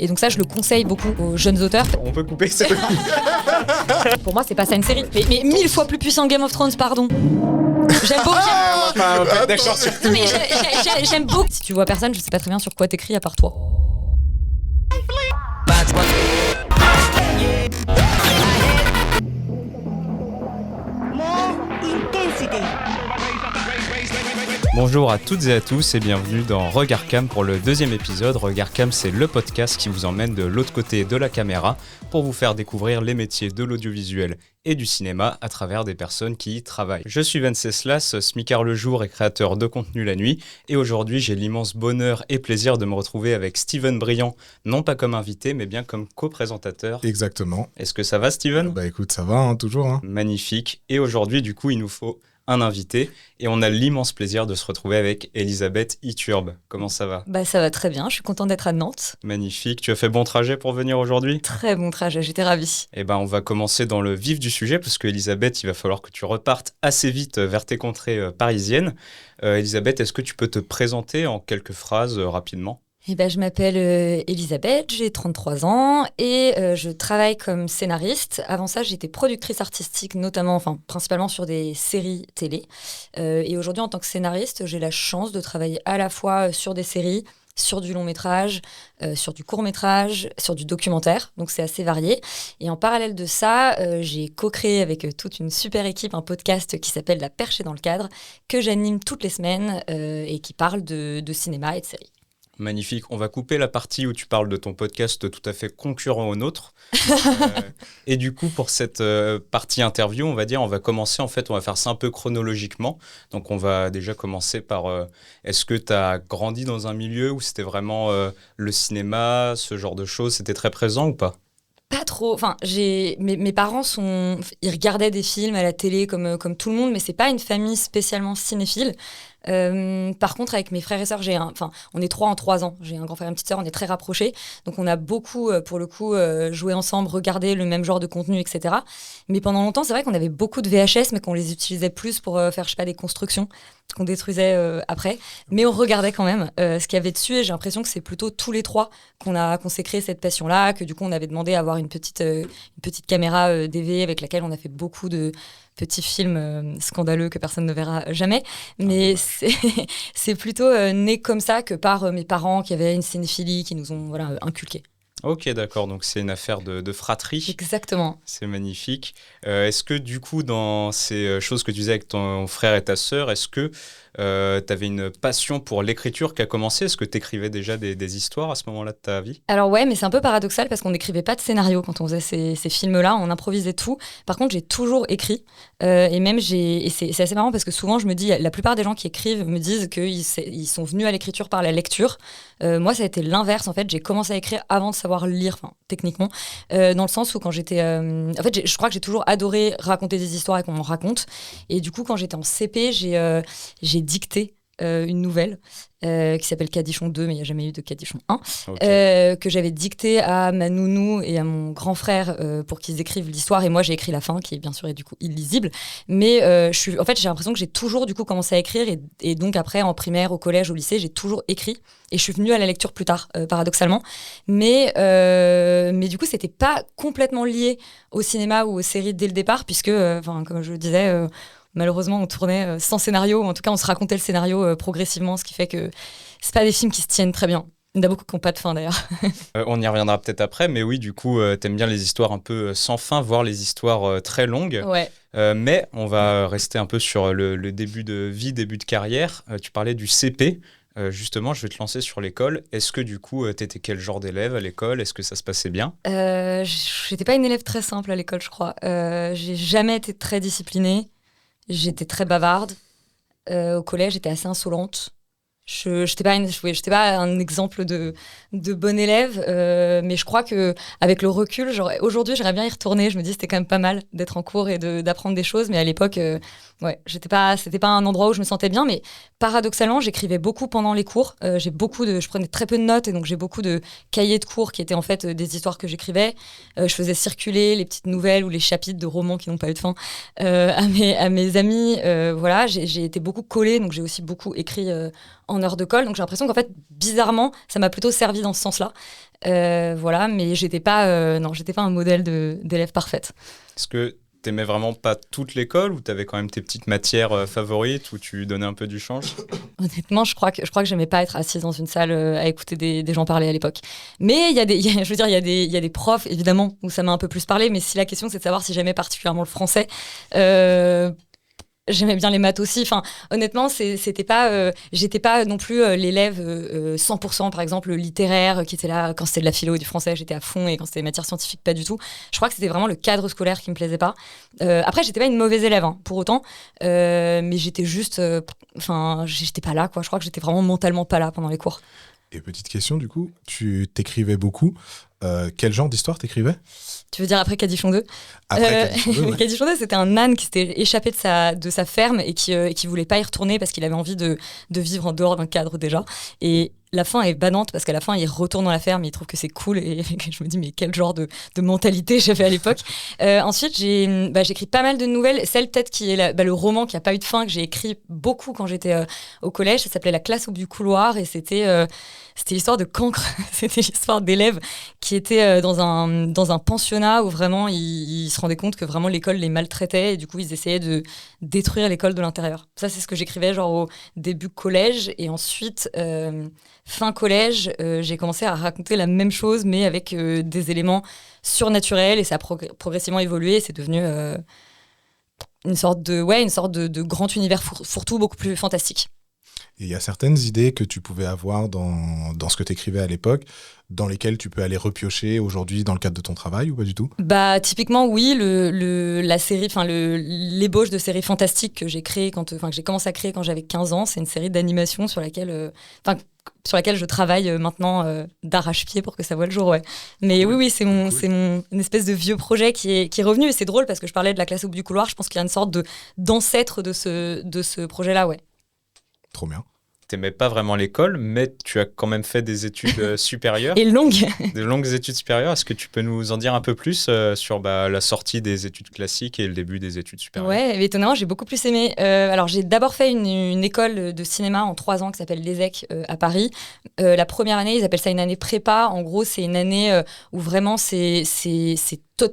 Et donc ça, je le conseille beaucoup aux jeunes auteurs. On peut couper ça. Pour moi, c'est pas ça une série. Mais 1000 fois plus puissant Game of Thrones, pardon. J'aime beaucoup. Non, mais j'aime beaucoup. Si tu vois personne, je sais pas très bien sur quoi t'écris à part toi. Bonjour à toutes et à tous et bienvenue dans Regard Cam pour le deuxième épisode. Regard Cam, c'est le podcast qui vous emmène de l'autre côté de la caméra pour vous faire découvrir les métiers de l'audiovisuel et du cinéma à travers des personnes qui y travaillent. Je suis Venceslas, smicard le jour et créateur de contenu la nuit, et aujourd'hui j'ai l'immense bonheur et plaisir de me retrouver avec Steven Briand, non pas comme invité mais bien comme co-présentateur. Exactement. Est-ce que ça va, Steven ? Bah écoute, ça va, toujours. Magnifique. Et aujourd'hui, du coup, il nous faut un invité et on a l'immense plaisir de se retrouver avec Elisabeth Iturbe. Comment ça va ? Bah ça va très bien, je suis contente d'être à Nantes. Magnifique. Tu as fait bon trajet pour venir aujourd'hui ? Très bon trajet, j'étais ravie. Eh ben, on va commencer dans le vif du sujet parce que Elisabeth, il va falloir que tu repartes assez vite vers tes contrées parisiennes. Elisabeth, est-ce que tu peux te présenter en quelques phrases rapidement ? Eh ben, je m'appelle Elisabeth, j'ai 33 ans et je travaille comme scénariste. Avant ça, j'étais productrice artistique, principalement sur des séries télé. Et aujourd'hui, en tant que scénariste, j'ai la chance de travailler à la fois sur des séries, sur du long métrage, sur du court métrage, sur du documentaire, donc c'est assez varié. Et en parallèle de ça, j'ai co-créé avec toute une super équipe un podcast qui s'appelle La Perchée dans le cadre, que j'anime toutes les semaines et qui parle de cinéma et de séries. Magnifique. On va couper la partie où tu parles de ton podcast tout à fait concurrent au nôtre. Et du coup, pour cette partie interview, on va commencer, on va faire ça un peu chronologiquement. Donc, on va déjà commencer par, est-ce que tu as grandi dans un milieu où c'était vraiment le cinéma, ce genre de choses, c'était très présent ou pas ? Pas trop. Enfin, mes parents ils regardaient des films à la télé comme tout le monde, mais c'est pas une famille spécialement cinéphile. Par contre, avec mes frères et sœurs, on est 3 en 3 ans. J'ai un grand frère et une petite sœur, on est très rapprochés. Donc, on a beaucoup, pour le coup, joué ensemble, regardé le même genre de contenu, etc. Mais pendant longtemps, c'est vrai qu'on avait beaucoup de VHS, mais qu'on les utilisait plus pour faire, des constructions qu'on détruisait après. Mais on regardait quand même ce qu'il y avait dessus. Et j'ai l'impression que c'est plutôt tous les 3 qu'on s'est créé cette passion-là, que du coup, on avait demandé à avoir une petite caméra DV avec laquelle on a fait beaucoup de petits films scandaleux que personne ne verra jamais. Mais c'est plutôt né comme ça que par mes parents qui avaient une cinéphilie, qui nous ont inculqué. Ok, d'accord. Donc, c'est une affaire de fratrie. Exactement. C'est magnifique. Est-ce que, du coup, dans ces choses que tu faisais avec ton frère et ta sœur, est-ce que tu avais une passion pour l'écriture qui a commencé ? Est-ce que tu écrivais déjà des histoires à ce moment-là de ta vie ? Alors ouais, mais c'est un peu paradoxal parce qu'on n'écrivait pas de scénario quand on faisait ces films-là, on improvisait tout. Par contre, j'ai toujours écrit. Et c'est assez marrant parce que souvent, je me dis, la plupart des gens qui écrivent me disent qu'ils sont venus à l'écriture par la lecture. Moi, ça a été l'inverse. En fait, j'ai commencé à écrire avant de savoir lire, techniquement, dans le sens où quand j'étais... je crois que j'ai toujours adoré raconter des histoires et qu'on m'en raconte. Et du coup, quand j'étais en CP, j'ai dicté une nouvelle qui s'appelle Cadichon 2, mais il n'y a jamais eu de Cadichon 1, okay. Que j'avais dicté à ma nounou et à mon grand frère pour qu'ils écrivent l'histoire, et moi j'ai écrit la fin qui est bien sûr et du coup illisible, mais j'ai l'impression que j'ai toujours du coup commencé à écrire et donc après en primaire, au collège, au lycée, j'ai toujours écrit et je suis venue à la lecture plus tard, paradoxalement, mais du coup c'était pas complètement lié au cinéma ou aux séries dès le départ puisque, comme je le disais, malheureusement, on tournait sans scénario, ou en tout cas, on se racontait le scénario progressivement, ce qui fait que c'est pas des films qui se tiennent très bien. Il y en a beaucoup qui n'ont pas de fin, d'ailleurs. On y reviendra peut-être après, mais oui, du coup, t'aimes bien les histoires un peu sans fin, voire les histoires très longues. Ouais. Mais on va rester un peu sur le début de vie, début de carrière. Tu parlais du CP. Justement, je vais te lancer sur l'école. Est-ce que du coup, t'étais quel genre d'élève à l'école ? Est-ce que ça se passait bien ? J'étais pas une élève très simple à l'école, je crois. J'ai jamais été très disciplinée. J'étais très bavarde. Au collège, j'étais assez insolente. Je n'étais pas un exemple de bon élève, mais je crois qu'avec le recul, aujourd'hui, j'aimerais bien y retourner. Je me dis que c'était quand même pas mal d'être en cours et d'apprendre des choses. Mais à l'époque, c'était pas un endroit où je me sentais bien. Mais paradoxalement, j'écrivais beaucoup pendant les cours. Je prenais très peu de notes et donc j'ai beaucoup de cahiers de cours qui étaient en fait des histoires que j'écrivais. Je faisais circuler les petites nouvelles ou les chapitres de romans qui n'ont pas eu de fin à mes amis. J'ai été beaucoup collée, donc j'ai aussi beaucoup écrit en en heure de colle. Donc j'ai l'impression qu'en fait, bizarrement, ça m'a plutôt servi dans ce sens-là. Voilà, mais j'étais pas un modèle d'élève parfaite. Est-ce que t'aimais vraiment pas toute l'école ou t'avais quand même tes petites matières favorites où tu donnais un peu du change? Honnêtement, je crois que j'aimais pas être assise dans une salle à écouter des gens parler à l'époque. Mais il y a des profs, évidemment, où ça m'a un peu plus parlé. Mais si la question, c'est de savoir si j'aimais particulièrement le français, j'aimais bien les maths aussi. Enfin, honnêtement, j'étais pas non plus l'élève 100%, par exemple, littéraire, qui était là quand c'était de la philo ou du français, j'étais à fond, et quand c'était des matières scientifiques, pas du tout. Je crois que c'était vraiment le cadre scolaire qui me plaisait pas. Après, j'étais pas une mauvaise élève, hein, pour autant, mais j'étais juste, j'étais pas là, quoi. Je crois que j'étais vraiment mentalement pas là pendant les cours. Et petite question, du coup, tu t'écrivais beaucoup. Quel genre d'histoire t'écrivais? Tu veux dire après Cadichon 2? Après Cadichon 2, ouais. Cadichon 2, c'était un âne qui s'était échappé de sa ferme et qui voulait pas y retourner parce qu'il avait envie de vivre en dehors d'un cadre déjà. Et la fin est banante parce qu'à la fin, il retourne dans la ferme et il trouve que c'est cool. Et je me dis, mais quel genre de mentalité j'avais à l'époque. Ensuite, j'écris pas mal de nouvelles. Celle peut-être qui est le roman qui a pas eu de fin, que j'ai écrit beaucoup quand j'étais au collège. Ça s'appelait La classe au bout du couloir et c'était l'histoire de cancre. C'était l'histoire d'élèves qui étaient dans un pensionnat où vraiment ils se rendaient compte que vraiment l'école les maltraitait et du coup ils essayaient de détruire l'école de l'intérieur. Ça, c'est ce que j'écrivais genre au début collège. Et ensuite, fin collège, j'ai commencé à raconter la même chose mais avec des éléments surnaturels et ça a progressivement évolué. C'est devenu une sorte de grand univers fourre-tout beaucoup plus fantastique. Et il y a certaines idées que tu pouvais avoir dans ce que tu écrivais à l'époque, dans lesquelles tu peux aller repiocher aujourd'hui dans le cadre de ton travail ou pas du tout? Bah typiquement oui, la série, l'ébauche de série fantastique que j'ai créée que j'ai commencé à créer quand j'avais 15 ans, c'est une série d'animation sur laquelle je travaille maintenant d'arrache-pied pour que ça voie le jour, ouais. Mais cool. Oui, c'est mon une espèce de vieux projet qui est revenu et c'est drôle parce que je parlais de la classe au bout du couloir, je pense qu'il y a une sorte d'ancêtre de ce projet-là, ouais. Trop bien. T'aimais pas vraiment l'école, mais tu as quand même fait des études supérieures. Et longues. Des longues études supérieures. Est-ce que tu peux nous en dire un peu plus sur la sortie des études classiques et le début des études supérieures? Ouais, mais étonnamment, j'ai beaucoup plus aimé. Alors, j'ai d'abord fait une école de cinéma en 3 ans qui s'appelle l'ESSEC à Paris. La première année, ils appellent ça une année prépa. En gros, c'est une année où vraiment c'est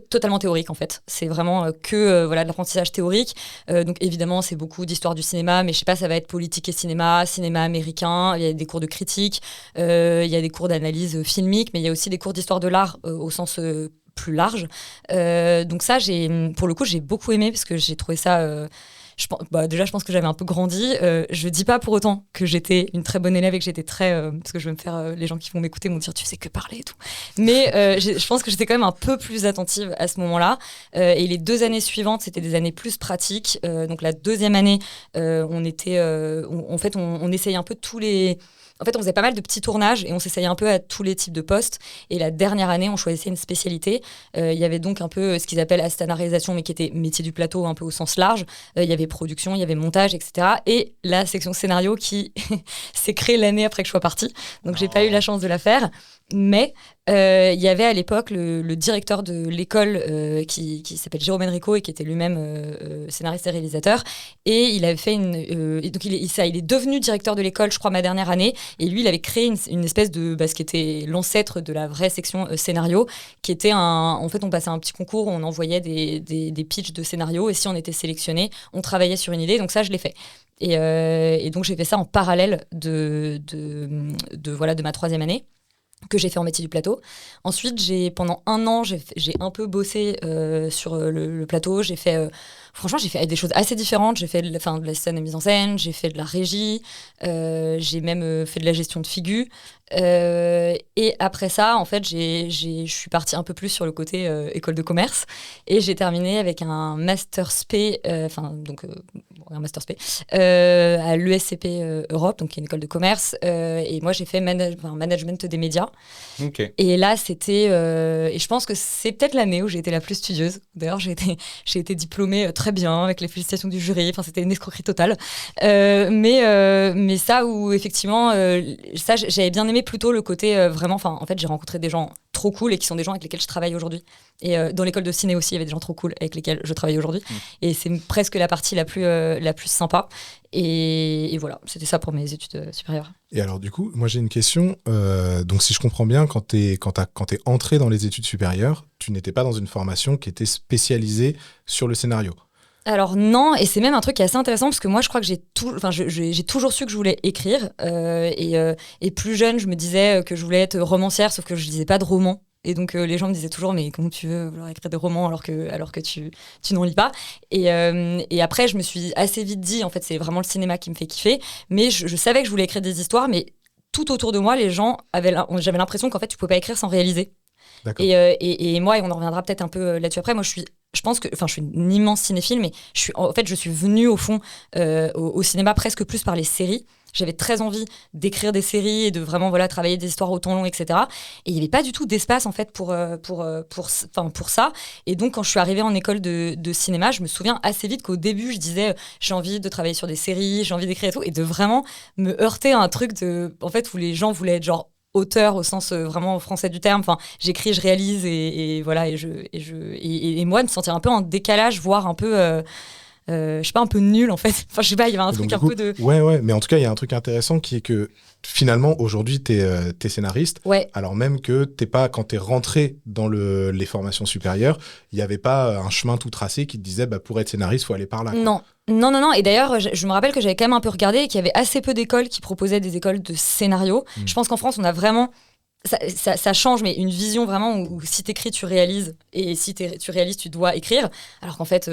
totalement théorique en fait. C'est vraiment de l'apprentissage théorique. Donc évidemment, c'est beaucoup d'histoire du cinéma, mais je sais pas, ça va être politique et cinéma américain, il y a des cours de critique, il y a des cours d'analyse filmique, mais il y a aussi des cours d'histoire de l'art au sens plus large. Donc ça, pour le coup, j'ai beaucoup aimé parce que j'ai trouvé ça... déjà, je pense que j'avais un peu grandi. Je dis pas pour autant que j'étais une très bonne élève et que j'étais très... parce que je vais me faire... les gens qui vont m'écouter vont dire « tu sais que parler » et tout. Mais je pense que j'étais quand même un peu plus attentive à ce moment-là. Et les 2 années suivantes, c'était des années plus pratiques. Donc la 2e année, on essayait un peu tous les... En fait, on faisait pas mal de petits tournages et on s'essayait un peu à tous les types de postes. Et la dernière année, on choisissait une spécialité. Il y avait donc un peu ce qu'ils appellent assistante réalisation, mais qui était métier du plateau un peu au sens large. Il y avait production, il y avait montage, etc. Et la section scénario qui s'est créée l'année après que je sois partie. Donc, j'ai pas eu la chance de la faire. Mais il y avait à l'époque le directeur de l'école qui s'appelle Jérôme Enrico et qui était lui-même scénariste et réalisateur. Et il avait fait donc il est devenu directeur de l'école, je crois, ma dernière année. Et lui, il avait créé une espèce de... ce qui était l'ancêtre de la vraie section scénario, qui était en fait, on passait un petit concours où on envoyait des pitchs de scénario. Et si on était sélectionné, on travaillait sur une idée. Donc ça, je l'ai fait. Et donc, j'ai fait ça en parallèle de ma 3e année, que j'ai fait en métier du plateau. Ensuite, pendant 1 an, j'ai un peu bossé sur le plateau. Franchement, j'ai fait des choses assez différentes. J'ai fait de la scène et mise en scène, j'ai fait de la régie, j'ai même fait de la gestion de figures. Et après ça, en fait, je suis partie un peu plus sur le côté école de commerce et j'ai terminé avec un master spé, un master spé à l'ESCP Europe, donc qui est une école de commerce. Et moi, j'ai fait management des médias. Okay. Et là, c'était... et je pense que c'est peut-être l'année où j'ai été la plus studieuse. D'ailleurs, j'ai été diplômée très bien, avec les félicitations du jury. Enfin, c'était une escroquerie totale. Mais ça, où effectivement, ça, j'avais bien aimé plutôt le côté vraiment... en fait, j'ai rencontré des gens trop cool et qui sont des gens avec lesquels je travaille aujourd'hui. Et dans l'école de ciné aussi, il y avait des gens trop cool avec lesquels je travaille aujourd'hui. Et c'est presque la partie la plus sympa. Et voilà, c'était ça pour mes études supérieures. Et alors du coup, moi j'ai une question. Donc si je comprends bien, quand t'es entré dans les études supérieures, tu n'étais pas dans une formation qui était spécialisée sur le scénario. Alors non, et c'est même un truc qui est assez intéressant parce que moi je crois que j'ai toujours su que je voulais écrire et plus jeune je me disais que je voulais être romancière, sauf que je lisais pas de romans. Et donc les gens me disaient toujours mais comment tu veux vouloir écrire des romans alors que tu n'en lis pas. Et après je me suis assez vite dit en fait c'est vraiment le cinéma qui me fait kiffer, mais je savais que je voulais écrire des histoires, mais tout autour de moi les gens j'avais l'impression qu'en fait tu pouvais pas écrire sans réaliser. Et moi, et on en reviendra peut-être un peu là-dessus après, moi je suis une immense cinéphile, mais je suis venue au fond au cinéma presque plus par les séries. J'avais très envie d'écrire des séries et de vraiment travailler des histoires au temps long, etc. Et il n'y avait pas du tout d'espace en fait pour ça. Et donc quand je suis arrivée en école de cinéma, je me souviens assez vite qu'au début je disais j'ai envie de travailler sur des séries, j'ai envie d'écrire et tout, et de vraiment me heurter à un truc où les gens voulaient être genre auteur au sens vraiment français du terme. Enfin, j'écris, je réalise et voilà et moi de me sentir un peu en décalage, voire un peu je sais pas, un peu nul en fait. Enfin, je sais pas, il y avait un truc peu de... Ouais, mais en tout cas, il y a un truc intéressant qui est que finalement, aujourd'hui, t'es scénariste, alors même que quand t'es rentré dans les formations supérieures, il n'y avait pas un chemin tout tracé qui te disait pour être scénariste, il faut aller par là. Quoi. Non. Et d'ailleurs, je me rappelle que j'avais quand même un peu regardé et qu'il y avait assez peu d'écoles qui proposaient des écoles de scénario. Je pense qu'en France, on a vraiment... Ça change, mais une vision vraiment où si t'écris, tu réalises. Et si tu réalises, tu dois écrire. Alors qu'en fait...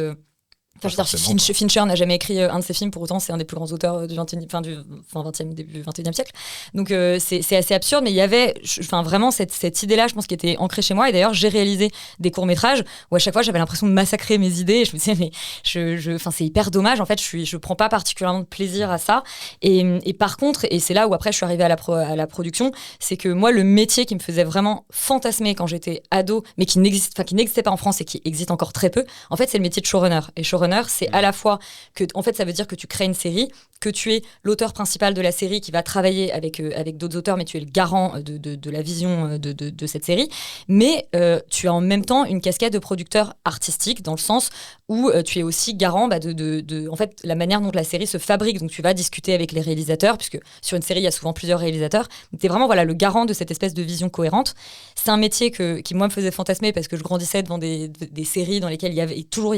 Fincher n'a jamais écrit un de ses films, pour autant c'est un des plus grands auteurs du 20e, début 21e siècle. Donc c'est assez absurde, mais il y avait vraiment cette idée-là, je pense, qui était ancrée chez moi. Et d'ailleurs, j'ai réalisé des courts-métrages où à chaque fois j'avais l'impression de massacrer mes idées. Et je me disais, mais c'est hyper dommage. En fait, je prends pas particulièrement de plaisir à ça. Et par contre, et c'est là où après je suis arrivée à la production, c'est que moi, le métier qui me faisait vraiment fantasmer quand j'étais ado, mais qui n'existait pas en France et qui existe encore très peu, en fait, c'est le métier de showrunner. Et showrunner, c'est à la fois que, en fait, ça veut dire que tu crées une série, que tu es l'auteur principal de la série qui va travailler avec d'autres auteurs, mais tu es le garant de la vision de cette série. Mais tu as en même temps une casquette de producteur artistique, dans le sens où tu es aussi garant de en fait, la manière dont la série se fabrique. Donc tu vas discuter avec les réalisateurs, puisque sur une série, il y a souvent plusieurs réalisateurs. Tu es vraiment le garant de cette espèce de vision cohérente. C'est un métier qui, moi, me faisait fantasmer parce que je grandissais devant des séries dans lesquelles il y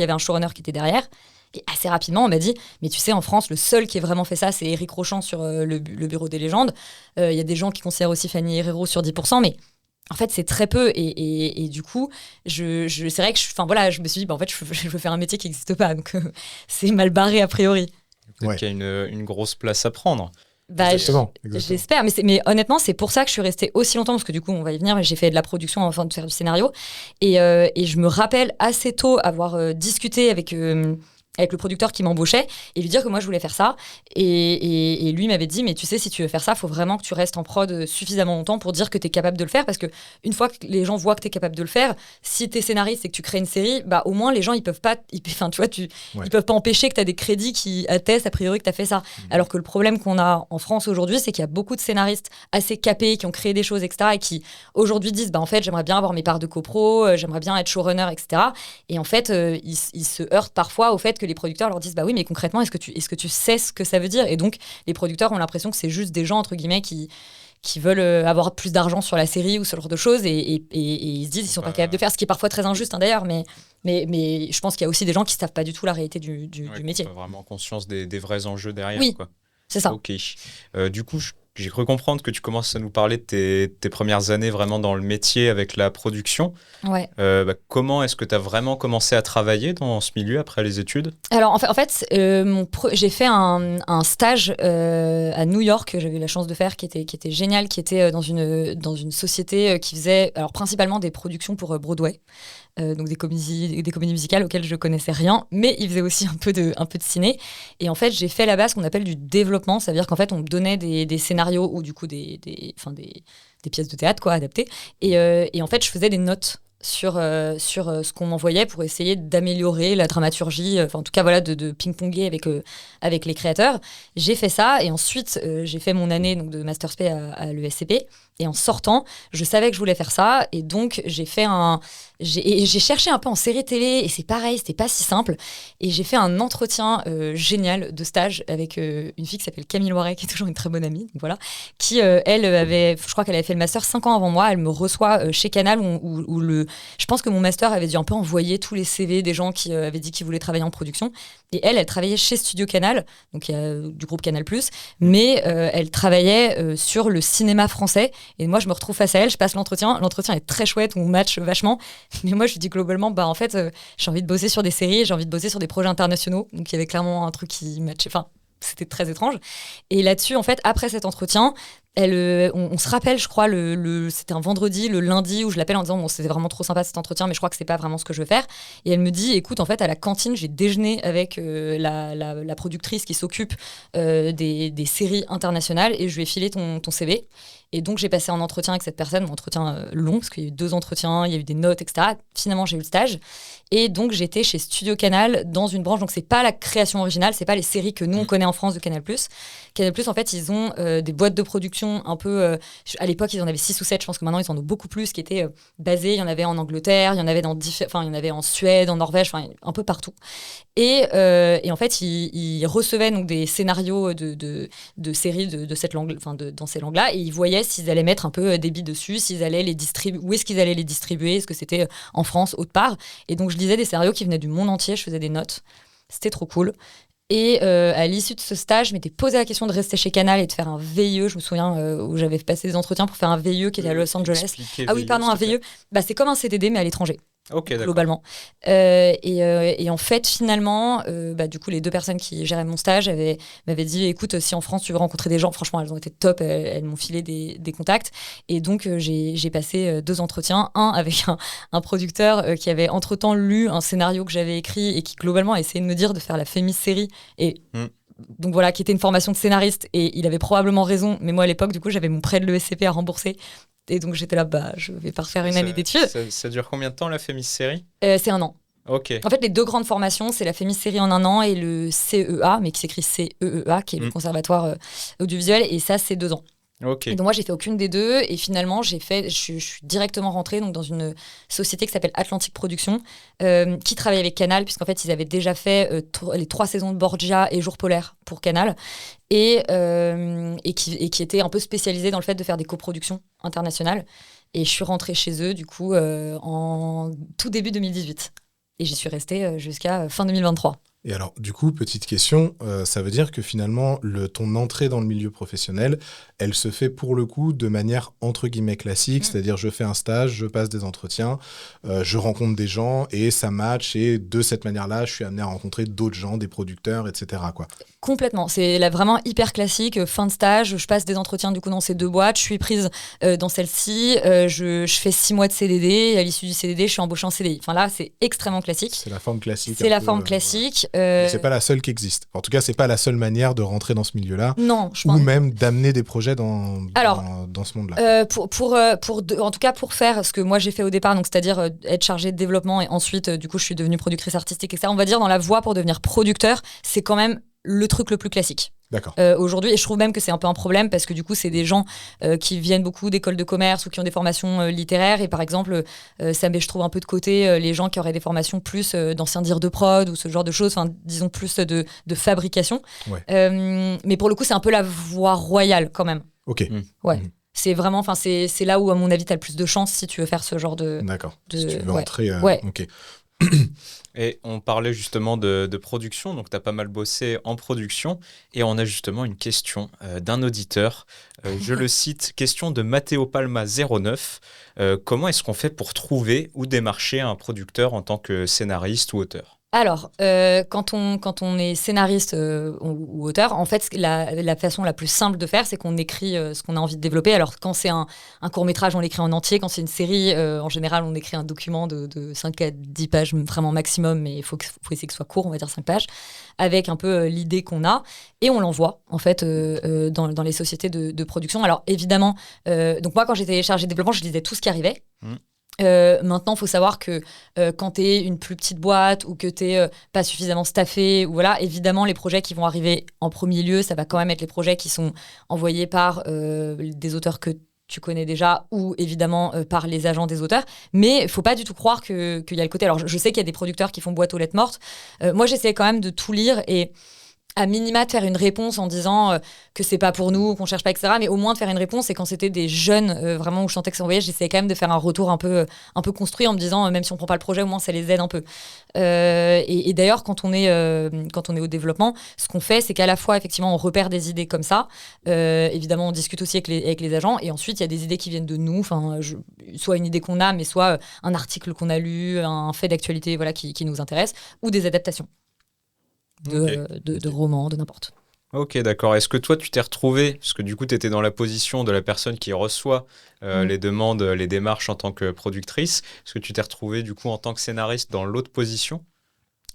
avait un showrunner qui était derrière. Et assez rapidement, on m'a dit, mais tu sais, en France, le seul qui ait vraiment fait ça, c'est Éric Rochant sur le Bureau des légendes. Il y a des gens qui considèrent aussi Fanny Herrero sur 10%, mais en fait, c'est très peu. Et du coup, c'est vrai que je me suis dit, en fait, je veux faire un métier qui n'existe pas. Donc, c'est mal barré a priori. Peut-être qu'il y a une grosse place à prendre. Exactement. J'espère, mais honnêtement c'est pour ça que je suis restée aussi longtemps, parce que du coup on va y venir, mais j'ai fait de la production avant de faire du scénario et je me rappelle assez tôt avoir discuté avec le producteur qui m'embauchait et lui dire que moi je voulais faire ça et lui m'avait dit mais tu sais, si tu veux faire ça, faut vraiment que tu restes en prod suffisamment longtemps pour dire que tu es capable de le faire, parce que une fois que les gens voient que tu es capable de le faire, si tu es scénariste et que tu crées une série, au moins les gens ils peuvent pas ils peuvent pas empêcher que tu as des crédits qui attestent a priori que tu as fait ça. Alors que le problème qu'on a en France aujourd'hui, c'est qu'il y a beaucoup de scénaristes assez capés qui ont créé des choses, etc., et qui aujourd'hui disent en fait j'aimerais bien avoir mes parts de copro, j'aimerais bien être showrunner, etc., et en fait ils se heurtent parfois au fait que les producteurs leur disent oui, mais concrètement est-ce que tu sais ce que ça veut dire. Et donc les producteurs ont l'impression que c'est juste des gens entre guillemets qui veulent avoir plus d'argent sur la série ou ce genre de choses et ils se disent ils sont pas capables de faire, ce qui est parfois très injuste d'ailleurs, mais je pense qu'il y a aussi des gens qui savent pas du tout la réalité du métier. Pas vraiment conscience des vrais enjeux derrière. Oui, quoi. C'est ça. Ok. Du coup, j'ai cru comprendre que tu commences à nous parler de tes premières années vraiment dans le métier avec la production. Ouais. Comment est-ce que tu as vraiment commencé à travailler dans ce milieu après les études ? Alors en fait j'ai fait un stage à New York que j'avais eu la chance de faire, qui était génial, qui était dans une société qui faisait principalement des productions pour Broadway. Donc des comédies musicales auxquelles je connaissais rien, mais il faisait aussi un peu de ciné. Et en fait, j'ai fait là-bas ce qu'on appelle du développement, c'est-à-dire qu'en fait, on me donnait des scénarios ou du coup des pièces de théâtre adaptées. Et en fait, je faisais des notes sur ce qu'on m'envoyait pour essayer d'améliorer la dramaturgie, en tout cas de ping-ponger avec les créateurs. J'ai fait ça et ensuite j'ai fait mon année donc, de Master Spé à l'ESCP. Et en sortant, je savais que je voulais faire ça. Et donc, j'ai cherché un peu en série télé. Et c'est pareil, c'était pas si simple. Et j'ai fait un entretien génial de stage avec une fille qui s'appelle Camille Loiret, qui est toujours une très bonne amie. Donc voilà. Qui, je crois qu'elle avait fait le master 5 ans avant moi. Elle me reçoit chez Canal je pense que mon master avait dû un peu envoyer tous les CV des gens qui avaient dit qu'ils voulaient travailler en production. Et elle travaillait chez Studio Canal, donc du groupe Canal+, mais elle travaillait sur le cinéma français. Et moi, je me retrouve face à elle, je passe l'entretien. L'entretien est très chouette, on match vachement. Mais moi, je lui dis globalement, en fait, j'ai envie de bosser sur des séries, j'ai envie de bosser sur des projets internationaux. Donc, il y avait clairement un truc qui matchait. Enfin, c'était très étrange. Et là-dessus, en fait, après cet entretien, on se rappelle, je crois, c'était un vendredi, le lundi, où je l'appelle en disant bon, c'était vraiment trop sympa cet entretien, mais je crois que c'est pas vraiment ce que je veux faire. Et elle me dit écoute, en fait, à la cantine, j'ai déjeuné avec la productrice qui s'occupe des séries internationales et je lui ai filé ton CV. Et donc, j'ai passé un entretien avec cette personne, un entretien long, parce qu'il y a eu 2 entretiens, il y a eu des notes, etc. Finalement, j'ai eu le stage. Et donc, j'étais chez Studio Canal dans une branche. Donc, c'est pas la création originale, c'est pas les séries que nous, on connaît en France de Canal+. Canal+, en fait, ils ont des boîtes de production un peu... à l'époque, ils en avaient 6 ou 7. Je pense que maintenant, ils en ont beaucoup plus, qui étaient basées. Il y en avait en Angleterre, il y en avait il y en avait en Suède, en Norvège, un peu partout. Et en fait, ils recevaient donc des scénarios de séries de cette langue, dans ces langues-là, et ils voyaient s'ils allaient mettre un peu des billes dessus, s'ils allaient les distribuer, où est-ce qu'ils allaient les distribuer, est-ce que c'était en France, autre part. Et donc, je lisais des scénarios qui venaient du monde entier, je faisais des notes. C'était trop cool. Et à l'issue de ce stage, je m'étais posé la question de rester chez Canal et de faire un VIE. Je me souviens où j'avais passé des entretiens pour faire un VIE qui était à Los Angeles. Ah oui, pardon, un VIE. C'est comme un CDD, mais à l'étranger. Okay, globalement. Et en fait, finalement, du coup, les 2 personnes qui géraient mon stage m'avaient dit écoute, si en France tu veux rencontrer des gens, franchement, elles ont été top, elles m'ont filé des contacts. Et donc, j'ai passé 2 entretiens. Un avec un producteur qui avait entre-temps lu un scénario que j'avais écrit et qui, globalement, a essayé de me dire de faire la Fémis série. Et. Donc voilà, qui était une formation de scénariste. Et il avait probablement raison. Mais moi, à l'époque, du coup, j'avais mon prêt de l'ESCP à rembourser. Et donc j'étais là, je vais pas refaire une année d'études. Ça dure combien de temps la Fémis série ? C'est 1 an. Ok. En fait, les 2 grandes formations, c'est la Fémis série en 1 an et le CEA, mais qui s'écrit CEEA, qui est le conservatoire audiovisuel, et ça, c'est 2 ans. Okay. Et donc moi, j'ai fait aucune des 2, et finalement, je suis directement rentrée donc, dans une société qui s'appelle Atlantic Productions, qui travaille avec Canal, puisqu'en fait, ils avaient déjà fait les 3 saisons de Borgia et Jour polaire pour Canal, et qui était un peu spécialisée dans le fait de faire des coproductions internationales. Et je suis rentrée chez eux, du coup, en tout début 2018. Et j'y suis restée jusqu'à fin 2023. Et alors, du coup, petite question, ça veut dire que finalement, ton entrée dans le milieu professionnel, elle se fait pour le coup de manière entre guillemets classique, c'est-à-dire je fais un stage, je passe des entretiens, je rencontre des gens et ça match, et de cette manière-là, je suis amené à rencontrer d'autres gens, des producteurs, etc. quoi. Complètement, c'est vraiment hyper classique, fin de stage, je passe des entretiens du coup dans ces 2 boîtes, je suis prise dans celle-ci, je fais 6 mois de CDD, et à l'issue du CDD, je suis embauchée en CDI. Enfin là, c'est extrêmement classique. C'est la forme classique. C'est la forme classique. Mais c'est pas la seule qui existe. En tout cas, c'est pas la seule manière de rentrer dans ce milieu-là. Non, je ou pense. Même d'amener des projets dans ce monde-là. En tout cas, pour faire ce que moi j'ai fait au départ, donc c'est-à-dire être chargée de développement et ensuite, du coup, je suis devenue productrice artistique, etc. On va dire dans la voie pour devenir producteur, c'est quand même le truc le plus classique. D'accord. Aujourd'hui, et je trouve même que c'est un peu un problème parce que du coup, c'est des gens qui viennent beaucoup d'écoles de commerce ou qui ont des formations littéraires. Et par exemple, ça met, je trouve, un peu de côté les gens qui auraient des formations plus d'anciens dires de prod ou ce genre de choses, enfin, disons plus de fabrication. Ouais. Mais pour le coup, c'est un peu la voie royale quand même. Ok. Ouais. C'est vraiment, c'est là où, à mon avis, tu as le plus de chance si tu veux faire ce genre de... D'accord. Si tu veux entrer... Ouais. Ok. Et on parlait justement de production, donc tu as pas mal bossé en production, et on a justement une question d'un auditeur. Je le cite, question de Matteo Palma 09. Comment est-ce qu'on fait pour trouver ou démarcher un producteur en tant que scénariste ou auteur ? Alors, quand on est scénariste ou auteur, en fait, la façon la plus simple de faire, c'est qu'on écrit ce qu'on a envie de développer. Alors, quand c'est un court-métrage, on l'écrit en entier. Quand c'est une série, en général, on écrit un document de 5 à 10 pages, vraiment maximum, mais il faut essayer que ce soit court, on va dire 5 pages, avec un peu l'idée qu'on a. Et on l'envoie, en fait, dans les sociétés de production. Alors, évidemment, donc moi, quand j'étais chargée de développement, je lisais tout ce qui arrivait. Maintenant, il faut savoir que quand tu es une plus petite boîte ou que tu n'es pas suffisamment staffé, ou voilà, évidemment, les projets qui vont arriver en premier lieu, ça va quand même être les projets qui sont envoyés par des auteurs que tu connais déjà, ou évidemment par les agents des auteurs. Mais il ne faut pas du tout croire qu'il y a le côté... Alors, je sais qu'il y a des producteurs qui font boîte aux lettres mortes. Moi, j'essaie quand même de tout lire et à minima de faire une réponse en disant que c'est pas pour nous, qu'on cherche pas, etc. Mais au moins de faire une réponse. Et quand c'était des jeunes, vraiment, où je sentais que ça envoyait, j'essayais quand même de faire un retour un peu construit en me disant, même si on prend pas le projet, au moins ça les aide un peu. Et d'ailleurs, quand on est au développement, ce qu'on fait, c'est qu'à la fois, effectivement, on repère des idées comme ça. Évidemment, on discute aussi avec les agents. Et ensuite, il y a des idées qui viennent de nous. Soit une idée qu'on a, mais soit un article qu'on a lu, un fait d'actualité voilà, qui nous intéresse, ou des adaptations. De romans, de n'importe. Ok, d'accord. Est-ce que toi, tu t'es retrouvé, parce que du coup, tu étais dans la position de la personne qui reçoit les demandes, les démarches en tant que productrice. Est-ce que tu t'es retrouvé, du coup, en tant que scénariste dans l'autre position ?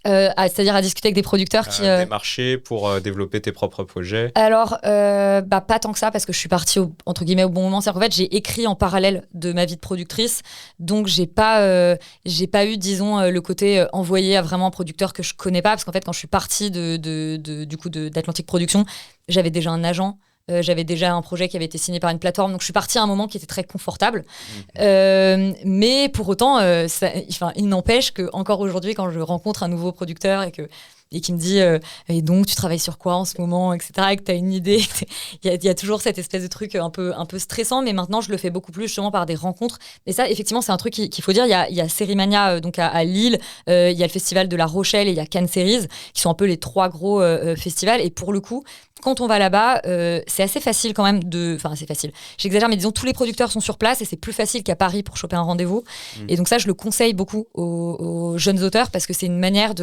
C'est-à-dire à discuter avec des producteurs qui... Démarcher pour développer tes propres projets. Alors, pas tant que ça, parce que je suis partie, entre guillemets, au bon moment. C'est-à-dire qu'en fait, j'ai écrit en parallèle de ma vie de productrice, donc j'ai pas eu, disons, le côté envoyé à vraiment un producteur que je connais pas, parce qu'en fait, quand je suis partie d'Atlantic Productions, j'avais déjà un agent. J'avais déjà un projet qui avait été signé par une plateforme, donc je suis partie à un moment qui était très confortable. Mais pour autant, il n'empêche qu'encore aujourd'hui, quand je rencontre un nouveau producteur et qui me dit et donc tu travailles sur quoi en ce moment, etc., et que tu as une idée, il y a toujours cette espèce de truc un peu stressant, mais maintenant je le fais beaucoup plus justement par des rencontres. Et ça, effectivement, c'est un truc qu'il faut dire. Il y a Sérimania donc à Lille, il y a le festival de La Rochelle et il y a Cannes Series, qui sont un peu les 3 gros festivals. Et pour le coup, quand on va là-bas, c'est assez facile quand même c'est facile. J'exagère, mais disons, tous les producteurs sont sur place et c'est plus facile qu'à Paris pour choper un rendez-vous. Et donc ça, je le conseille beaucoup aux jeunes auteurs, parce que c'est une manière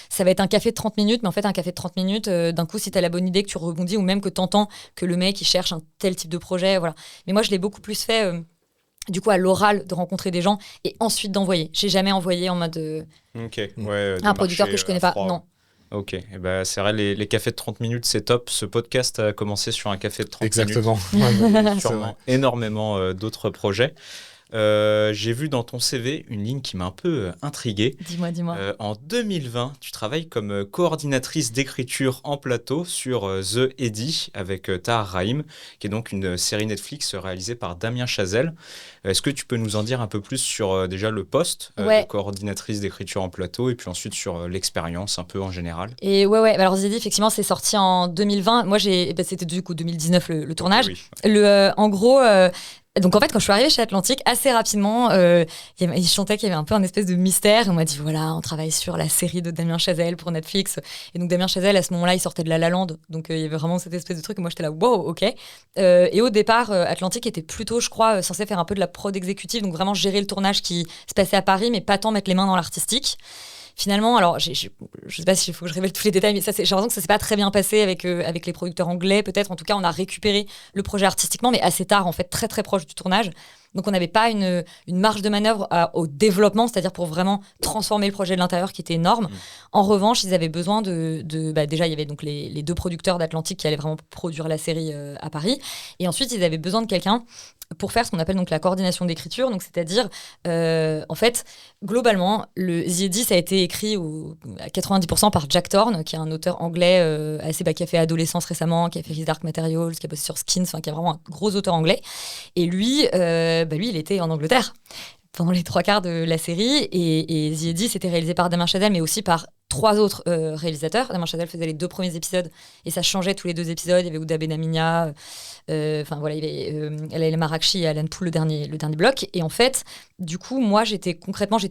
ça va être un café de 30 minutes, mais en fait, un café de 30 minutes, d'un coup, si tu as la bonne idée, que tu rebondis, ou même que tu entends que le mec, il cherche un tel type de projet, voilà. Mais moi, je l'ai beaucoup plus fait, du coup, à l'oral, de rencontrer des gens et ensuite d'envoyer. J'ai jamais envoyé en mode un producteur que je connais pas, non. Ok, et c'est vrai, les cafés de 30 minutes, c'est top. Ce podcast a commencé sur un café de 30 Exactement. minutes. Sûrement énormément d'autres projets. J'ai vu dans ton CV une ligne qui m'a un peu intrigué. Dis-moi. En 2020, tu travailles comme coordinatrice d'écriture en plateau sur The Eddy avec Tahar Rahim, qui est donc une série Netflix réalisée par Damien Chazelle. Est-ce que tu peux nous en dire un peu plus sur déjà le poste de coordinatrice d'écriture en plateau, et puis ensuite sur l'expérience un peu en général? Et ouais. Alors The Eddy, effectivement, c'est sorti en 2020. Moi, c'était du coup 2019 le tournage. Okay, oui. En gros... Donc en fait, quand je suis arrivée chez Atlantic, assez rapidement, il chantait qu'il y avait un peu un espèce de mystère. On m'a dit voilà, on travaille sur la série de Damien Chazelle pour Netflix. Et donc Damien Chazelle, à ce moment-là, il sortait de La La Land. Donc il y avait vraiment cette espèce de truc. Et moi, j'étais là, wow, ok. Et au départ, Atlantic était plutôt, je crois, censé faire un peu de la prod exécutive. Donc vraiment gérer le tournage qui se passait à Paris, mais pas tant mettre les mains dans l'artistique. Finalement, alors, je sais pas s'il faut que je révèle tous les détails, mais j'ai l'impression que ça s'est pas très bien passé avec les producteurs anglais, peut-être. En tout cas, on a récupéré le projet artistiquement, mais assez tard, en fait, très très proche du tournage. Donc, on n'avait pas une marge de manœuvre au développement, c'est-à-dire pour vraiment transformer le projet de l'intérieur, qui était énorme. En revanche, ils avaient besoin déjà, il y avait donc les 2 producteurs d'Atlantic qui allaient vraiment produire la série à Paris. Et ensuite, ils avaient besoin de quelqu'un pour faire ce qu'on appelle donc la coordination d'écriture, donc c'est-à-dire en fait globalement The Eddy, ça a été écrit à 90% par Jack Thorne, qui est un auteur anglais qui a fait Adolescence récemment, qui a fait His Dark Materials, qui a bossé sur Skins, qui est vraiment un gros auteur anglais. Et lui il était en Angleterre pendant les 3/4 de la série, et The Eddy, c'était réalisé par Damien Chazelle, mais aussi par 3 autres réalisateurs. Damien Chazelle faisait les 2 premiers épisodes et ça changeait tous les 2 épisodes. Il y avait Ouda Benamiya, il y avait Laila Marakchi et Alan Poul, le dernier bloc. Et en fait, du coup, moi, j'étais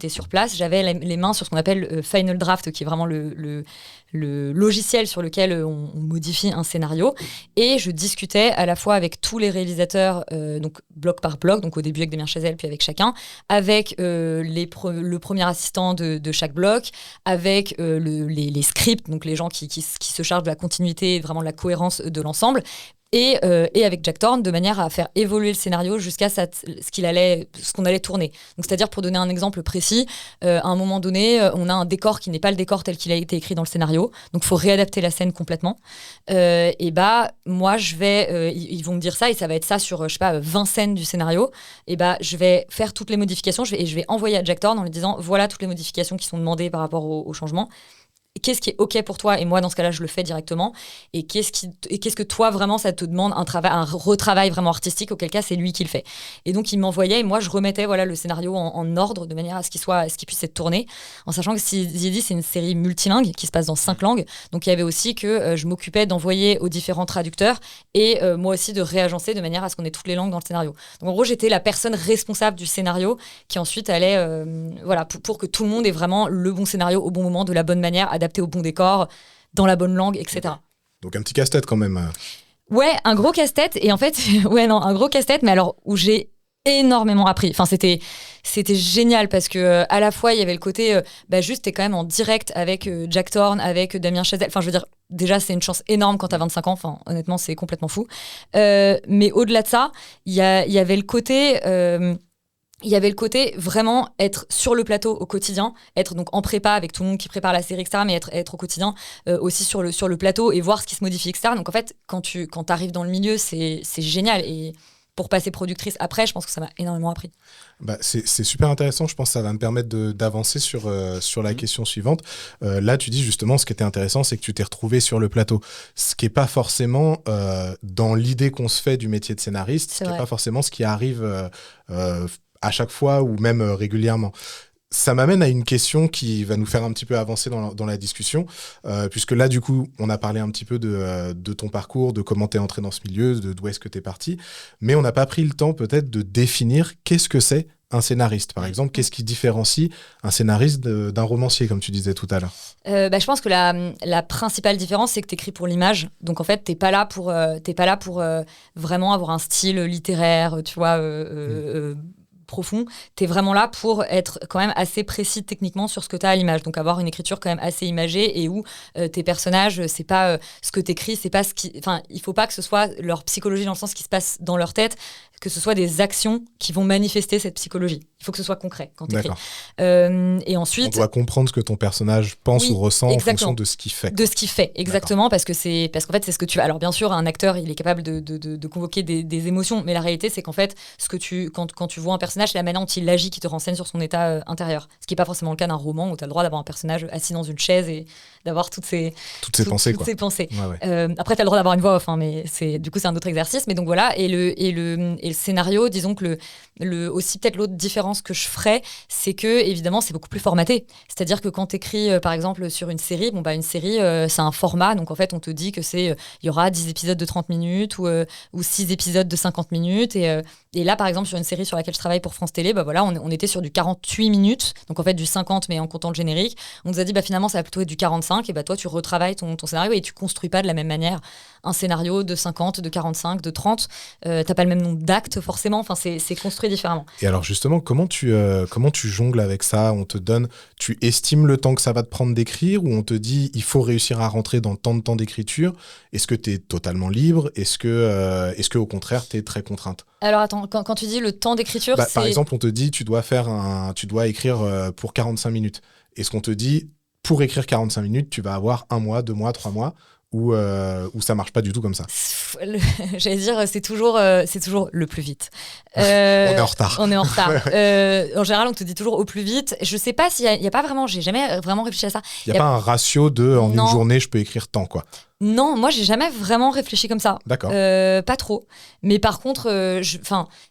sur place. J'avais les mains sur ce qu'on appelle Final Draft, qui est vraiment le logiciel sur lequel on modifie un scénario. Et je discutais à la fois avec tous les réalisateurs, donc bloc par bloc, donc au début avec Damien Chazelle, puis avec chacun, avec le premier assistant de chaque bloc, avec les scripts, donc les gens qui se chargent de la continuité et vraiment de la cohérence de l'ensemble. Et avec Jack Thorne, de manière à faire évoluer le scénario jusqu'à ce qu'on allait tourner. Donc, c'est-à-dire, pour donner un exemple précis, à un moment donné, on a un décor qui n'est pas le décor tel qu'il a été écrit dans le scénario. Donc, il faut réadapter la scène complètement. Moi, ils vont me dire ça, et ça va être ça sur, 20 scènes du scénario. Je vais faire toutes les modifications, et je vais envoyer à Jack Thorne en lui disant, voilà toutes les modifications qui sont demandées par rapport au changement. qu'est-ce qui est OK pour toi, et moi dans ce cas-là je le fais directement, et qu'est-ce que toi vraiment ça te demande un retravail vraiment artistique, auquel cas c'est lui qui le fait. Et donc il m'envoyait, et moi je remettais le scénario en ordre de manière à ce qu'il puisse être tourné, en sachant que Ziedi c'est une série multilingue qui se passe dans 5 langues, donc il y avait aussi que je m'occupais d'envoyer aux différents traducteurs, et moi aussi de réagencer de manière à ce qu'on ait toutes les langues dans le scénario. Donc en gros j'étais la personne responsable du scénario qui ensuite allait pour que tout le monde ait vraiment le bon scénario au bon moment, de la bonne manière, adapté au bon décor, dans la bonne langue, etc. Donc un petit casse-tête quand même. Ouais, un gros casse-tête, et en fait un gros casse-tête, mais alors où j'ai énormément appris. Enfin, c'était génial parce que à la fois il y avait le côté juste t'es quand même en direct avec Jack Thorne, avec Damien Chazelle. Enfin, je veux dire, déjà c'est une chance énorme quand t'as 25 ans. Enfin, honnêtement, c'est complètement fou. Mais au-delà de ça, il y avait le côté vraiment être sur le plateau au quotidien, être donc en prépa avec tout le monde qui prépare la série, etc., mais être au quotidien aussi sur le plateau et voir ce qui se modifie, etc. Donc en fait, quand t'arrives dans le milieu, c'est génial. Et pour passer productrice après, je pense que ça m'a énormément appris. C'est super intéressant. Je pense que ça va me permettre d'avancer sur la question suivante. Là, tu dis justement, ce qui était intéressant, c'est que tu t'es retrouvé sur le plateau. Ce qui n'est pas forcément dans l'idée qu'on se fait du métier de scénariste, ce qui n'est pas forcément ce qui arrive à chaque fois ou même régulièrement. Ça m'amène à une question qui va nous faire un petit peu avancer dans la discussion, puisque là, du coup, on a parlé un petit peu de ton parcours, de comment tu es entré dans ce milieu, d'où est-ce que tu es parti, mais on n'a pas pris le temps peut-être de définir qu'est-ce que c'est un scénariste. Par exemple, qu'est-ce qui différencie un scénariste d'un romancier, comme tu disais tout à l'heure? Je pense que la principale différence, c'est que tu écris pour l'image. Donc, en fait, t'es pas là pour vraiment avoir un style littéraire, tu vois, profond. Tu es vraiment là pour être quand même assez précis techniquement sur ce que tu as à l'image. Donc avoir une écriture quand même assez imagée, et où tes personnages, c'est pas ce que tu écris, c'est pas ce qui... Enfin, il faut pas que ce soit leur psychologie dans le sens qui se passe dans leur tête, que ce soit des actions qui vont manifester cette psychologie. Il faut que ce soit concret quand tu écris. Et ensuite... On doit comprendre ce que ton personnage pense ou ressent en fonction de ce qu'il fait. De ce qu'il fait, exactement, parce qu'en fait, c'est ce que tu... Alors bien sûr, un acteur, il est capable de convoquer des émotions, mais la réalité, c'est qu'en fait, quand tu vois un personnage, c'est la manière dont il agit qui te renseigne sur son état intérieur. Ce qui n'est pas forcément le cas d'un roman où tu as le droit d'avoir un personnage assis dans une chaise et d'avoir toutes ses pensées. Après, tu as le droit d'avoir une voix off, mais du coup, c'est un autre exercice. Mais donc voilà, et le scénario, disons que aussi peut-être l'autre différence que je ferais, c'est que évidemment c'est beaucoup plus formaté. C'est-à-dire que quand tu écris par exemple sur une série, une série c'est un format, donc en fait on te dit que il y aura 10 épisodes de 30 minutes ou 6 épisodes de 50 minutes, et là par exemple sur une série sur laquelle je travaille pour France Télé, on était sur du 48 minutes, donc en fait du 50 mais en comptant le générique. On nous a dit finalement ça va plutôt être du 45, et toi tu retravailles ton scénario et tu construis pas de la même manière un scénario de 50, de 45, de 30, t'as pas le même nombre d'actes forcément, c'est construit différemment. Et alors justement, comment tu jongles avec ça? On te donne, tu estimes le temps que ça va te prendre d'écrire, ou on te dit il faut réussir à rentrer dans tant de temps d'écriture? Est-ce que tu es totalement libre? Est-ce que au contraire tu es très contrainte? Alors attends, quand tu dis le temps d'écriture, c'est... Par exemple, on te dit tu dois écrire pour 45 minutes. Est-ce qu'on te dit pour écrire 45 minutes, tu vas avoir 1 mois, 2 mois, 3 mois, ou ça marche pas du tout comme ça? J'allais dire, c'est toujours le plus vite. On est en retard. On est en retard. En général, on te dit toujours au plus vite. Je sais pas s'il y a pas vraiment, j'ai jamais vraiment réfléchi à ça. Il y a pas un ratio en une journée, je peux écrire tant, quoi. Non, moi j'ai jamais vraiment réfléchi comme ça. D'accord. Pas trop. Mais par contre, je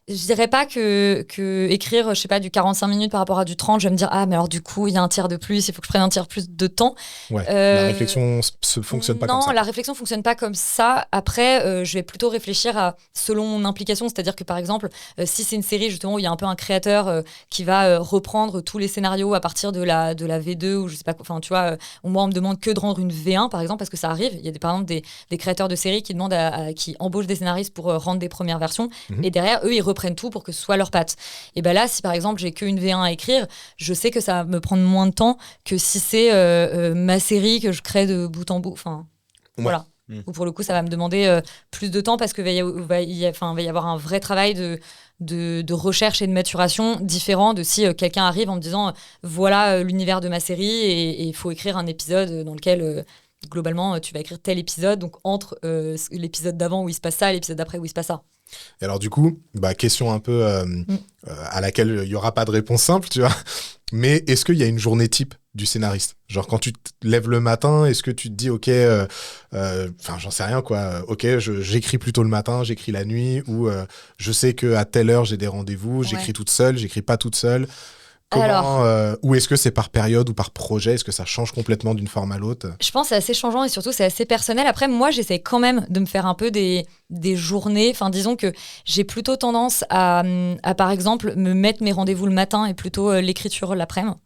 dirais pas que écrire, je sais pas, du 45 minutes par rapport à du 30, je vais me dire mais alors du coup il y a un tiers de plus, il faut que je prenne un tiers plus de temps. Ouais. La réflexion fonctionne pas comme ça. Non, la réflexion fonctionne pas comme ça. Après, je vais plutôt réfléchir selon mon implication, c'est-à-dire que par exemple, si c'est une série justement où il y a un peu un créateur qui va reprendre tous les scénarios à partir de la V2, ou je sais pas, tu vois, moi on me demande que de rendre une V1 par exemple, parce que ça arrive. Il y a par exemple des créateurs de séries qui demandent qui embauchent des scénaristes pour rendre des premières versions, et derrière eux ils reprennent tout pour que ce soit leur patte. Et là si par exemple j'ai qu'une V1 à écrire, je sais que ça va me prendre moins de temps que si c'est ma série que je crée de bout en bout. Voilà. Ou pour le coup ça va me demander plus de temps, parce que va y avoir un vrai travail de recherche et de maturation différent de si quelqu'un arrive en me disant voilà l'univers de ma série, et il faut écrire un épisode dans lequel globalement tu vas écrire tel épisode, donc entre l'épisode d'avant où il se passe ça et l'épisode d'après où il se passe ça. Et alors du coup, question un peu à laquelle il n'y aura pas de réponse simple, tu vois, mais est-ce qu'il y a une journée type du scénariste? Genre quand tu te lèves le matin, est-ce que tu te dis ok, j'en sais rien quoi, ok, j'écris plutôt le matin, j'écris la nuit, ou je sais qu'à telle heure j'ai des rendez-vous, j'écris toute seule, j'écris pas toute seule. Ou est-ce que c'est par période ou par projet? Est-ce que ça change complètement d'une forme à l'autre? Je pense que c'est assez changeant et surtout c'est assez personnel. Après, moi, j'essaie quand même de me faire un peu des journées. Enfin, disons que j'ai plutôt tendance à par exemple, me mettre mes rendez-vous le matin et plutôt l'écriture l'après-midi.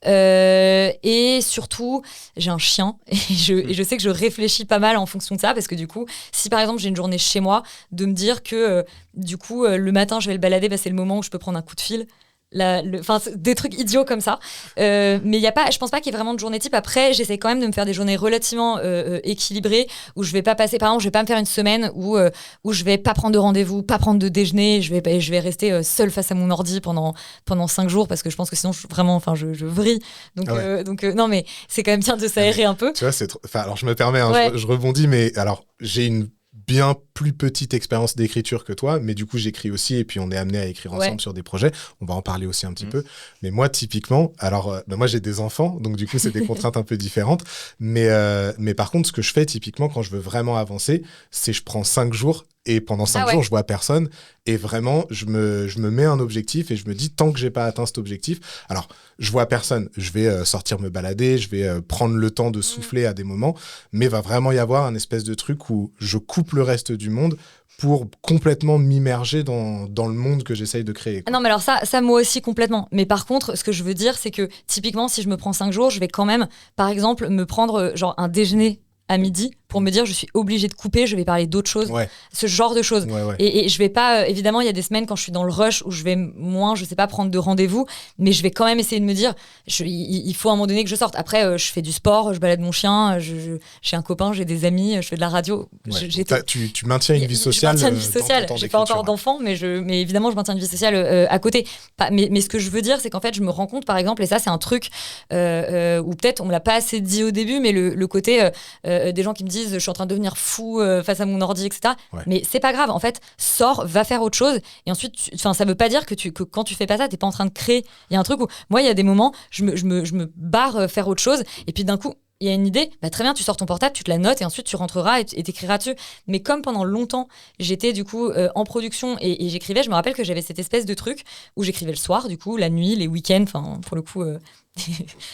Et surtout, j'ai un chien et je sais que je réfléchis pas mal en fonction de ça parce que du coup, si par exemple j'ai une journée chez moi, de me dire que du coup, le matin, je vais le balader, c'est le moment où je peux prendre un coup de fil. Des trucs idiots comme ça, mais je pense pas qu'il y ait vraiment de journée type. Après, j'essaie quand même de me faire des journées relativement équilibrées où je vais pas passer, par exemple, je vais pas me faire une semaine où je vais pas prendre de rendez-vous, pas prendre de déjeuner, je vais rester seule face à mon ordi pendant 5 jours parce que je pense que sinon je vrille. Donc non, mais c'est quand même bien de s'aérer un peu. Tu vois, alors je me permets, je rebondis, mais alors j'ai une bien plus petite expérience d'écriture que toi, mais du coup j'écris aussi et puis on est amené à écrire ensemble sur des projets, on va en parler aussi un petit peu, mais moi typiquement, alors moi j'ai des enfants, donc du coup c'est des contraintes un peu différentes, mais par contre ce que je fais typiquement quand je veux vraiment avancer, c'est je prends 5 jours et pendant 5 jours je vois personne et vraiment je me mets un objectif et je me dis tant que j'ai pas atteint cet objectif, alors je vois personne, je vais sortir me balader, je vais prendre le temps de souffler à des moments, mais va vraiment y avoir un espèce de truc où je coupe le reste du monde pour complètement m'immerger dans le monde que j'essaye de créer, quoi. Non, mais alors ça moi aussi complètement. Mais par contre, ce que je veux dire, c'est que typiquement, si je me prends 5 jours, je vais quand même, par exemple, me prendre genre un déjeuner à midi pour me dire je suis obligée de couper, je vais parler d'autres choses, ce genre de choses. Et je vais pas, évidemment, il y a des semaines quand je suis dans le rush où je vais moins, je sais pas, prendre de rendez-vous, mais je vais quand même essayer de me dire il faut à un moment donné que je sorte. Après, je fais du sport, je balade mon chien, j'ai un copain, j'ai des amis, je fais de la radio. Tu maintiens une vie sociale. Je maintiens une vie sociale. J'ai pas encore d'enfants, mais évidemment, je maintiens une vie sociale à côté. Mais ce que je veux dire, c'est qu'en fait, je me rends compte, par exemple, et ça, c'est un truc où peut-être on me l'a pas assez dit au début, mais le côté des gens qui me disent je suis en train de devenir fou face à mon ordi, etc. Mais c'est pas grave, en fait, sors, va faire autre chose et ensuite ça veut pas dire que quand tu fais pas ça, t'es pas en train de créer. Il y a un truc où moi il y a des moments je me barre faire autre chose et puis d'un coup il y a une idée, très bien, tu sors ton portable, tu te la notes et ensuite tu rentreras et t'écriras dessus. Mais comme pendant longtemps, j'étais du coup en production et j'écrivais, je me rappelle que j'avais cette espèce de truc où j'écrivais le soir, du coup, la nuit, les week-ends, pour le coup,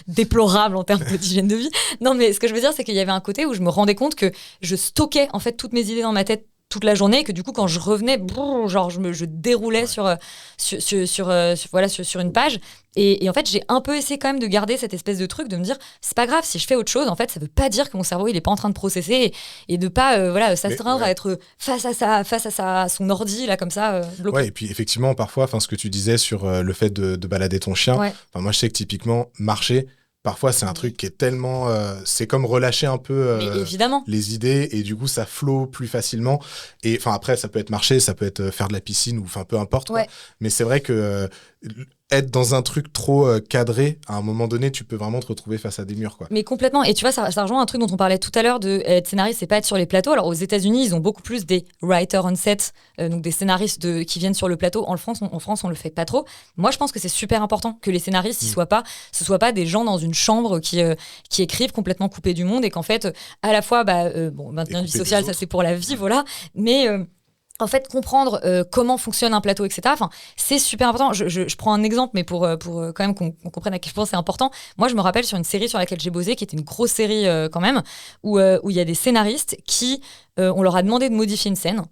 déplorable en termes d'hygiène de vie. Non, mais ce que je veux dire, c'est qu'il y avait un côté où je me rendais compte que je stockais en fait toutes mes idées dans ma tête toute la journée et que du coup quand je revenais je déroulais sur une page et en fait j'ai un peu essayé quand même de garder cette espèce de truc de me dire c'est pas grave si je fais autre chose, en fait ça veut pas dire que mon cerveau il est pas en train de processer et de pas s'astreindre à être face à son ordi là comme ça bloqué. Et puis effectivement parfois ce que tu disais sur le fait de balader ton chien, moi je sais que typiquement marcher parfois, c'est un truc qui est tellement... c'est comme relâcher un peu les idées et du coup, ça flow plus facilement. Et après, ça peut être marcher, ça peut être faire de la piscine ou peu importe. Quoi. Mais c'est vrai que être dans un truc trop cadré, à un moment donné, tu peux vraiment te retrouver face à des murs, quoi. Mais complètement. Et tu vois, ça rejoint un truc dont on parlait tout à l'heure de être scénariste, c'est pas être sur les plateaux. Alors aux États-Unis, ils ont beaucoup plus des writers on set, donc des scénaristes qui viennent sur le plateau. En France, on le fait pas trop. Moi, je pense que c'est super important que les scénaristes, ce soient pas des gens dans une chambre qui écrivent complètement coupés du monde et qu'en fait, à la fois, maintenir une vie sociale, ça c'est pour la vie, voilà. Mais en fait, comprendre comment fonctionne un plateau, etc. C'est super important. Je prends un exemple, mais pour quand même qu'on comprenne à quel point c'est important. Moi, je me rappelle sur une série sur laquelle j'ai bossé, qui était une grosse série quand même, où il y a des scénaristes qui, on leur a demandé de modifier une scène.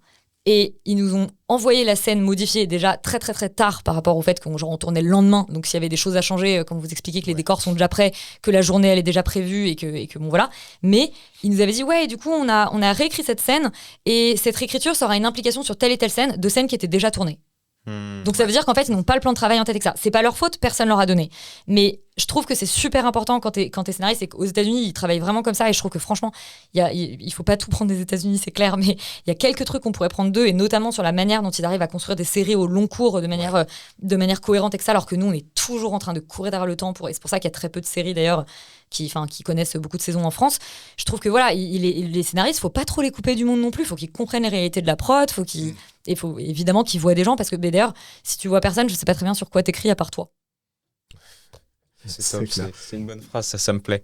Et ils nous ont envoyé la scène modifiée déjà très très très tard par rapport au fait qu'on tournait le lendemain. Donc s'il y avait des choses à changer, comme vous expliquez que les décors sont déjà prêts, que la journée elle est déjà prévue et que bon voilà. Mais ils nous avaient dit du coup on a réécrit cette scène et cette réécriture ça aura une implication sur telle et telle scène, de scènes qui étaient déjà tournées. Donc ça veut dire qu'en fait ils n'ont pas le plan de travail en tête avec ça. C'est pas leur faute, personne leur a donné. Mais je trouve que c'est super important quand t'es scénariste et qu'aux États-Unis ils travaillent vraiment comme ça et je trouve que franchement il faut pas tout prendre des États-Unis, c'est clair, mais il y a quelques trucs qu'on pourrait prendre d'eux et notamment sur la manière dont ils arrivent à construire des séries au long cours de manière cohérente et que ça, alors que nous on est toujours en train de courir derrière le temps et c'est pour ça qu'il y a très peu de séries d'ailleurs qui connaissent beaucoup de saisons en France. Je trouve que les scénaristes, faut pas trop les couper du monde non plus, faut qu'ils comprennent les réalités de la prod, faut évidemment qu'ils voient des gens parce que d'ailleurs si tu vois personne, je sais pas très bien sur quoi t'écris à part toi. C'est top, c'est une bonne phrase, ça me plaît.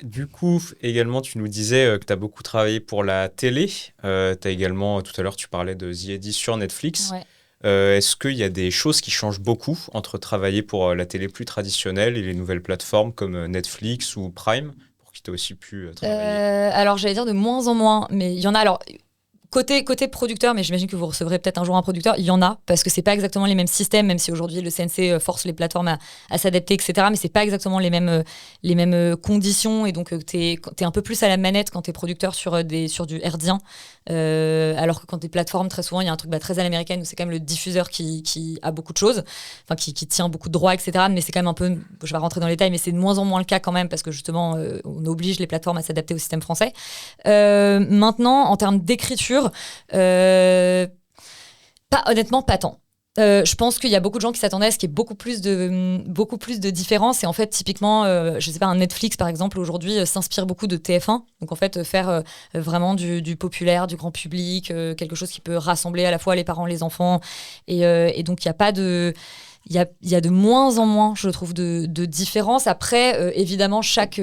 Du coup, également, tu nous disais que tu as beaucoup travaillé pour la télé. Tu as également, tout à l'heure, tu parlais de The Eddy sur Netflix. Ouais. Est-ce qu'il y a des choses qui changent beaucoup entre travailler pour la télé plus traditionnelle et les nouvelles plateformes comme Netflix ou Prime, pour qui tu as aussi pu travailler? Alors, j'allais dire de moins en moins, mais il y en a. Alors, côté producteur, mais j'imagine que vous recevrez peut-être un jour un producteur, il y en a, parce que c'est pas exactement les mêmes systèmes, même si aujourd'hui le CNC force les plateformes à s'adapter, etc. Mais c'est pas exactement les mêmes conditions, et donc t'es un peu plus à la manette quand t'es producteur sur du herdien, alors que quand t'es plateforme, très souvent il y a un truc très à l'américaine où c'est quand même le diffuseur qui a beaucoup de choses, enfin qui tient beaucoup de droits, etc. Mais c'est quand même un peu, je vais rentrer dans les détails, mais c'est de moins en moins le cas quand même, parce que justement on oblige les plateformes à s'adapter au système français. Maintenant, en termes d'écriture, honnêtement, pas tant. Je pense qu'il y a beaucoup de gens qui s'attendaient à ce qu'il y ait beaucoup plus de différences. Et en fait, typiquement, je sais pas, un Netflix, par exemple, aujourd'hui, s'inspire beaucoup de TF1. Donc, en fait, faire vraiment du populaire, du grand public, quelque chose qui peut rassembler à la fois les parents, les enfants. Et donc, il n'y a pas de... Il y a de moins en moins, je trouve, de différences. Après, évidemment, chaque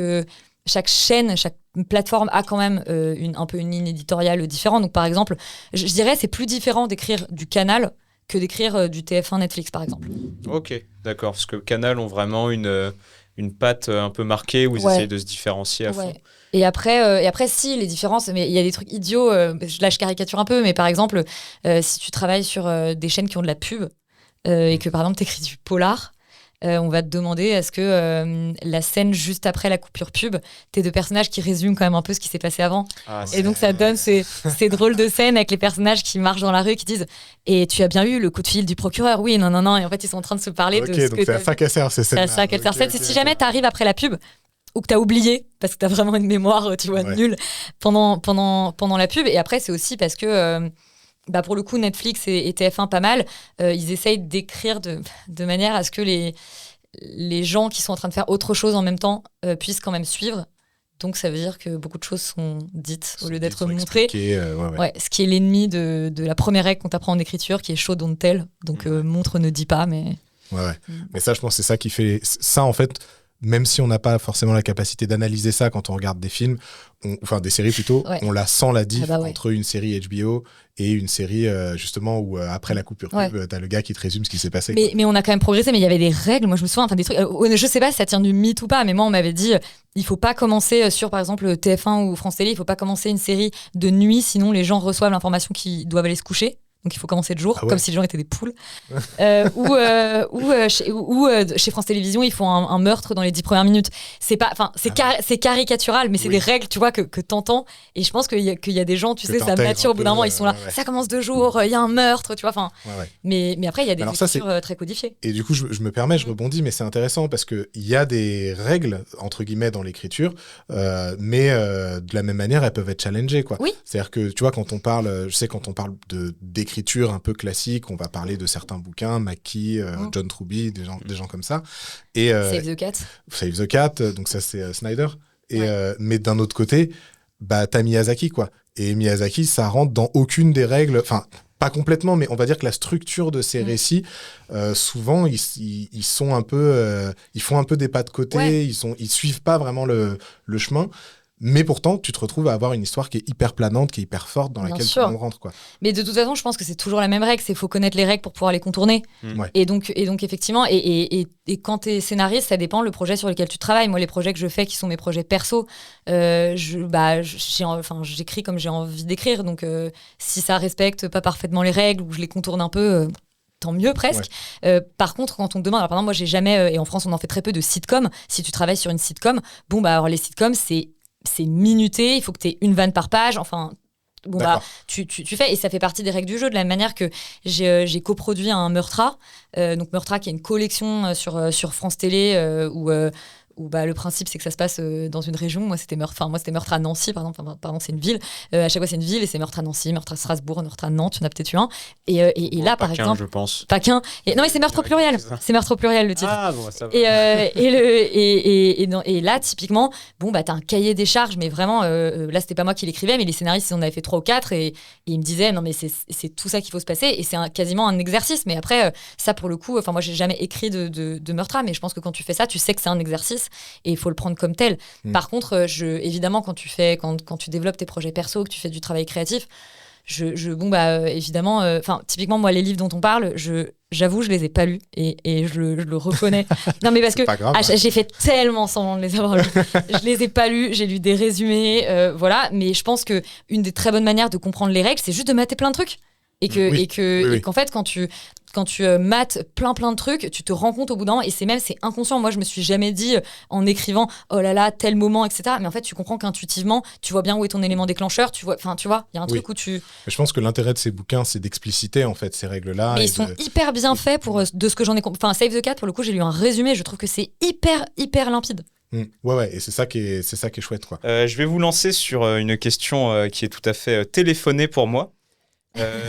chaîne, chaque plateforme a quand même un peu une ligne éditoriale différente. Donc, par exemple, je dirais c'est plus différent d'écrire du Canal que d'écrire du TF1 Netflix, par exemple. Ok, d'accord. Parce que Canal ont vraiment une patte un peu marquée où ils essayent de se différencier à fond. Et après, si, les différences, mais il y a des trucs idiots. Là, je caricature un peu, mais par exemple, si tu travailles sur des chaînes qui ont de la pub et que, par exemple, tu écris du polar, on va te demander est-ce que la scène juste après la coupure pub, t'es deux personnages qui résument quand même un peu ce qui s'est passé avant. Et donc ça donne ces drôles de scènes avec les personnages qui marchent dans la rue et qui disent et tu as bien eu le coup de fil du procureur, oui, non, et en fait ils sont en train de se parler de ce donc c'est à ça qu'elle sert, c'est ça. C'est à ça qu'elle sert. Si jamais t'arrives après la pub ou que t'as oublié parce que t'as vraiment une mémoire, tu vois, nulle pendant la pub, et après c'est aussi parce que pour le coup, Netflix et TF1 pas mal, ils essayent d'écrire de manière à ce que les gens qui sont en train de faire autre chose en même temps puissent quand même suivre. Donc ça veut dire que beaucoup de choses sont dites au lieu d'être montrées. Ce qui est l'ennemi de la première règle qu'on t'apprend en écriture, qui est show don't tell. Donc montre ne dit pas, mais... Mais ça, je pense que c'est ça qui fait... Ça, en fait, même si on n'a pas forcément la capacité d'analyser ça quand on regarde des films, enfin des séries plutôt, on la sent la diff entre une série HBO et une série justement où après la coupure pub, t'as le gars qui te résume ce qui s'est passé. Mais on a quand même progressé, mais il y avait des règles, moi je me souviens, des trucs, je sais pas si ça tient du mythe ou pas, mais moi on m'avait dit il faut pas commencer sur par exemple TF1 ou France Télé, il faut pas commencer une série de nuit, sinon les gens reçoivent l'information qu'ils doivent aller se coucher. Donc il faut commencer de jour, comme si les gens étaient des poules. Chez France Télévisions, ils font un meurtre dans les 10 premières minutes. C'est pas, c'est caricatural, mais c'est des règles, tu vois, que t'entends. Et je pense qu'il y a des gens, tu sais, ça mature au bout d'un moment, ils sont là. Ça commence de jour, il y a un meurtre, tu vois. Mais après, il y a des écritures très codifiées. Et du coup, je me permets, je rebondis, mais c'est intéressant parce qu'il y a des règles, entre guillemets, dans l'écriture, mais de la même manière, elles peuvent être challengées, quoi. Oui. C'est-à-dire que, tu vois, quand on parle d'écriture un peu classique, on va parler de certains bouquins, Mackie, John Truby, des gens comme ça. Et, Save the Cat. Save the Cat, donc ça c'est Snyder. Et, mais d'un autre côté, t'as Miyazaki, quoi. Et Miyazaki, ça rentre dans aucune des règles, enfin, pas complètement, mais on va dire que la structure de ces récits, souvent, ils sont un peu... ils font un peu des pas de côté, ils suivent pas vraiment le chemin. Mais pourtant, tu te retrouves à avoir une histoire qui est hyper planante, qui est hyper forte, dans laquelle tout le monde rentre, quoi. Mais de toute façon, je pense que c'est toujours la même règle, c'est qu'il faut connaître les règles pour pouvoir les contourner. Et donc effectivement, et quand tu es scénariste, ça dépend le projet sur lequel tu travailles. Moi, les projets que je fais, qui sont mes projets perso, j'écris comme j'ai envie d'écrire. Donc si ça respecte pas parfaitement les règles, ou je les contourne un peu... tant mieux presque. Par contre, quand on te demande, alors par exemple, moi j'ai jamais, et en France on en fait très peu de sitcoms, si tu travailles sur une sitcom, alors les sitcoms c'est minuté, il faut que tu aies une vanne par page, enfin tu fais, et ça fait partie des règles du jeu, de la même manière que j'ai coproduit un Meurtra, donc Meurtra qui est une collection sur France Télé où où le principe, c'est que ça se passe dans une région. Moi, c'était Meurthe à Nancy, par exemple. Pardon, c'est une ville. À chaque fois, c'est une ville, et c'est Meurthe à Nancy, Meurthe à Strasbourg, Meurthe à Nantes. Il y en a peut-être eu un. Et là, par exemple... je pense. Pas qu'un. Non, mais c'est Meurtre au pluriel. C'est Meurtre au pluriel, le titre. Ah, bon, ça va. Et là, typiquement, t'as un cahier des charges, mais vraiment, là, c'était pas moi qui l'écrivais, mais les scénaristes, ils en avaient fait 3 ou 4, et ils me disaient, non, mais c'est tout ça qu'il faut se passer, et c'est quasiment un exercice. Mais après, ça, pour le coup, moi, j'ai jamais écrit de meurtre, mais je pense que quand tu fais ça, tu sais que c'est un exercice, et il faut le prendre comme tel. Par contre, évidemment, quand tu développes tes projets perso, que tu fais du travail créatif, évidemment, typiquement, moi, les livres dont on parle, j'avoue, je les ai pas lus, et je le reconnais. Non, mais parce que j'ai fait tellement semblant de les avoir lus. Je les ai pas lus, j'ai lu des résumés, voilà. Mais je pense que une des très bonnes manières de comprendre les règles, c'est juste de mater plein de trucs. Et qu'en fait, quand tu mates plein de trucs, tu te rends compte au bout d'un moment, et c'est inconscient. Moi, je me suis jamais dit en écrivant oh là là, tel moment, etc. Mais en fait, tu comprends qu'intuitivement, tu vois bien où est ton élément déclencheur. Tu vois, il y a un truc où tu. Mais je pense que l'intérêt de ces bouquins, c'est d'expliciter en fait ces règles-là. Mais ils sont hyper bien faits de ce que j'en ai compris. Enfin, Save the Cat, pour le coup, j'ai lu un résumé. Je trouve que c'est hyper limpide. Ouais, et c'est ça qui est chouette, quoi. Je vais vous lancer sur une question qui est tout à fait téléphonée pour moi.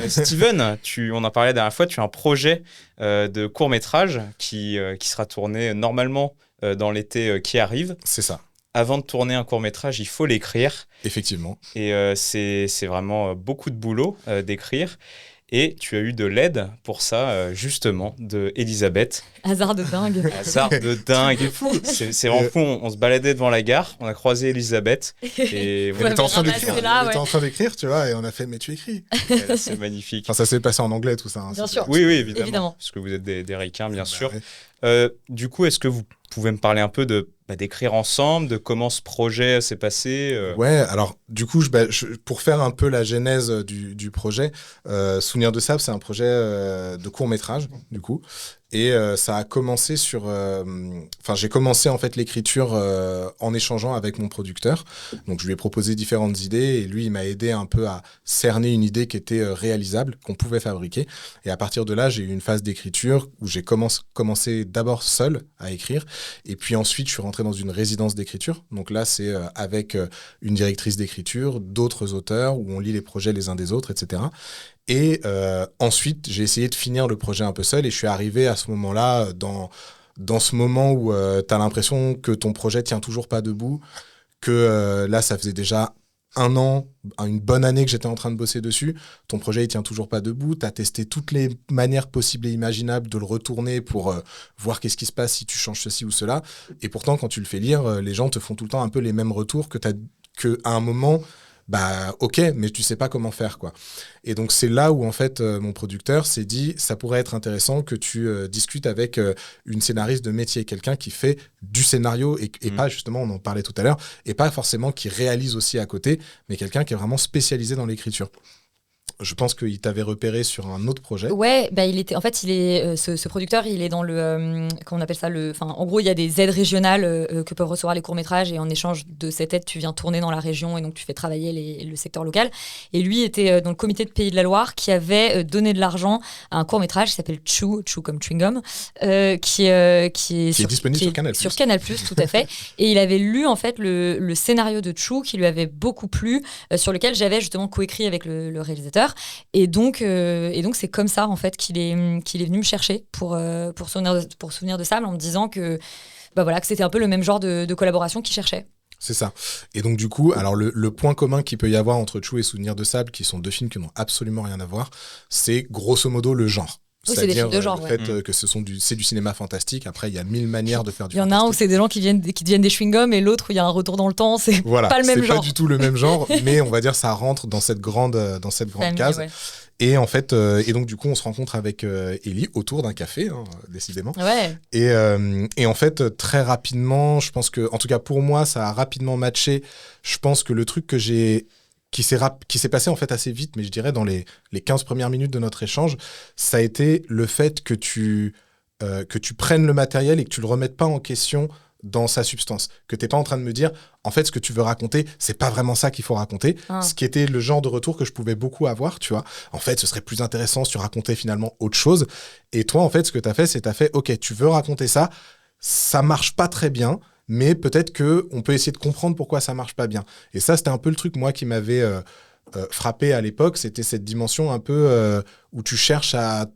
Steven, on en parlait la dernière fois, tu as un projet de court-métrage qui sera tourné normalement dans l'été qui arrive. C'est ça. Avant de tourner un court-métrage, il faut l'écrire. Effectivement. Et c'est vraiment beaucoup de boulot d'écrire. Et tu as eu de l'aide pour ça, justement, de Elisabeth. Hasard de dingue. Hasard de dingue. C'est vraiment fou. On se baladait devant la gare, on a croisé Elisabeth. Et elle était en train d'écrire, tu vois, et on a fait, mais tu écris. C'est magnifique. Enfin, ça s'est passé en anglais, tout ça. Bien sûr. Oui, évidemment. Parce que vous êtes des ricains, bien sûr. Ouais. Du coup, est-ce que vous pouvez me parler un peu d'écrire ensemble, de comment ce projet s'est passé Ouais, alors du coup, pour faire un peu la genèse du projet, Souvenir de Sable, c'est un projet de court-métrage, du coup. Et ça a commencé j'ai commencé en fait l'écriture en échangeant avec mon producteur. Donc je lui ai proposé différentes idées et lui il m'a aidé un peu à cerner une idée qui était réalisable, qu'on pouvait fabriquer. Et à partir de là, j'ai eu une phase d'écriture où j'ai commencé d'abord seul à écrire, et puis ensuite je suis rentré dans une résidence d'écriture. Donc là c'est avec une directrice d'écriture, d'autres auteurs, où on lit les projets les uns des autres, etc. Et ensuite, j'ai essayé de finir le projet un peu seul, et je suis arrivé à ce moment-là, dans ce moment où tu as l'impression que ton projet tient toujours pas debout, que là, ça faisait déjà 1 an, une bonne année que j'étais en train de bosser dessus, ton projet il tient toujours pas debout, tu as testé toutes les manières possibles et imaginables de le retourner pour voir qu'est-ce qui se passe si tu changes ceci ou cela, et pourtant quand tu le fais lire, les gens te font tout le temps un peu les mêmes retours qu'à un moment... ok, mais tu sais pas comment faire, quoi. Et donc c'est là où en fait mon producteur s'est dit ça pourrait être intéressant que tu discutes avec une scénariste de métier, quelqu'un qui fait du scénario et pas, justement, on en parlait tout à l'heure, et pas forcément qui réalise aussi à côté, mais quelqu'un qui est vraiment spécialisé dans l'écriture. Je pense qu'il t'avait repéré sur un autre projet. Ouais, ce producteur, il est dans le, comment on appelle ça, en gros, il y a des aides régionales que peuvent recevoir les courts-métrages, et en échange de cette aide, tu viens tourner dans la région, et donc tu fais travailler le secteur local. Et lui était dans le comité de Pays de la Loire qui avait donné de l'argent à un court-métrage qui s'appelle Chew comme chewing gum, qui est disponible sur Canal+. Sur Canal+, tout à fait. Et il avait lu en fait le scénario de Chew qui lui avait beaucoup plu, sur lequel j'avais justement coécrit avec le réalisateur. Et donc c'est comme ça en fait qu'il est venu me chercher pour Souvenir de Sable, en me disant que que c'était un peu le même genre de collaboration qu'il cherchait. C'est ça. Et donc du coup, alors le point commun qu'il peut y avoir entre Chew et Souvenir de Sable, qui sont 2 films qui n'ont absolument rien à voir, c'est grosso modo le genre. Oui, c'est des films de genre. Le fait que c'est du cinéma fantastique. Après, il y a 1000 manières de faire du fantastique. Il y en a un où c'est des gens qui deviennent des chewing-gums, et l'autre où il y a un retour dans le temps. C'est pas le même genre. C'est pas du tout le même genre, mais on va dire ça rentre dans cette grande case. Ouais. Et en fait, et donc du coup, on se rencontre avec Ellie autour d'un café, décidément. Ouais. Et en fait, très rapidement, je pense que, en tout cas pour moi, ça a rapidement matché. Je pense que le truc qui s'est passé en fait assez vite, mais je dirais dans les 15 premières minutes de notre échange, ça a été le fait que tu prennes le matériel et que tu le remettes pas en question dans sa substance, que t'es pas en train de me dire en fait ce que tu veux raconter, c'est pas vraiment ça qu'il faut raconter, ce qui était le genre de retour que je pouvais beaucoup avoir, tu vois. En fait, ce serait plus intéressant si tu racontais finalement autre chose. Et toi, en fait, ce que t'as fait, ok, tu veux raconter ça marche pas très bien, mais peut-être qu'on peut essayer de comprendre pourquoi ça marche pas bien. Et ça, c'était un peu le truc, moi, qui m'avait frappé à l'époque. C'était cette dimension un peu où tu cherches à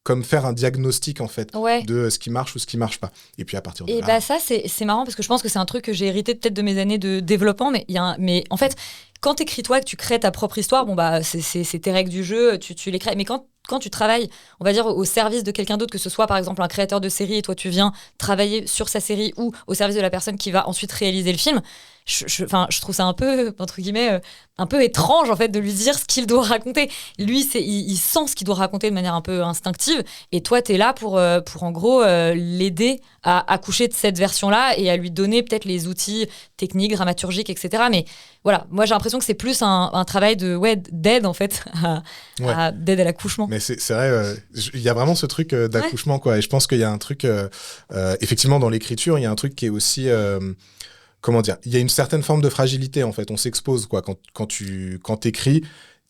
comme faire un diagnostic en fait de ce qui marche ou ce qui marche pas. Et puis à partir de là... Et bah ça, c'est marrant parce que je pense que c'est un truc que j'ai hérité peut-être de mes années de développement, mais en fait, quand t'écris toi, que tu crées ta propre histoire, bon bah c'est tes règles du jeu, tu les crées. Mais quand tu travailles, on va dire, au service de quelqu'un d'autre, que ce soit par exemple un créateur de série et toi tu viens travailler sur sa série ou au service de la personne qui va ensuite réaliser le film, je trouve ça un peu, entre guillemets, un peu étrange en fait de lui dire ce qu'il doit raconter. Lui, il sent ce qu'il doit raconter de manière un peu instinctive et toi t'es là pour en gros l'aider à accoucher de cette version-là et à lui donner peut-être les outils techniques, dramaturgiques, etc. Mais voilà, moi j'ai l'impression que c'est plus un travail d'aide en fait, d'aide à l'accouchement. Mais c'est vrai, il y a vraiment ce truc d'accouchement, quoi. Et je pense qu'il y a un truc, effectivement, dans l'écriture, il y a un truc qui est aussi, comment dire, il y a une certaine forme de fragilité, en fait. On s'expose, quoi. Quand t'écris,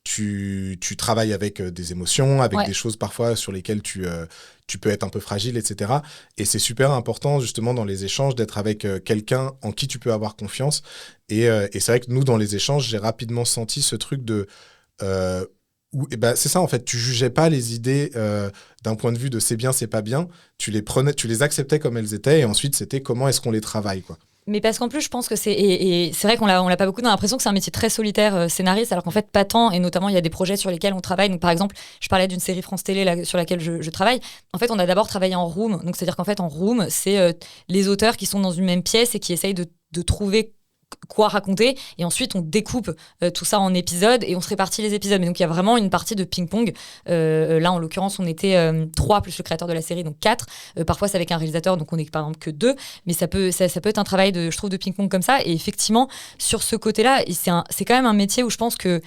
tu travailles avec des émotions, avec des choses parfois sur lesquelles tu peux être un peu fragile, etc. Et c'est super important, justement, dans les échanges, d'être avec quelqu'un en qui tu peux avoir confiance. Et c'est vrai que nous, dans les échanges, j'ai rapidement senti ce truc de... c'est ça en fait, tu jugeais pas les idées d'un point de vue de c'est bien, c'est pas bien, tu les acceptais comme elles étaient et ensuite c'était comment est-ce qu'on les travaille, quoi. Mais parce qu'en plus, je pense que et c'est vrai qu'on l'a pas beaucoup dans l'impression que c'est un métier très solitaire, scénariste, alors qu'en fait, pas tant, et notamment, il y a des projets sur lesquels on travaille. Donc, par exemple, je parlais d'une série France Télé sur laquelle je travaille. En fait, on a d'abord travaillé en room. Donc, c'est-à-dire qu'en fait, en room, c'est les auteurs qui sont dans une même pièce et qui essayent de trouver quoi raconter, et ensuite on découpe tout ça en épisodes et on se répartit les épisodes. Mais donc il y a vraiment une partie de ping-pong. Là en l'occurrence on était 3 plus le créateur de la série, donc 4. Parfois c'est avec un réalisateur, donc on est par exemple que 2, mais ça peut être un travail je trouve de ping-pong comme ça. Et effectivement sur ce côté-là, c'est quand même un métier où je pense que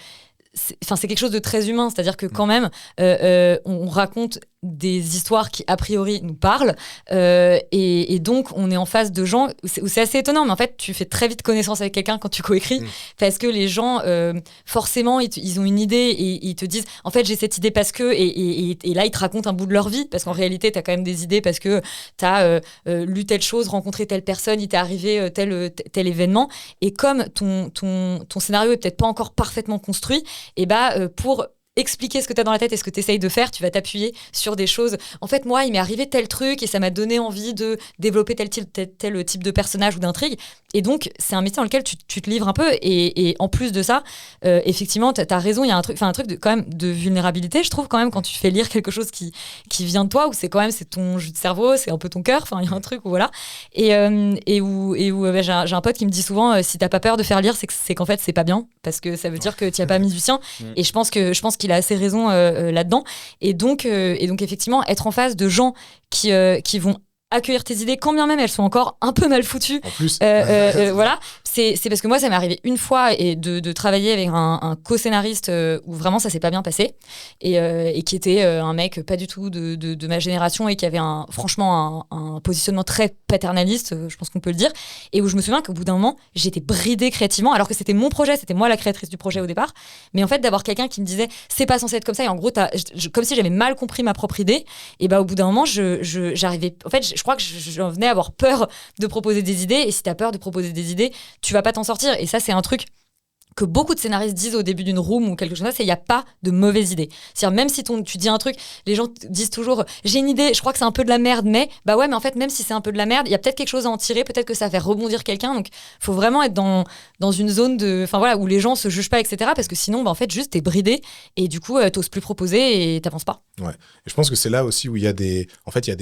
c'est quelque chose de très humain, c'est-à-dire que quand même on raconte des histoires qui a priori nous parlent et donc on est en face de gens où c'est assez étonnant, mais en fait tu fais très vite connaissance avec quelqu'un quand tu coécris parce que les gens forcément ils ont une idée et ils te disent en fait j'ai cette idée parce que et là ils te racontent un bout de leur vie parce qu'en réalité t'as quand même des idées parce que t'as lu telle chose, rencontré telle personne, il t'est arrivé tel événement, et comme ton scénario est peut-être pas encore parfaitement construit, et pour expliquer ce que tu as dans la tête et ce que tu essayes de faire, tu vas t'appuyer sur des choses. En fait, moi, il m'est arrivé tel truc et ça m'a donné envie de développer tel type de personnage ou d'intrigue. Et donc, c'est un métier dans lequel tu te livres un peu. Et en plus de ça, effectivement, tu as raison, il y a un truc quand même de vulnérabilité, je trouve, quand même, quand tu fais lire quelque chose qui vient de toi, où c'est ton jus de cerveau, c'est un peu ton cœur. Enfin, il y a un truc où voilà. Et où j'ai un pote qui me dit souvent, si t'as pas peur de faire lire, c'est qu'en fait, c'est pas bien, parce que ça veut dire que tu as pas mis du sien. Et je pense qu'il a assez raison là-dedans. Et donc effectivement, être en face de gens qui vont accueillir tes idées, quand bien même elles sont encore un peu mal foutues. En plus. Voilà, c'est parce que moi, ça m'est arrivé une fois de travailler avec un co-scénariste où vraiment ça s'est pas bien passé et qui était un mec pas du tout de ma génération et qui avait franchement un positionnement très paternaliste, je pense qu'on peut le dire, et où je me souviens qu'au bout d'un moment, j'étais bridée créativement, alors que c'était mon projet, c'était moi la créatrice du projet au départ, mais en fait d'avoir quelqu'un qui me disait c'est pas censé être comme ça, et en gros comme si j'avais mal compris ma propre idée, et au bout d'un moment j'arrivais, en fait je crois que j'en venais à avoir peur de proposer des idées, et si t'as peur de proposer des idées, tu vas pas t'en sortir. Et ça, c'est un truc que beaucoup de scénaristes disent au début d'une room ou quelque chose comme ça, c'est il n'y a pas de mauvaise idée. C'est-à-dire, même si tu dis un truc, les gens disent toujours j'ai une idée, je crois que c'est un peu de la merde, mais ouais, mais en fait, même si c'est un peu de la merde, il y a peut-être quelque chose à en tirer, peut-être que ça va faire rebondir quelqu'un. Donc, il faut vraiment être dans une zone où les gens se jugent pas, etc. Parce que sinon, en fait, juste t'es bridé et du coup, t'oses plus proposer et t'avances pas. Ouais. Et je pense que c'est là aussi où il y a des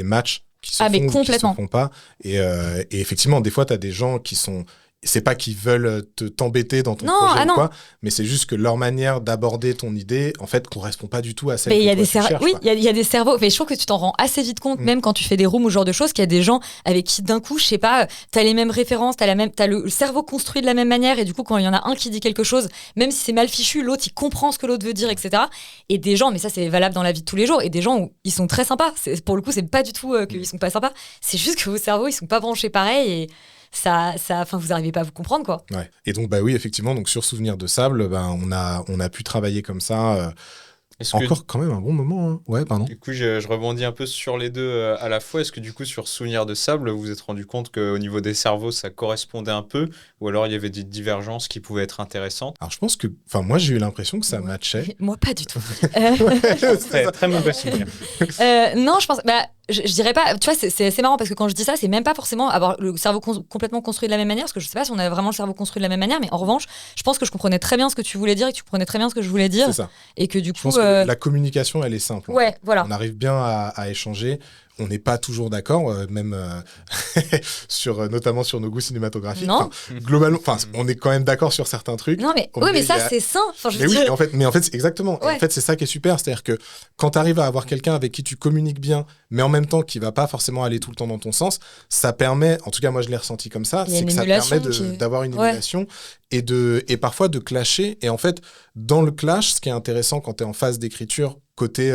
matchs qui se font ou qui se font pas. Et effectivement, des fois, t'as des gens qui sont... C'est pas qu'ils veulent t'embêter dans ton projet ou quoi, mais c'est juste que leur manière d'aborder ton idée, en fait, correspond pas du tout à celle que toi, tu cherches. Oui, il y a des cerveaux. Mais je trouve que tu t'en rends assez vite compte, même quand tu fais des rooms ou ce genre de choses, qu'il y a des gens avec qui, d'un coup, je sais pas, t'as les mêmes références, t'as le cerveau construit de la même manière, et du coup, quand il y en a un qui dit quelque chose, même si c'est mal fichu, l'autre, il comprend ce que l'autre veut dire, etc. Et des gens, mais ça, c'est valable dans la vie de tous les jours, et des gens où ils sont très sympas. Pour le coup, c'est pas du tout qu'ils sont pas sympas. C'est juste que vos cerveaux, ils sont pas branchés pareil, et vous n'arrivez pas à vous comprendre, quoi. Ouais. Et donc, oui, effectivement, donc sur Souvenir de Sable, on a pu travailler comme ça. Encore quand même un bon moment. Hein. Ouais, pardon. Du coup, je rebondis un peu sur les deux à la fois. Est-ce que du coup, sur Souvenir de sable, vous vous êtes rendu compte qu'au niveau des cerveaux, ça correspondait un peu, ou alors il y avait des divergences qui pouvaient être intéressantes? Alors je pense que, moi j'ai eu l'impression que ça matchait. Moi pas du tout. C'est très mauvais souvenir. Non, je pense, je dirais pas, tu vois, c'est assez marrant parce que quand je dis ça, c'est même pas forcément avoir le cerveau complètement construit de la même manière, parce que je sais pas si on a vraiment le cerveau construit de la même manière, mais en revanche, je pense que je comprenais très bien ce que tu voulais dire et que tu comprenais très bien ce que je voulais dire. C'est ça. Et que du coup. Je pense que la communication, elle est simple. Ouais, voilà. On arrive bien à échanger. On n'est pas toujours d'accord, même notamment sur nos goûts cinématographiques. Non. Globalement, on est quand même d'accord sur certains trucs. Non, mais oui, mais ça, c'est sain. Enfin, oui, en fait, c'est exactement. Ouais. En fait, c'est ça qui est super. C'est-à-dire que quand tu arrives à avoir quelqu'un avec qui tu communiques bien, mais en même temps qui va pas forcément aller tout le temps dans ton sens, ça permet, en tout cas, moi, je l'ai ressenti comme ça, c'est que ça permet d'avoir une émulation et parfois de clasher. Et en fait, dans le clash, ce qui est intéressant quand tu es en phase d'écriture, côté,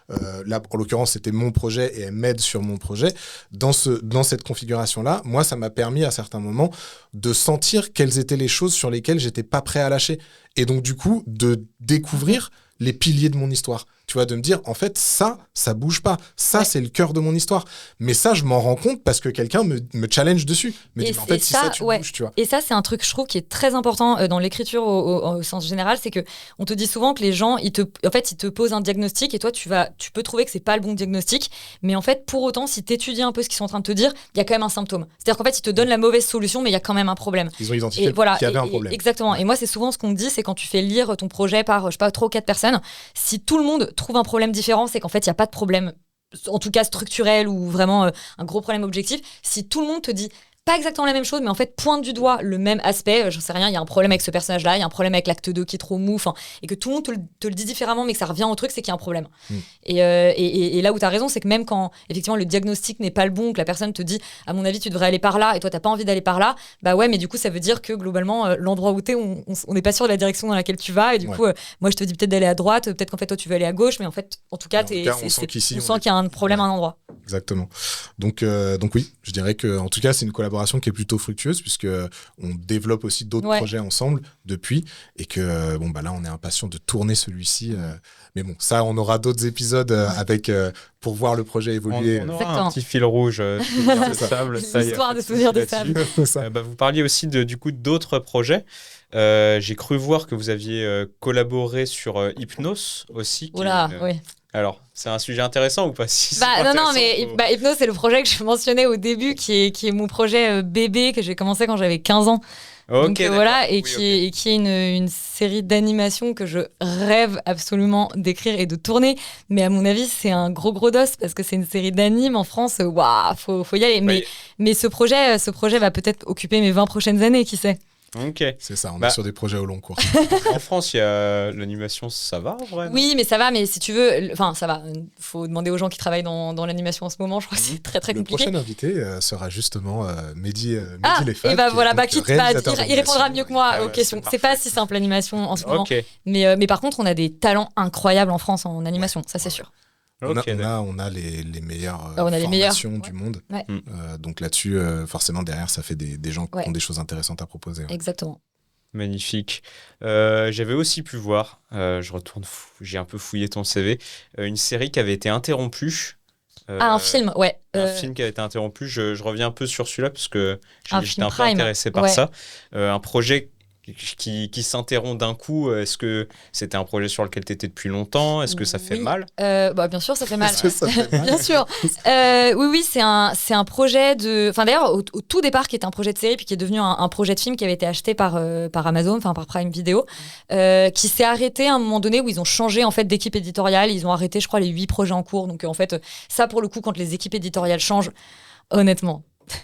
là, en l'occurrence, c'était mon projet et elle m'aide sur mon projet. Dans cette configuration-là, moi, ça m'a permis à certains moments de sentir quelles étaient les choses sur lesquelles j'étais pas prêt à lâcher. Et donc, du coup, de découvrir les piliers de mon histoire. Tu vois, de me dire, en fait, ça bouge pas. Ça, c'est le cœur de mon histoire. Mais ça, je m'en rends compte parce que quelqu'un me challenge dessus. Me dit, en fait, si ça, tu bouges, tu vois. Et ça, c'est un truc, je trouve, qui est très important dans l'écriture au sens général. C'est qu'on te dit souvent que les gens, ils te posent un diagnostic et toi, tu peux trouver que c'est pas le bon diagnostic. Mais en fait, pour autant, si tu étudies un peu ce qu'ils sont en train de te dire, il y a quand même un symptôme. C'est-à-dire qu'en fait, ils te donnent la mauvaise solution, mais il y a quand même un problème. Ils ont identifié qu'il y avait un problème. Exactement. Et moi, c'est souvent ce qu'on me dit, c'est quand tu fais lire ton projet par, je sais pas, 3 ou 4 personnes, si tout le monde trouve un problème différent, c'est qu'en fait, il n'y a pas de problème, en tout cas structurel ou vraiment un gros problème objectif. Si tout le monde te dit pas exactement la même chose, mais en fait pointe du doigt le même aspect, j'en sais rien, il y a un problème avec ce personnage-là, il y a un problème avec l'acte 2 qui est trop mou, et que tout le monde te le dit différemment, mais que ça revient au truc, c'est qu'il y a un problème. Et là où tu as raison, c'est que même quand effectivement le diagnostic n'est pas le bon, que la personne te dit à mon avis tu devrais aller par là, et toi t'as pas envie d'aller par là, bah ouais, mais du coup ça veut dire que globalement l'endroit où t'es, on n'est pas sûr de la direction dans laquelle tu vas, et du coup moi je te dis peut-être d'aller à droite, peut-être qu'en fait toi tu veux aller à gauche, mais en fait en tout cas on sent qu'il y a un problème à un endroit. Exactement. Donc oui, je dirais que en tout cas c'est une collaboration qui est plutôt fructueuse puisque on développe aussi d'autres projets ensemble depuis et que là on est impatient de tourner celui-ci. Mais bon, ça on aura d'autres épisodes avec pour voir le projet évoluer. On aura un petit fil rouge. L'histoire de Souvenir de sable. Vous parliez aussi du coup d'autres projets. J'ai cru voir que vous aviez collaboré sur Hypnos aussi. Oula, oui. Alors, c'est un sujet intéressant ou pas? Hypnos, c'est le projet que je mentionnais au début, qui est mon projet bébé que j'ai commencé quand j'avais 15 ans. Donc voilà, qui est une série d'animation que je rêve absolument d'écrire et de tourner. Mais à mon avis, c'est un gros dos parce que c'est une série d'animes en France. Waouh, faut y aller. Mais ce projet va peut-être occuper mes 20 prochaines années, qui sait. Ok. C'est ça, on est sur des projets au long cours. En France, il y a l'animation, ça va en vrai? Oui, mais ça va, mais si tu veux, ça va. Faut demander aux gens qui travaillent dans l'animation en ce moment, je crois que c'est très très compliqué. Le prochain invité sera justement Mehdi Lefat. Et voilà, il répondra mieux que moi aux questions. C'est pas si simple l'animation en ce moment. Mais par contre, on a des talents incroyables en France en animation, ça c'est sûr. On a les meilleures formations du monde. Ouais. Donc là-dessus, forcément, derrière, ça fait des gens qui ont des choses intéressantes à proposer. Exactement. Magnifique. J'avais aussi pu voir, j'ai un peu fouillé ton CV, une série qui avait été interrompue. Un film, ouais. Un film qui avait été interrompu. Je reviens un peu sur celui-là parce que j'étais un peu intéressé par ça. Un projet qui s'interrompt d'un coup. Est-ce que c'était un projet sur lequel tu étais depuis longtemps? Est-ce que ça fait mal? Bien sûr, ça fait mal. Bien sûr. Oui, c'est un projet de... Enfin, d'ailleurs, au tout départ, qui était un projet de série, puis qui est devenu un projet de film qui avait été acheté par Amazon, par Prime Video, qui s'est arrêté à un moment donné où ils ont changé en fait, d'équipe éditoriale. Ils ont arrêté, je crois, les 8 projets en cours. Donc, en fait, ça, pour le coup, quand les équipes éditoriales changent, honnêtement...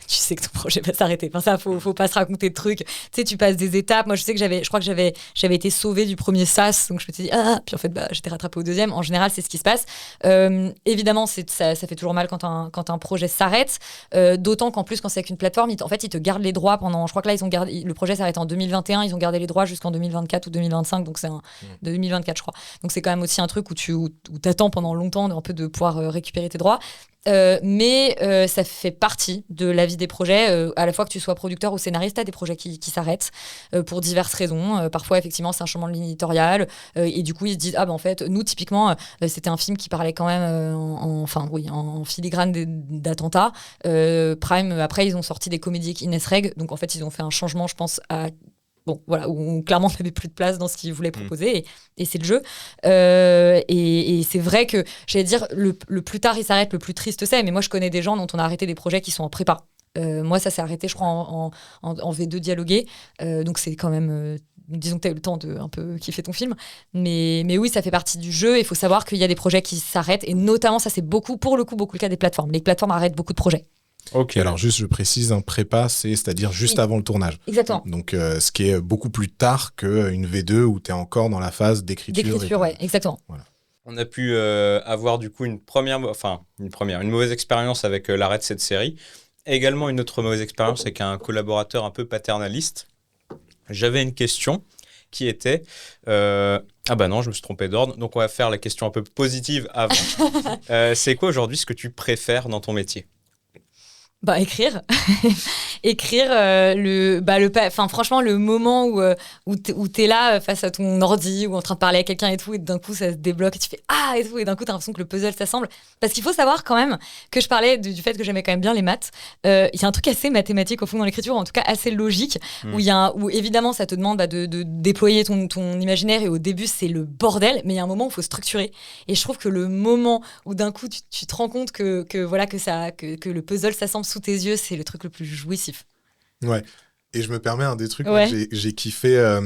tu sais que ton projet va s'arrêter. Enfin, ça, faut pas se raconter de trucs. Tu sais, tu passes des étapes. Moi, je sais que je crois que j'avais été sauvée du premier SAS, donc je me suis dit puis en fait, j'étais rattrapée au deuxième. En général, c'est ce qui se passe. Évidemment, ça fait toujours mal quand un projet s'arrête. D'autant qu'en plus, quand c'est avec une plateforme, ils te gardent les droits pendant. Je crois que là, le projet s'arrête en 2021. Ils ont gardé les droits jusqu'en 2024 ou 2025. Donc c'est de 2024, je crois. Donc c'est quand même aussi un truc où t'attends pendant longtemps un peu de pouvoir récupérer tes droits. mais ça fait partie de la vie des projets. À la fois que tu sois producteur ou scénariste, tu as des projets qui s'arrêtent pour diverses raisons. Parfois, effectivement, c'est un changement de ligne éditoriale. Et du coup, ils se disent, en fait, nous, typiquement, c'était un film qui parlait quand même en filigrane d'attentats. Prime, après, ils ont sorti des comédies avec Inès Reg. Donc, en fait, ils ont fait un changement, je pense, où clairement, il n'y avait plus de place dans ce qu'ils voulaient proposer, et c'est le jeu. Et c'est vrai que, j'allais dire, le plus tard il s'arrête, le plus triste c'est, mais moi, je connais des gens dont on a arrêté des projets qui sont en prépa. Moi, ça s'est arrêté, je crois, en V2 dialogué, donc c'est quand même... disons que tu as eu le temps de un peu kiffer ton film. Mais oui, ça fait partie du jeu. Il faut savoir qu'il y a des projets qui s'arrêtent, et notamment, ça c'est beaucoup le cas des plateformes. Les plateformes arrêtent beaucoup de projets. Ok, alors juste je précise, un prépa, c'est-à-dire juste avant le tournage. Exactement. Donc ce qui est beaucoup plus tard qu'une V2 où tu es encore dans la phase d'écriture. Ouais, exactement. Voilà. On a pu avoir du coup une mauvaise expérience avec l'arrêt de cette série. Et également une autre mauvaise expérience avec un collaborateur un peu paternaliste. J'avais une question qui était... non, je me suis trompé d'ordre. Donc on va faire la question un peu positive avant. C'est quoi aujourd'hui ce que tu préfères dans ton métier ? Écrire. Écrire, franchement, le moment où t'es là face à ton ordi ou en train de parler à quelqu'un et tout, et d'un coup ça se débloque et tu fais ah et tout, et d'un coup t'as l'impression que le puzzle s'assemble. Parce qu'il faut savoir quand même que je parlais du fait que j'aimais quand même bien les maths. Il y a un truc assez mathématique au fond dans l'écriture, en tout cas assez logique, où évidemment ça te demande de déployer ton imaginaire, et au début c'est le bordel, mais il y a un moment où il faut structurer. Et je trouve que le moment où d'un coup tu te rends compte que le puzzle s'assemble sous tes yeux, c'est le truc le plus jouissif. Ouais, et je me permets un des trucs que j'ai kiffé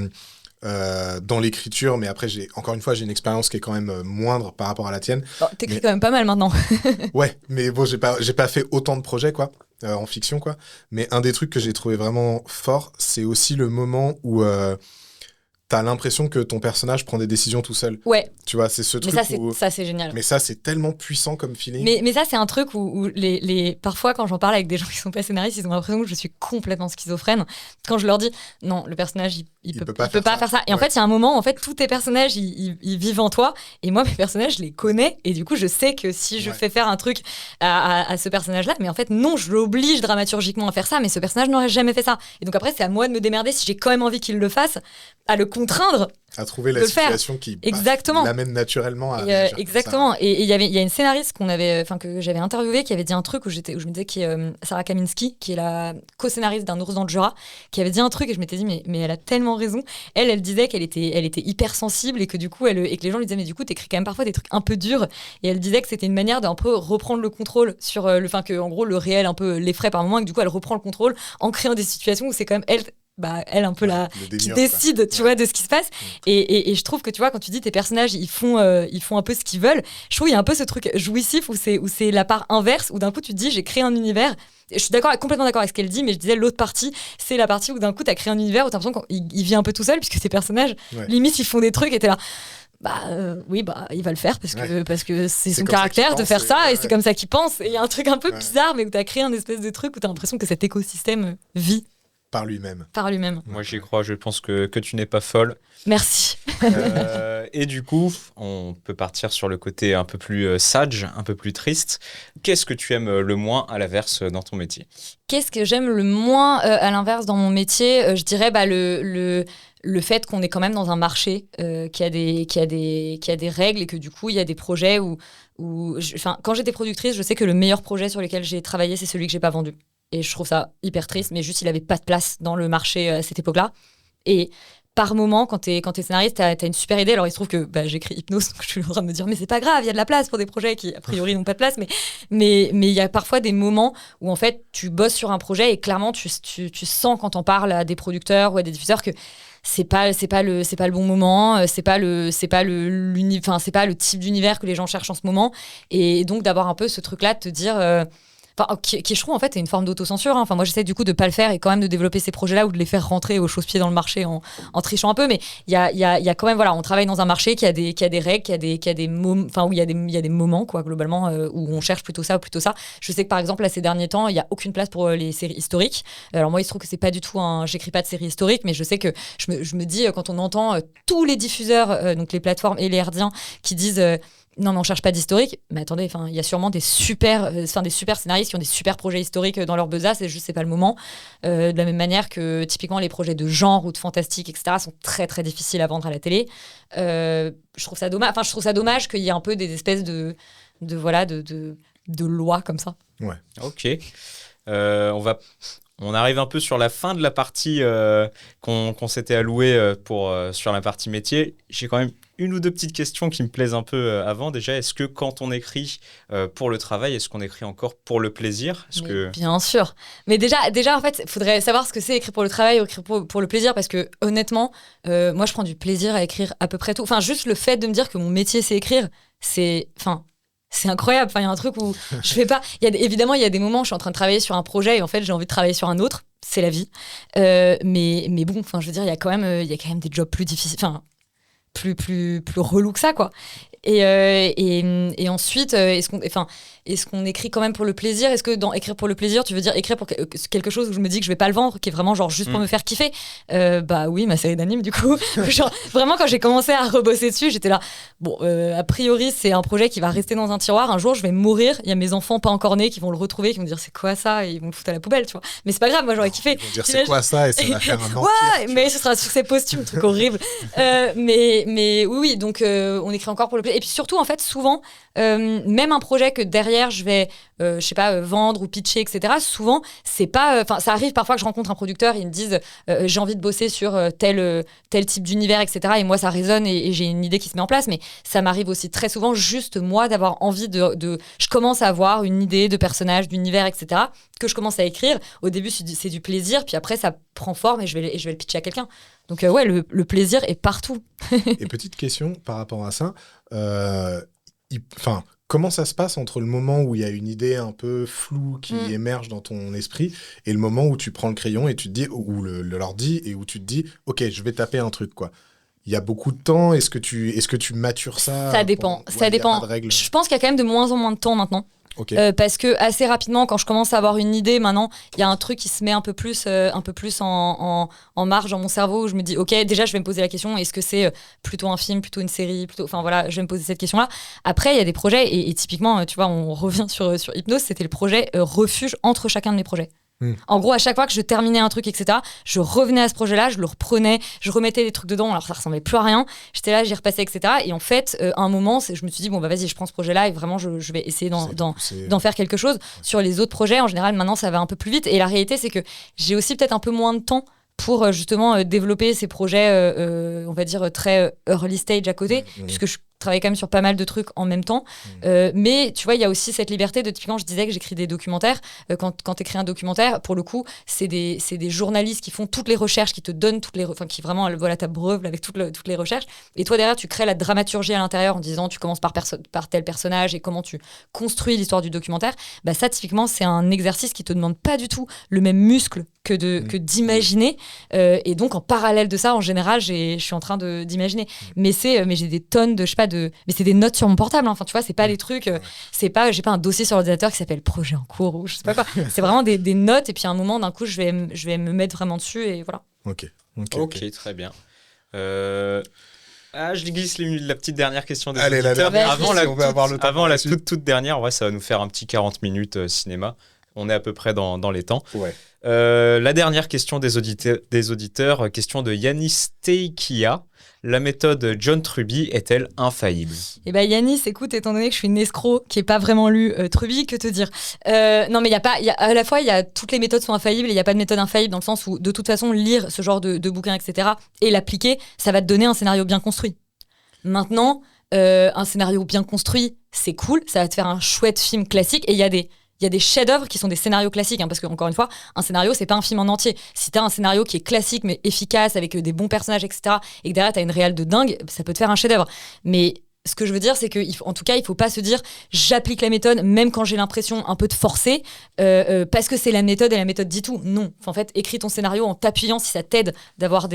dans l'écriture, mais après j'ai une expérience qui est quand même moindre par rapport à la tienne. T'écris quand même pas mal maintenant. Ouais, mais bon, j'ai pas fait autant de projets quoi, en fiction quoi. Mais un des trucs que j'ai trouvé vraiment fort, c'est aussi le moment où t'as l'impression que ton personnage prend des décisions tout seul. Ouais. Tu vois, c'est ce truc ça, c'est génial. Mais ça, c'est tellement puissant comme feeling. Mais ça, c'est un truc où parfois, quand j'en parle avec des gens qui sont pas scénaristes, ils ont l'impression que je suis complètement schizophrène. Quand je leur dis, non, le personnage, il peut pas faire ça. Et en fait, il y a un moment, tous tes personnages, ils vivent en toi. Et moi, mes personnages, je les connais. Et du coup, je sais que si je fais faire un truc à ce personnage-là, mais en fait, non, je l'oblige dramaturgiquement à faire ça, mais ce personnage n'aurait jamais fait ça. Et donc après, c'est à moi de me démerder si j'ai quand même envie qu'il le fasse, à le contraindre, à trouver la situation qui l'amène naturellement à exactement. Et il y a une scénariste que j'avais interviewée qui avait dit un truc où je me disais, qui est Sarah Kaminski, qui est la co-scénariste d'un Ours dans le Jura, qui avait dit un truc, et je m'étais dit mais elle a tellement raison. Elle disait qu'elle était hyper sensible, et que du coup et que les gens lui disaient mais du coup t'écris quand même parfois des trucs un peu durs, et elle disait que c'était une manière d'un peu reprendre le contrôle sur que en gros le réel un peu l'effraie par moment, et que du coup elle reprend le contrôle en créant des situations où c'est quand même elle un peu qui décide, tu vois, de ce qui se passe. Et je trouve que, tu vois, quand tu dis tes personnages, ils font un peu ce qu'ils veulent, je trouve qu'il y a un peu ce truc jouissif où c'est la part inverse, où d'un coup tu te dis j'ai créé un univers. Je suis complètement d'accord avec ce qu'elle dit, mais je disais l'autre partie, c'est la partie où d'un coup t'as créé un univers où t'as l'impression qu'il vit un peu tout seul, puisque tes personnages, limite, ils font des trucs et t'es là. Il va le faire parce que c'est son caractère de faire ça, et c'est comme ça qu'il pense. Et il y a un truc un peu bizarre, mais où t'as créé un espèce de truc où t'as l'impression que cet écosystème vit. Par lui-même. Moi, j'y crois. Je pense que tu n'es pas folle. Merci. Et du coup, on peut partir sur le côté un peu plus sage, un peu plus triste. Qu'est-ce que tu aimes le moins à l'inverse dans ton métier ? Qu'est-ce que j'aime le moins à l'inverse dans mon métier ? Je dirais le fait qu'on est quand même dans un marché qui a des règles, et que du coup, il y a des projets où quand j'étais productrice, je sais que le meilleur projet sur lequel j'ai travaillé, c'est celui que j'ai pas vendu. Et je trouve ça hyper triste, mais juste, il avait pas de place dans le marché à cette époque-là. Et par moment, quand t'es scénariste, t'as une super idée. Alors, il se trouve que j'écris Hypnose, donc je suis en train de me dire, mais c'est pas grave, il y a de la place pour des projets qui, a priori, n'ont pas de place. Mais il y a parfois des moments où, en fait, tu bosses sur un projet, et clairement, tu sens, quand on parle à des producteurs ou à des diffuseurs, que c'est pas le bon moment, c'est pas le type d'univers que les gens cherchent en ce moment. Et donc, d'avoir un peu ce truc-là, de te dire... qui je trouve en fait est une forme d'autocensure. Enfin, moi j'essaie du coup de pas le faire, et quand même de développer ces projets-là, ou de les faire rentrer au chausse-pied dans le marché en trichant un peu. Mais il y a quand même, on travaille dans un marché qui a des règles, qui a des moments, où il y a des moments quoi, globalement, où on cherche plutôt ça ou plutôt ça. Je sais que par exemple là, ces derniers temps, il y a aucune place pour les séries historiques. Alors moi, il se trouve que c'est pas du tout j'écris pas de séries historiques, mais je sais que je me dis, quand on entend tous les diffuseurs, donc les plateformes et les herdiens, qui disent non, mais on cherche pas d'historique. Mais attendez, il y a sûrement des super scénaristes qui ont des super projets historiques dans leur besace, et juste c'est pas le moment. De la même manière que typiquement les projets de genre ou de fantastique, etc., sont très très difficiles à vendre à la télé. Je trouve ça dommage qu'il y ait un peu des espèces de lois comme ça. Ouais. Ok. On arrive un peu sur la fin de la partie qu'on s'était allouée sur la partie métier. J'ai quand même une ou deux petites questions qui me plaisent un peu avant. Déjà, est-ce que quand on écrit pour le travail, est-ce qu'on écrit encore pour le plaisir ? Bien sûr. Mais déjà, en fait, il faudrait savoir ce que c'est écrire pour le travail ou écrire pour le plaisir, parce que honnêtement, moi, je prends du plaisir à écrire à peu près tout. Enfin, juste le fait de me dire que mon métier, c'est écrire, c'est incroyable. Il y a un truc où je fais pas. Évidemment, il y a des moments où je suis en train de travailler sur un projet et en fait, j'ai envie de travailler sur un autre. C'est la vie. Mais bon, je veux dire, il y a quand même des jobs plus difficiles. Plus relou que ça, quoi. Et ensuite, est-ce qu'on écrit quand même pour le plaisir ? Est-ce que dans écrire pour le plaisir, tu veux dire écrire pour quelque chose où je me dis que je vais pas le vendre, qui est vraiment genre juste pour me faire kiffer ? Bah oui, ma série d'animes, du coup. Genre, vraiment, quand j'ai commencé à rebosser dessus, j'étais là, bon, a priori, c'est un projet qui va rester dans un tiroir. Un jour, je vais mourir. Il y a mes enfants pas encore nés qui vont le retrouver, qui vont dire c'est quoi ça ? Et ils vont le foutre à la poubelle, tu vois. Mais c'est pas grave, moi j'aurais kiffé. Ils vont dire c'est quoi ça ? Et ça va faire un empire. Ouais, mais ce sera sur ces posthumes, truc horrible. Mais oui, donc on écrit encore pour le plaisir. Et puis surtout, en fait, souvent, même un projet que derrière je vais vendre ou pitcher, etc., souvent c'est pas, ça arrive parfois que je rencontre un producteur et ils me disent j'ai envie de bosser sur tel type d'univers, etc., et moi ça résonne et j'ai une idée qui se met en place. Mais ça m'arrive aussi très souvent juste moi d'avoir envie je commence à avoir une idée de personnage, d'univers, etc., que je commence à écrire. Au début c'est du plaisir, puis après ça prend forme et je vais le pitcher à quelqu'un. Donc ouais, le plaisir est partout. Et petite question par rapport à ça, comment ça se passe entre le moment où il y a une idée un peu floue qui émerge dans ton esprit et le moment où tu prends le crayon et tu te dis, ou l'ordi, et où tu te dis, ok, je vais taper un truc, quoi. Il y a beaucoup de temps. Est-ce que tu matures ça ? Ça dépend. Ça dépend. Je pense qu'il y a quand même de moins en moins de temps maintenant. Okay. Parce que assez rapidement, quand je commence à avoir une idée, maintenant, il y a un truc qui se met un peu plus en marge dans mon cerveau, où je me dis, ok, déjà, je vais me poser la question, est-ce que c'est plutôt un film, plutôt une série, je vais me poser cette question-là. Après, il y a des projets, et typiquement, tu vois, on revient sur Hypnose, c'était le projet refuge entre chacun de mes projets. En gros, à chaque fois que je terminais un truc, etc., je revenais à ce projet-là, je le reprenais, je remettais des trucs dedans, alors ça ressemblait plus à rien. J'étais là, j'y repassais, etc. Et en fait, à un moment, je me suis dit, bon, bah vas-y, je prends ce projet-là et vraiment, je vais essayer d'en faire quelque chose. Sur les autres projets, en général, maintenant, ça va un peu plus vite. Et la réalité, c'est que j'ai aussi peut-être un peu moins de temps pour justement développer ces projets, on va dire, très early stage à côté, puisque je travaille quand même sur pas mal de trucs en même temps. Mais tu vois, il y a aussi cette liberté de, typiquement, je disais que j'écris des documentaires. Quand tu écris un documentaire, pour le coup, c'est des journalistes qui font toutes les recherches, qui te donnent qui vraiment, voilà, t'abreuvent avec toutes les recherches. Et toi, derrière, tu crées la dramaturgie à l'intérieur en disant, tu commences par tel personnage et comment tu construis l'histoire du documentaire. Bah, ça, typiquement, c'est un exercice qui te demande pas du tout le même muscle que d'imaginer. Et donc, en parallèle de ça, en général, je suis en train d'imaginer. Mais j'ai des tonnes mais c'est des notes sur mon portable, hein. Enfin, tu vois, c'est pas des trucs, j'ai pas un dossier sur l'ordinateur qui s'appelle projet en cours ou je sais pas quoi. C'est vraiment des notes, et puis à un moment, d'un coup, je vais me mettre vraiment dessus, et voilà. Ok, très bien. Je glisse la petite dernière question des auditeurs. Avant la toute dernière, ouais, ça va nous faire un petit 40 minutes cinéma. On est à peu près dans les temps. Ouais. La dernière question des auditeurs, question de Yanis Teikia. La méthode John Truby est-elle infaillible ? Eh ben Yanis, écoute, étant donné que je suis une escroc qui n'ai pas vraiment lu Truby, que te dire ? Non, mais à la fois, toutes les méthodes sont infaillibles et il n'y a pas de méthode infaillible, dans le sens où, de toute façon, lire ce genre de bouquins, etc., et l'appliquer, ça va te donner un scénario bien construit. Maintenant, un scénario bien construit, c'est cool, ça va te faire un chouette film classique, et il y a des chefs-d'œuvre qui sont des scénarios classiques, hein, parce que, encore une fois, un scénario, c'est pas un film en entier. Si t'as un scénario qui est classique mais efficace, avec des bons personnages, etc., et que derrière t'as une réal de dingue, ça peut te faire un chef-d'œuvre. Mais ce que je veux dire, c'est qu'en tout cas, il faut pas se dire j'applique la méthode, même quand j'ai l'impression un peu de forcer, parce que c'est la méthode et la méthode dit tout. Non. Enfin, en fait, écris ton scénario en t'appuyant, si ça t'aide d'avoir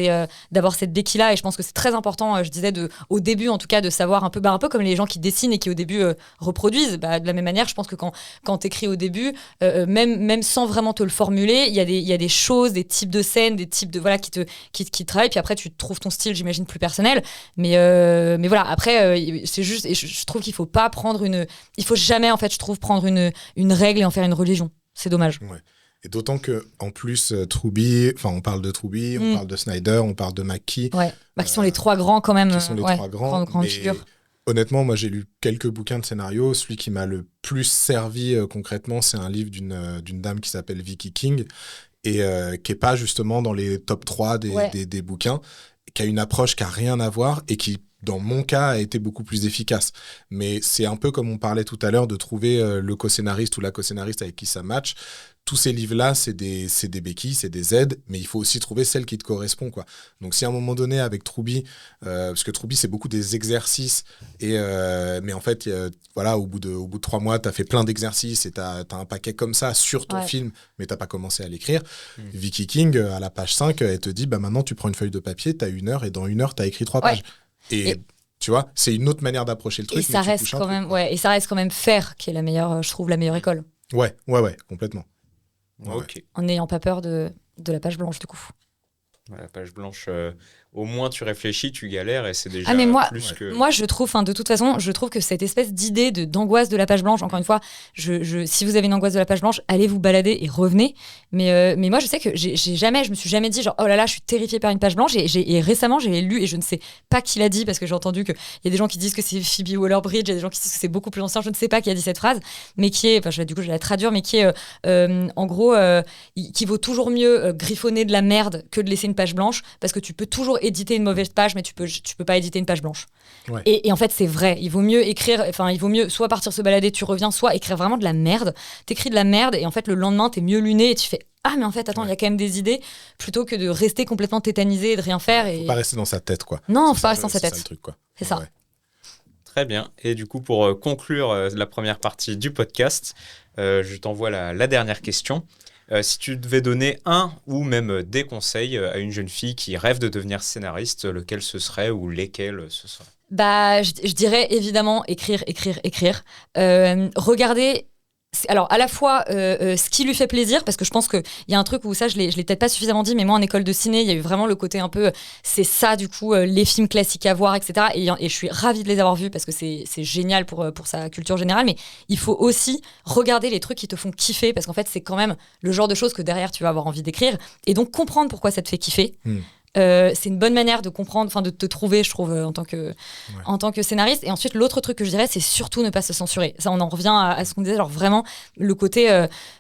cette béquille-là. Et je pense que c'est très important, je disais, au début, en tout cas, de savoir un peu comme les gens qui dessinent et qui, au début, reproduisent. De la même manière, je pense que quand t'écris au début, même sans vraiment te le formuler, il y a des choses, des types de scènes, des types de, voilà, qui travaillent. Puis après, tu trouves ton style, j'imagine, plus personnel. Mais voilà, après, c'est juste, et je trouve qu'il faut pas prendre il faut jamais, en fait, je trouve, prendre une règle et en faire une religion. C'est dommage. Ouais. Et d'autant que en plus, Truby, enfin, on parle de Truby, on parle de Snyder, on parle de McKee. Ouais. Qui sont les trois grands quand même. Qui sont les trois grands. Grandes figures. Honnêtement, moi, j'ai lu quelques bouquins de scénario. Celui qui m'a le plus servi concrètement, c'est un livre d'une dame qui s'appelle Vicky King et qui est pas justement dans les top 3 des bouquins, qui a une approche qui a rien à voir et qui, dans mon cas, a été beaucoup plus efficace. Mais c'est un peu comme on parlait tout à l'heure de trouver le co-scénariste ou la co-scénariste avec qui ça match. Tous ces livres-là, c'est des béquilles, c'est des aides, mais il faut aussi trouver celle qui te correspond, quoi. Donc, si à un moment donné, avec Truby, parce que Truby, c'est beaucoup des exercices, mais en fait, voilà, au bout de 3 mois, tu as fait plein d'exercices et tu as un paquet comme ça sur ton film, mais tu n'as pas commencé à l'écrire. Vicky King, à la page 5, elle te dit, bah, maintenant, tu prends une feuille de papier, tu as 1 heure, et dans 1 heure, tu as écrit 3 pages. Et tu vois, c'est une autre manière d'approcher le truc. Et ça reste quand même, et ça reste quand même faire qui est la meilleure, je trouve, la meilleure école. Ouais, complètement. Okay. En n'ayant pas peur de la page blanche, du coup. La page blanche, au moins tu réfléchis, tu galères et c'est déjà plus que... Moi, je trouve, de toute façon, je trouve que cette espèce d'idée d'angoisse de la page blanche, encore une fois, si vous avez une angoisse de la page blanche, allez vous balader et revenez. Mais moi, je sais que je me suis jamais dit genre, oh là là, je suis terrifiée par une page blanche. Et récemment, j'ai lu, et je ne sais pas qui l'a dit, parce que j'ai entendu qu'il y a des gens qui disent que c'est Phoebe Waller-Bridge, il y a des gens qui disent que c'est beaucoup plus ancien, je ne sais pas qui a dit cette phrase, mais qui est, du coup, je vais la traduire, mais qui est, en gros, qui vaut toujours mieux griffonner de la merde que de laisser une page blanche, parce que tu peux toujours éditer une mauvaise page, mais tu peux pas éditer une page blanche. Ouais. Et en fait, c'est vrai. Il vaut mieux écrire, il vaut mieux soit partir se balader, tu reviens, soit écrire vraiment de la merde. T'écris de la merde et en fait, le lendemain, t'es mieux luné et tu fais ah, mais en fait, attends, il y a quand même des idées, plutôt que de rester complètement tétanisé et de rien faire. Faut pas rester dans sa tête, quoi. Non, faut pas rester dans sa tête. C'est ça le truc, quoi. C'est ça. Ouais. Très bien. Et du coup, pour conclure la première partie du podcast, je t'envoie la dernière question. Si tu devais donner un ou même des conseils à une jeune fille qui rêve de devenir scénariste, lequel ce serait ou lesquels ce serait ? Je dirais évidemment écrire. Regardez. Alors, à la fois, ce qui lui fait plaisir, parce que je pense qu'il y a un truc où ça, je l'ai peut-être pas suffisamment dit, mais moi, en école de ciné, il y a eu vraiment le côté un peu, c'est ça, du coup, les films classiques à voir, etc. Et je suis ravie de les avoir vus, parce que c'est génial pour sa culture générale, mais il faut aussi regarder les trucs qui te font kiffer, parce qu'en fait, c'est quand même le genre de choses que derrière, tu vas avoir envie d'écrire, et donc comprendre pourquoi ça te fait kiffer. C'est une bonne manière de comprendre, de te trouver, je trouve, en tant que scénariste. Et ensuite, l'autre truc que je dirais, c'est surtout ne pas se censurer. Ça, on en revient à ce qu'on disait, genre vraiment le côté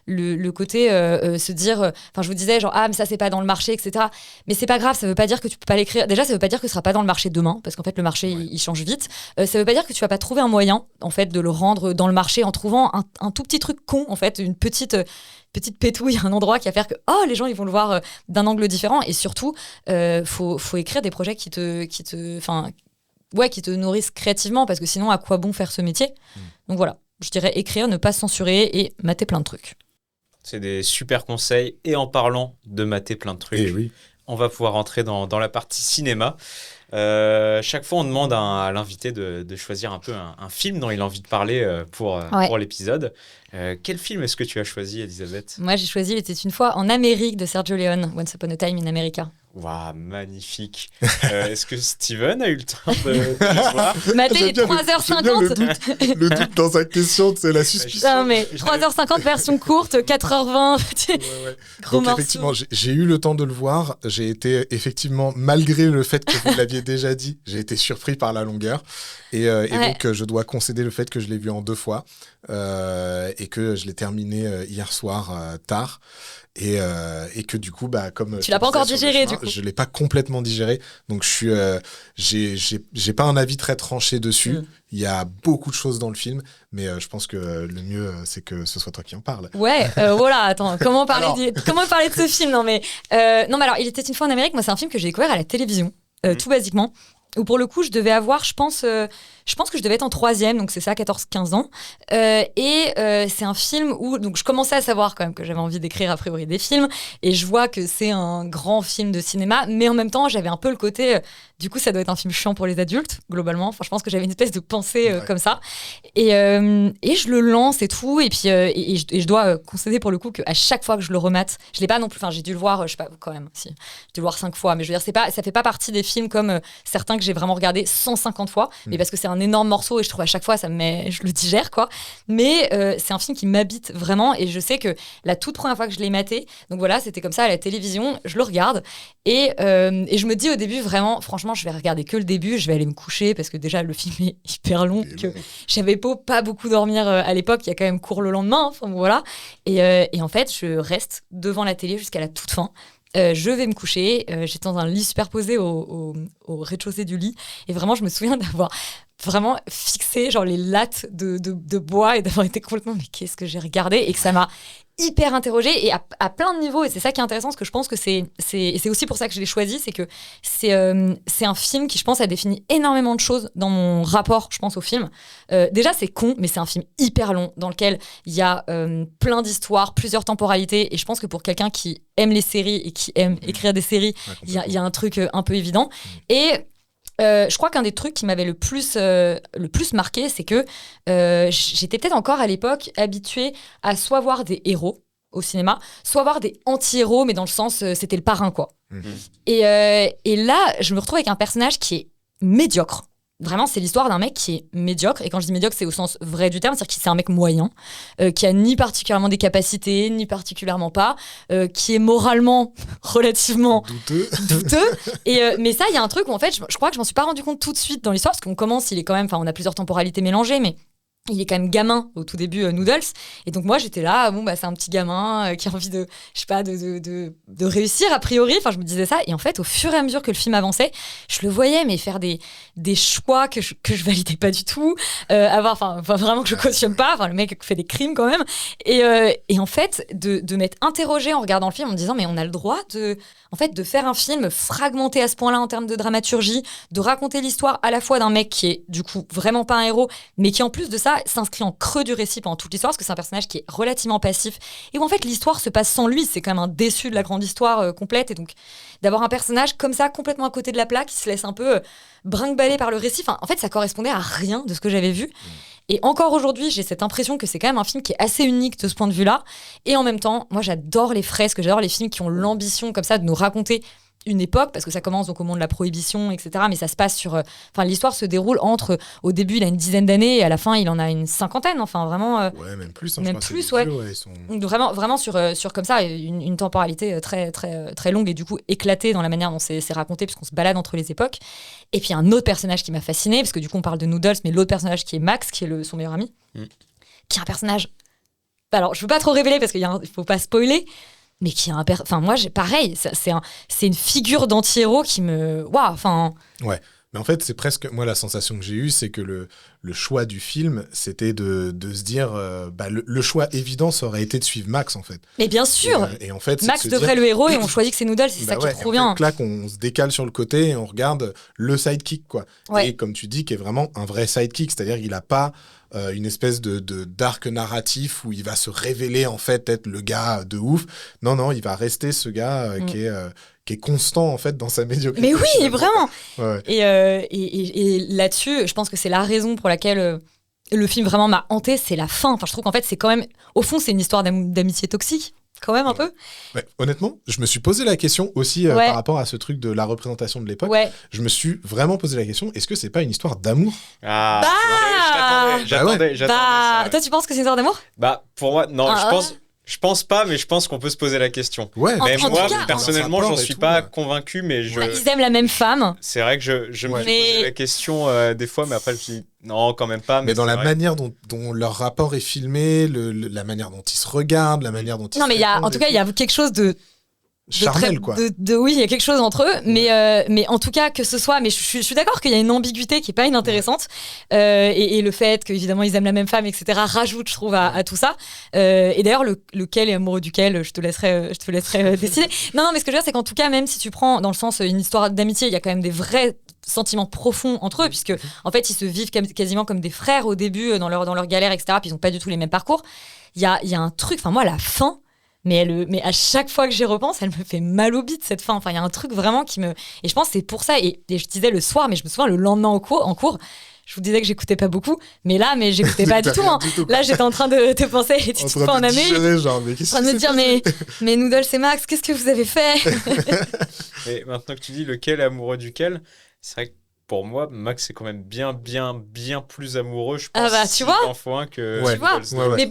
se dire, je vous disais genre mais ça c'est pas dans le marché, etc. Mais c'est pas grave, ça veut pas dire que tu peux pas l'écrire. Déjà, ça veut pas dire que ce sera pas dans le marché demain, parce qu'en fait le marché il change vite. Ça veut pas dire que tu vas pas trouver un moyen en fait de le rendre dans le marché en trouvant un tout petit truc con, en fait, une petite pétouille, un endroit qui va faire que les gens ils vont le voir d'un angle différent. Et surtout faut écrire des projets qui te nourrissent créativement, parce que sinon à quoi bon faire ce métier. Donc voilà, je dirais écrire, ne pas censurer et mater plein de trucs. C'est des super conseils. Et en parlant de mater plein de trucs, on va pouvoir entrer dans la partie cinéma. Chaque fois, on demande à l'invité de choisir un peu un film dont il a envie de parler pour l'épisode. Quel film est-ce que tu as choisi, Elisabeth ? Moi, j'ai choisi Il était une fois en Amérique de Sergio Leone, Once Upon a Time in America. Waouh, magnifique. Est-ce que Steven a eu le temps de voir ? Maté, il est 3h50. Le doute dans sa question, c'est la suspicion. Non, mais 3h50, version courte, 4h20. Gros morceau. Effectivement, j'ai eu le temps de le voir. J'ai été, effectivement, malgré le fait que vous l'aviez déjà dit, j'ai été surpris par la longueur. Et donc, je dois concéder le fait que je l'ai vu en 2 fois et que je l'ai terminé hier soir tard. Et que du coup, comme tu l'as pas encore digéré, du coup. Je l'ai pas complètement digéré, donc j'ai pas un avis très tranché dessus. Il y a beaucoup de choses dans le film, mais je pense que le mieux c'est que ce soit toi qui en parles. Ouais, voilà. Attends, comment parler de ce film ? Non mais alors, Il était une fois en Amérique. Moi, c'est un film que j'ai découvert à la télévision, tout basiquement. Où pour le coup, je devais avoir, je pense que je devais être en 3e, donc c'est ça, 14-15 ans. C'est un film où donc je commençais à savoir quand même que j'avais envie d'écrire a priori des films, et je vois que c'est un grand film de cinéma, mais en même temps, j'avais un peu le côté, du coup, ça doit être un film chiant pour les adultes, globalement. Enfin, je pense que j'avais une espèce de pensée comme ça. Et je le lance et tout, et puis je dois concéder pour le coup qu'à chaque fois que je le remate, je l'ai pas non plus, j'ai dû le voir, je sais pas, quand même, si, j'ai dû le voir 5 fois, mais je veux dire, ça fait pas partie des films comme certains que j'ai vraiment regardé 150 fois, mais parce que c'est un énorme morceau et je trouve à chaque fois, je le digère, quoi. Mais c'est un film qui m'habite vraiment et je sais que la toute première fois que je l'ai maté, donc voilà, c'était comme ça à la télévision, je le regarde et je me dis au début, vraiment, franchement, je vais regarder que le début, je vais aller me coucher parce que déjà, le film est hyper long, que j'avais pas beaucoup dormir à l'époque, il y a quand même cours le lendemain, enfin voilà. Et en fait, je reste devant la télé jusqu'à la toute fin. Je vais me coucher, j'étais dans un lit superposé au rez-de-chaussée du lit et vraiment je me souviens d'avoir vraiment fixé genre les lattes de bois et d'avoir été complètement mais qu'est-ce que j'ai regardé et que ça m'a hyper interrogée et à plein de niveaux et c'est ça qui est intéressant parce que je pense que c'est aussi pour ça que je l'ai choisi, c'est que c'est un film qui je pense a défini énormément de choses dans mon rapport je pense au film. Déjà c'est con mais c'est un film hyper long dans lequel il y a plein d'histoires, plusieurs temporalités et je pense que pour quelqu'un qui aime les séries et qui aime écrire des séries, il y a un truc un peu évident et je crois qu'un des trucs qui m'avait le plus marqué, c'est que j'étais peut-être encore à l'époque habituée à soit voir des héros au cinéma, soit voir des anti-héros, mais dans le sens, c'était le parrain, quoi. Et là, je me retrouve avec un personnage qui est médiocre. Vraiment, c'est l'histoire d'un mec qui est médiocre. Et quand je dis médiocre, c'est au sens vrai du terme. C'est-à-dire que c'est un mec moyen, qui a ni particulièrement des capacités, ni particulièrement pas, qui est moralement relativement douteux. Mais ça, il y a un truc où, en fait, je crois que je m'en suis pas rendu compte tout de suite dans l'histoire, parce qu'on commence, il est quand même, enfin, on a plusieurs temporalités mélangées, mais il est quand même gamin au tout début, Noodles. Et donc moi, j'étais là, c'est un petit gamin qui a envie de réussir a priori. Enfin, je me disais ça. Et en fait, au fur et à mesure que le film avançait, je le voyais, mais faire des choix que je validais pas du tout. Vraiment que je cautionne pas. Enfin, le mec fait des crimes quand même. Et en fait, de m'être interrogée en regardant le film en me disant, mais on a le droit de faire un film fragmenté à ce point-là en termes de dramaturgie, de raconter l'histoire à la fois d'un mec qui est du coup vraiment pas un héros, mais qui en plus de ça s'inscrit en creux du récit pendant toute l'histoire, parce que c'est un personnage qui est relativement passif, et où en fait l'histoire se passe sans lui, c'est quand même un déçu de la grande histoire complète, et donc d'avoir un personnage comme ça, complètement à côté de la plaque, qui se laisse un peu brinque-baller par le récit, en fait ça correspondait à rien de ce que j'avais vu. Et encore aujourd'hui, j'ai cette impression que c'est quand même un film qui est assez unique de ce point de vue-là. Et en même temps, moi, j'adore les fresques, j'adore les films qui ont l'ambition comme ça de nous raconter une époque, parce que ça commence donc au moment de la Prohibition, etc. Mais ça se passe l'histoire se déroule entre, au début, il a une dizaine d'années et à la fin, il en a une cinquantaine. Enfin, vraiment. Ouais, même plus. Même plus, ouais. Donc, vraiment sur comme ça, une temporalité très, très, très longue et du coup éclatée dans la manière dont c'est raconté, puisqu'on se balade entre les époques. Et puis, un autre personnage qui m'a fascinée, parce que du coup, on parle de Noodles, mais l'autre personnage qui est Max, qui est son meilleur ami, qui est un personnage. Alors, je veux pas trop révéler parce qu'il faut pas spoiler. Mais qui a moi, pareil, c'est une figure d'anti-héros qui me... Waouh, enfin... Ouais, mais en fait, c'est presque... Moi, la sensation que j'ai eue, c'est que le choix du film, c'était de se dire... le choix évident, ça aurait été de suivre Max, en fait. Mais bien sûr et en fait, Max devrait le héros et on choisit que c'est Noodles, c'est ça qui est trop bien. Là, qu'on se décale sur le côté et on regarde le sidekick, quoi. Ouais. Et comme tu dis, qui est vraiment un vrai sidekick, c'est-à-dire qu'il n'a pas... une espèce d'arc narratif où il va se révéler en fait être le gars de ouf. Non, il va rester ce gars qui est constant en fait dans sa médiocrité. Mais oui, vraiment. Ouais. Et là-dessus, je pense que c'est la raison pour laquelle le film vraiment m'a hanté, c'est la fin. Enfin, je trouve qu'en fait, c'est quand même, au fond, c'est une histoire d'amitié toxique. Quand même un peu. Ouais. Honnêtement, je me suis posé la question aussi par rapport à ce truc de la représentation de l'époque. Ouais. Je me suis vraiment posé la question, est-ce que c'est pas une histoire d'amour ? J'attendais ça. Toi, tu penses que c'est une histoire d'amour ? Pour moi, non, je pense pas, mais je pense qu'on peut se poser la question. Ouais. Mais moi, personnellement, j'en suis pas convaincu, mais ils aiment la même femme. C'est vrai que je me suis posé la question des fois, mais après, je me suis dit, non, quand même pas. Mais dans la manière dont leur rapport est filmé, la manière dont ils se regardent, la manière dont ils se répondent. Non, mais en tout cas, il y a quelque chose de... charnel, quoi. Oui, il y a quelque chose entre eux, mais en tout cas que ce soit, mais je suis d'accord qu'il y a une ambiguïté qui est pas inintéressante, et le fait qu'évidemment ils aiment la même femme, etc. rajoute, je trouve, à tout ça. Et d'ailleurs, lequel est amoureux duquel, je te laisserai décider. Non, mais ce que je veux dire, c'est qu'en tout cas, même si tu prends dans le sens une histoire d'amitié, il y a quand même des vrais sentiments profonds entre eux, puisque en fait ils se vivent quasiment comme des frères au début dans leur galère, etc. Puis ils ont pas du tout les mêmes parcours. Il y a un truc, moi la fin. Mais à chaque fois que j'y repense, elle me fait mal au bide, cette fin. Enfin, il y a un truc vraiment qui me... Et je pense que c'est pour ça, et je disais le soir, mais je me souviens le lendemain en cours, je vous disais que j'écoutais pas beaucoup, mais j'écoutais pas du tout. Hein. Là, j'étais en train de te penser, les petites fois en année, en train de me dire, mais Noodles et Max, qu'est-ce que vous avez fait ? Et maintenant que tu dis lequel est amoureux duquel, c'est vrai que pour moi, Max est quand même bien plus amoureux, je pense. Ah bah, tu vois fois que... Tu vois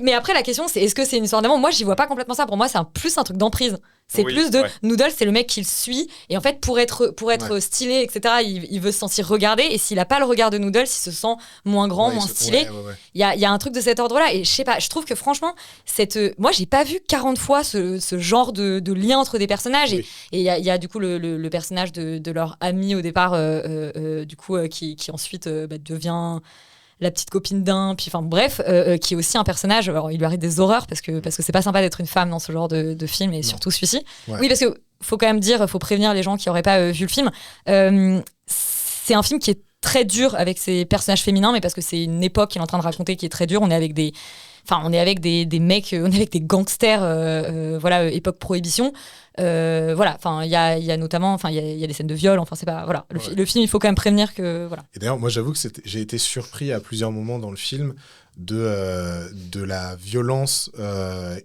mais après, la question, c'est est-ce que c'est une histoire d'amour ? Moi, j'y vois pas complètement ça. Pour moi, c'est plus un truc d'emprise. C'est plus de Noodles, c'est le mec qui le suit. Et en fait, pour être stylé, etc., il veut se sentir regardé. Et s'il a pas le regard de Noodles, il se sent moins grand, moins stylé. Il y a un truc de cet ordre-là. Et je sais pas, je trouve que franchement, moi, j'ai pas vu 40 fois ce genre de lien entre des personnages. Et il y a du coup le personnage de leur ami au départ, qui ensuite devient la petite copine d'un, puis enfin bref, qui est aussi un personnage. Alors il lui arrive des horreurs parce que c'est pas sympa d'être une femme dans ce genre de film, et surtout celui-ci. Oui, parce que faut quand même dire, faut prévenir les gens qui auraient pas vu le film. C'est un film qui est très dur avec ses personnages féminins, mais parce que c'est une époque qu'il est en train de raconter qui est très dure. On est avec des mecs, on est avec des gangsters, époque prohibition. Il y a notamment, il y a des scènes de viol. Enfin, c'est pas, voilà. Le film, il faut quand même prévenir que, voilà. Et d'ailleurs, moi, j'avoue que j'ai été surpris à plusieurs moments dans le film de la violence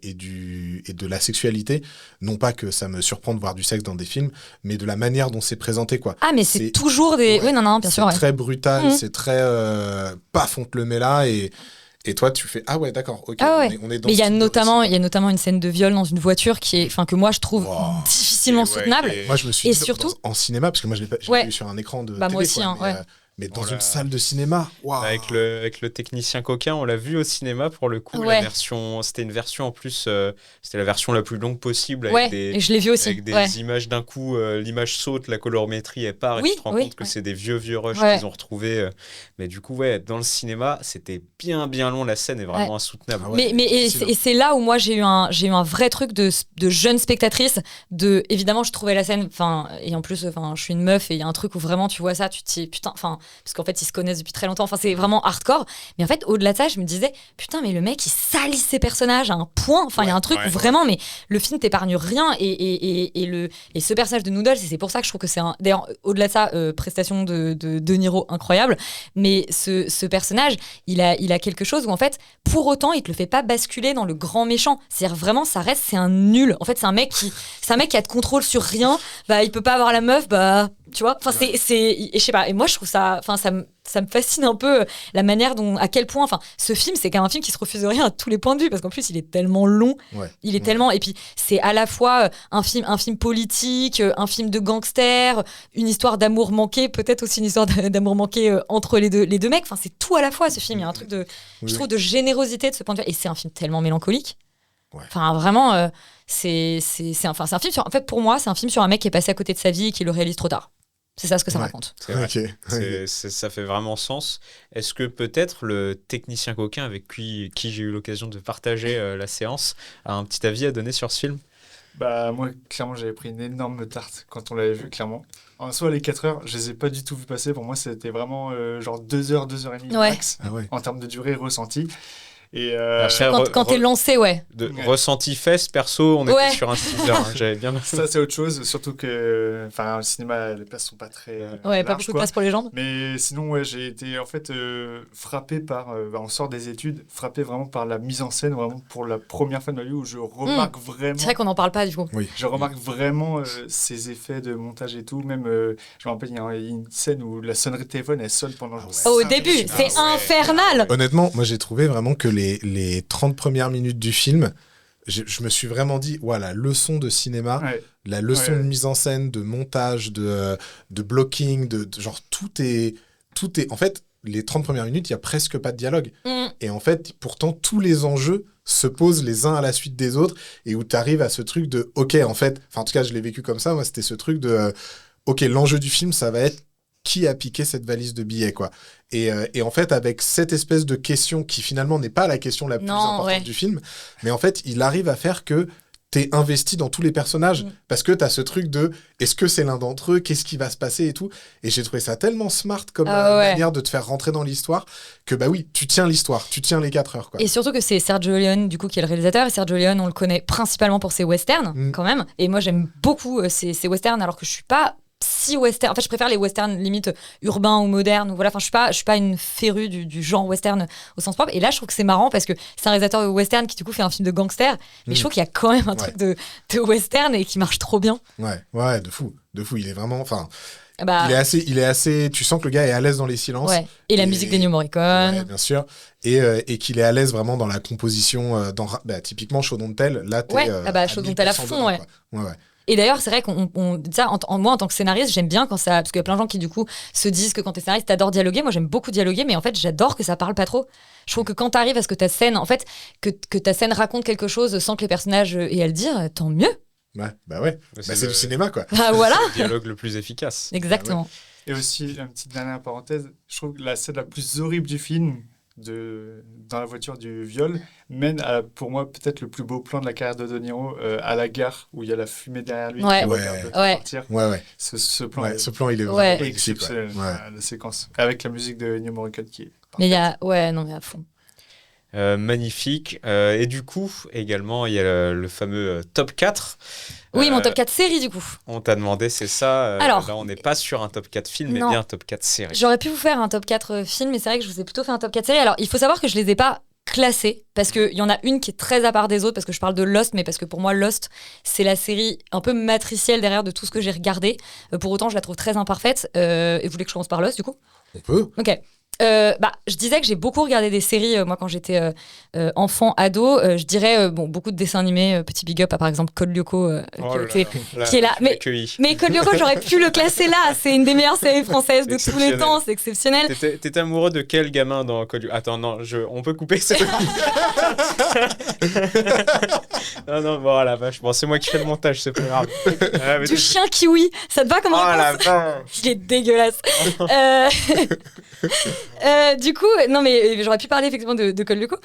et de la sexualité. Non pas que ça me surprend de voir du sexe dans des films, mais de la manière dont c'est présenté, quoi. Ah, mais c'est toujours des... Oui, non, bien sûr. C'est très brutal, c'est très... paf, on te le met là, et toi, tu fais on est dans. Mais il y a notamment une scène de viol dans une voiture que moi je trouve difficilement soutenable. Moi, je me suis dit, surtout en cinéma, parce que moi je l'ai vu sur un écran de télé. Moi aussi, mais dans une salle de cinéma, avec le technicien coquin, on l'a vu au cinéma pour le coup. C'était une version en plus, c'était la version la plus longue possible avec et je l'ai vu aussi. Avec des images d'un coup, l'image saute, la colorimétrie elle part, et tu te rends compte que c'est des vieux rushs qu'ils ont retrouvés. Mais du coup, dans le cinéma, c'était bien long, la scène est vraiment insoutenable. Et c'est là où moi j'ai eu un vrai truc de jeune spectatrice. Évidemment, je trouvais la scène, et en plus, je suis une meuf et il y a un truc où vraiment tu vois ça, tu te dis putain, parce qu'en fait ils se connaissent depuis très longtemps, c'est vraiment hardcore, mais en fait au-delà de ça je me disais putain, mais le mec il salit ses personnages à un point, il y a un truc où vraiment, mais le film t'épargne rien, et ce personnage de Noodles, et c'est pour ça que je trouve que c'est d'ailleurs au-delà de ça, prestation de Niro incroyable, mais ce personnage il a quelque chose où en fait pour autant il te le fait pas basculer dans le grand méchant, c'est-à-dire vraiment ça reste, c'est un nul, en fait c'est un mec qui a de contrôle sur rien, il peut pas avoir la meuf, tu vois, et je sais pas, et moi je trouve ça, ça me fascine un peu la manière dont, à quel point, ce film c'est quand même un film qui se refuse rien à tous les points de vue, parce qu'en plus il est tellement long, il est tellement, et puis c'est à la fois un film politique, un film de gangster, une histoire d'amour manqué, peut-être aussi une histoire d'amour manqué entre les deux mecs, c'est tout à la fois ce film, il y a un truc je trouve de générosité de ce point de vue, et c'est un film tellement mélancolique. Vraiment, c'est un film sur, en fait pour moi c'est un film sur un mec qui est passé à côté de sa vie et qui le réalise trop tard. C'est ça ce que ça raconte. Ça fait vraiment sens. Est-ce que peut-être le technicien coquin avec qui j'ai eu l'occasion de partager la séance a un petit avis à donner sur ce film ? Moi, clairement, j'avais pris une énorme tarte quand on l'avait vu, clairement. En soi, les 4 heures, je les ai pas du tout vu passer. Pour moi, c'était vraiment genre 2 heures, 2 heures et demie max, en termes de durée ressentie. Et quand t'es lancé, ressenti fesse, perso, on était sur un 6 heures. J'avais bien. Ça, c'est autre chose. Surtout que, le cinéma, les places sont pas très. Pas beaucoup de place pour les jambes. Mais sinon, j'ai été en fait frappé par. On sort des études, frappé vraiment par la mise en scène, vraiment pour la première fois de ma vie où je remarque vraiment. C'est vrai qu'on n'en parle pas du coup. Oui. Je remarque vraiment ces effets de montage et tout. Même, je me rappelle, il y a une scène où la sonnerie de téléphone, elle sonne pendant. Au début, c'est infernal. Honnêtement, moi j'ai trouvé vraiment que les 30 premières minutes du film, je me suis vraiment dit, la leçon de cinéma, la leçon de mise en scène, de montage, de blocking, de genre tout est... En fait, les 30 premières minutes, il n'y a presque pas de dialogue. Et en fait, pourtant, tous les enjeux se posent les uns à la suite des autres, et où tu arrives à ce truc de, en tout cas, je l'ai vécu comme ça, moi, c'était ce truc de, l'enjeu du film, ça va être qui a piqué cette valise de billets, quoi. Et en fait, avec cette espèce de question qui finalement n'est pas la question la plus importante du film, mais en fait, il arrive à faire que t'es investi dans tous les personnages, parce que t'as ce truc de est-ce que c'est l'un d'entre eux, qu'est-ce qui va se passer et tout. Et j'ai trouvé ça tellement smart comme manière de te faire rentrer dans l'histoire que tu tiens l'histoire, tu tiens les 4 heures, quoi. Et surtout que c'est Sergio Leone du coup qui est le réalisateur, et Sergio Leone on le connaît principalement pour ses westerns quand même, et moi j'aime beaucoup ces westerns, alors que je suis pas si western, en fait je préfère les westerns limite urbains ou modernes, ou voilà, je suis pas une férue du genre western au sens propre, et là je trouve que c'est marrant parce que c'est un réalisateur de western qui du coup fait un film de gangster, mais je trouve qu'il y a quand même un truc de western et qui marche trop bien. Ouais, de fou, il est vraiment, il est assez. Tu sens que le gars est à l'aise dans les silences. Ouais. Et la musique d'Ennio Morricone. Ouais, bien sûr. Et qu'il est à l'aise vraiment dans la composition. Typiquement, Show Don't Tell. Là, t'es. Show Don't Tell à fond, ouais. Ouais. Et d'ailleurs, c'est vrai qu'on ça, moi, en tant que scénariste, j'aime bien quand ça. Parce qu'il y a plein de gens qui, du coup, se disent que quand t'es scénariste, t'adores dialoguer. Moi, j'aime beaucoup dialoguer, mais en fait, j'adore que ça parle pas trop. Je trouve que quand t'arrives à ce que ta scène, en fait, que ta scène raconte quelque chose sans que les personnages aient à le dire, tant mieux. Ouais. C'est du cinéma, quoi. Voilà. C'est le dialogue le plus efficace. Exactement. Et aussi, une petite dernière parenthèse, je trouve que la scène la plus horrible du film, dans la voiture du viol, mène à, pour moi, peut-être le plus beau plan de la carrière de De Niro, à la gare, où il y a la fumée derrière lui qui regarde partir. Ouais. Ce plan, ce plan, il est vraiment exceptionnel, la séquence. Avec la musique de Ennio Morricone qui est parfaite. Mais il y a... Ouais, non, mais à fond. Magnifique. Et du coup, également, il y a le fameux top 4. Oui, mon top 4 série, du coup. On t'a demandé, c'est ça. Alors, là, on n'est pas sur un top 4 film, mais bien un top 4 série. J'aurais pu vous faire un top 4 film, mais c'est vrai que je vous ai plutôt fait un top 4 série. Alors, il faut savoir que je les ai pas classés, parce qu'il y en a une qui est très à part des autres, parce que je parle de Lost, mais parce que pour moi, Lost, c'est la série un peu matricielle derrière de tout ce que j'ai regardé. Pour autant, je la trouve très imparfaite. Et vous voulez que je commence par Lost, du coup ? On peut. Ok. Je disais que j'ai beaucoup regardé des séries, moi, quand j'étais enfant, ado. Je dirais beaucoup de dessins animés. Petit big up à, par exemple, Code Lyoko, qui est là. Mais Code Lyoko, j'aurais pu le classer là. C'est une des meilleures séries françaises de tous les temps. C'est exceptionnel. T'étais amoureux de quel gamin dans Code Lyoko ? Attends, non, on peut couper ça. Non, bon, la vache. Bon, c'est moi qui fais le montage, c'est pas grave. Du chien kiwi. Ça te va comme réponse ? Il est dégueulasse. Du coup, non mais j'aurais pu parler effectivement de Code Lyoko.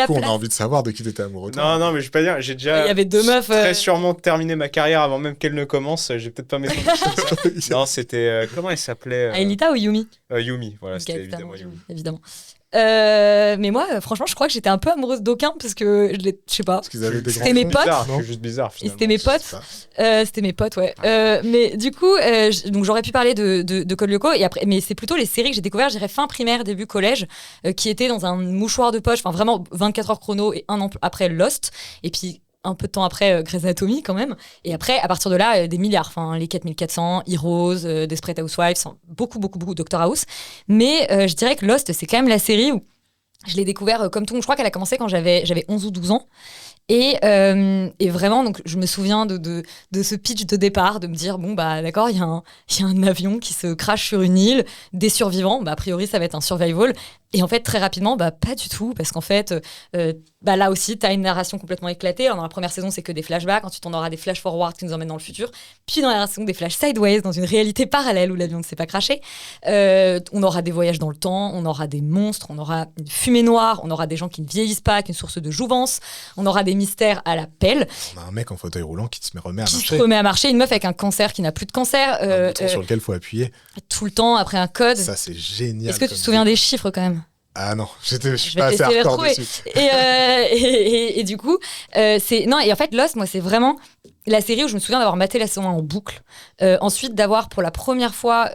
On a envie de savoir de qui t'étais amoureux. Non, mais je vais pas dire. J'ai déjà. Il y avait 2 meufs. Très sûrement terminé ma carrière avant même qu'elle ne commence. J'ai peut-être pas m'étonner. Non, c'était comment elle s'appelait Aelita ou Yumi ? Yumi, voilà, okay, c'était évidemment Yumi. Évidemment. Mais moi, franchement, je crois que j'étais un peu amoureuse d'aucun parce que je sais pas. Parce qu'ils avaient des c'était mes potes. C'est juste bizarre. Finalement. C'était mes potes. C'était mes potes, ouais. Mais du coup, donc j'aurais pu parler de Code Lyoko et après, mais c'est plutôt les séries que j'ai découvertes, je dirais fin primaire, début collège, qui étaient dans un mouchoir de poche, enfin vraiment 24 heures chrono et un an après Lost. Et puis un peu de temps après Grey's Anatomy quand même. Et après, à partir de là, des milliards. Enfin, les 4400, Heroes, Desperate Housewives, beaucoup, Dr House. Mais je dirais que Lost, c'est quand même la série où je l'ai découvert comme tout. Je crois qu'elle a commencé quand j'avais 11 ou 12 ans. Et vraiment, donc, je me souviens de ce pitch de départ, de me dire, d'accord, il y a un avion qui se crache sur une île, des survivants, a priori, ça va être un survival. Et en fait, très rapidement, pas du tout, parce qu'en fait, là aussi, tu as une narration complètement éclatée. Alors, dans la première saison, c'est que des flashbacks. Ensuite, on aura des flash forward qui nous emmènent dans le futur. Puis, dans la saison, des flash sideways, dans une réalité parallèle où l'avion ne s'est pas crashé. On aura des voyages dans le temps, on aura des monstres, on aura une fumée noire, on aura des gens qui ne vieillissent pas, qui est une source de jouvence. On aura des mystères à la pelle. On a un mec en fauteuil roulant qui se remet à marcher. Une meuf avec un cancer qui n'a plus de cancer. Un bouton sur lequel il faut appuyer. Tout le temps, après un code. Ça, c'est génial. Est-ce que tu te souviens des chiffres quand même ? Ah non, je suis pas assez hardcore dessus. Et du coup, et en fait, Lost, moi, c'est vraiment la série où je me souviens d'avoir maté la saison 1 en boucle. Ensuite, d'avoir pour la première fois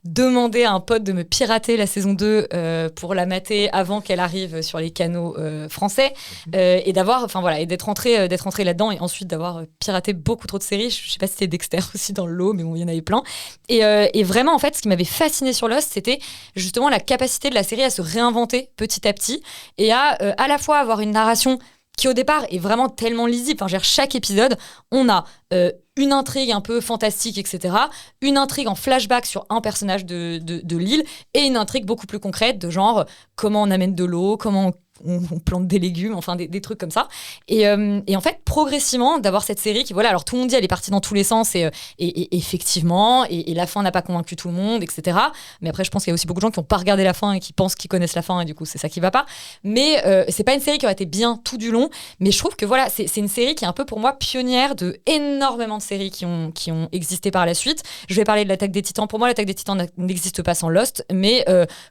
demandé à un pote de me pirater la saison 2 pour la mater avant qu'elle arrive sur les canaux français. Et d'avoir, et d'être rentré là-dedans et ensuite d'avoir piraté beaucoup trop de séries. Je sais pas si c'était Dexter aussi dans le lot, mais bon, il y en avait plein. Et vraiment, en fait, ce qui m'avait fasciné sur Lost, c'était justement la capacité de la série à se réinventer petit à petit et à la fois avoir une narration qui au départ est vraiment tellement lisible. Chaque épisode, on a une intrigue un peu fantastique, etc. Une intrigue en flashback sur un personnage de l'île et une intrigue beaucoup plus concrète de genre comment on amène de l'eau, comment on plante des légumes, des trucs comme ça. Et en fait, progressivement, d'avoir cette série qui, alors tout le monde dit elle est partie dans tous les sens et effectivement, et la fin n'a pas convaincu tout le monde, etc. Mais après, je pense qu'il y a aussi beaucoup de gens qui n'ont pas regardé la fin et qui pensent qu'ils connaissent la fin et du coup, c'est ça qui va pas. Mais c'est pas une série qui aurait été bien tout du long, mais je trouve que c'est une série qui est un peu pour moi pionnière de énormément de séries qui ont existé par la suite. Je vais parler de l'Attaque des Titans. Pour moi, l'Attaque des Titans n'existe pas sans Lost, mais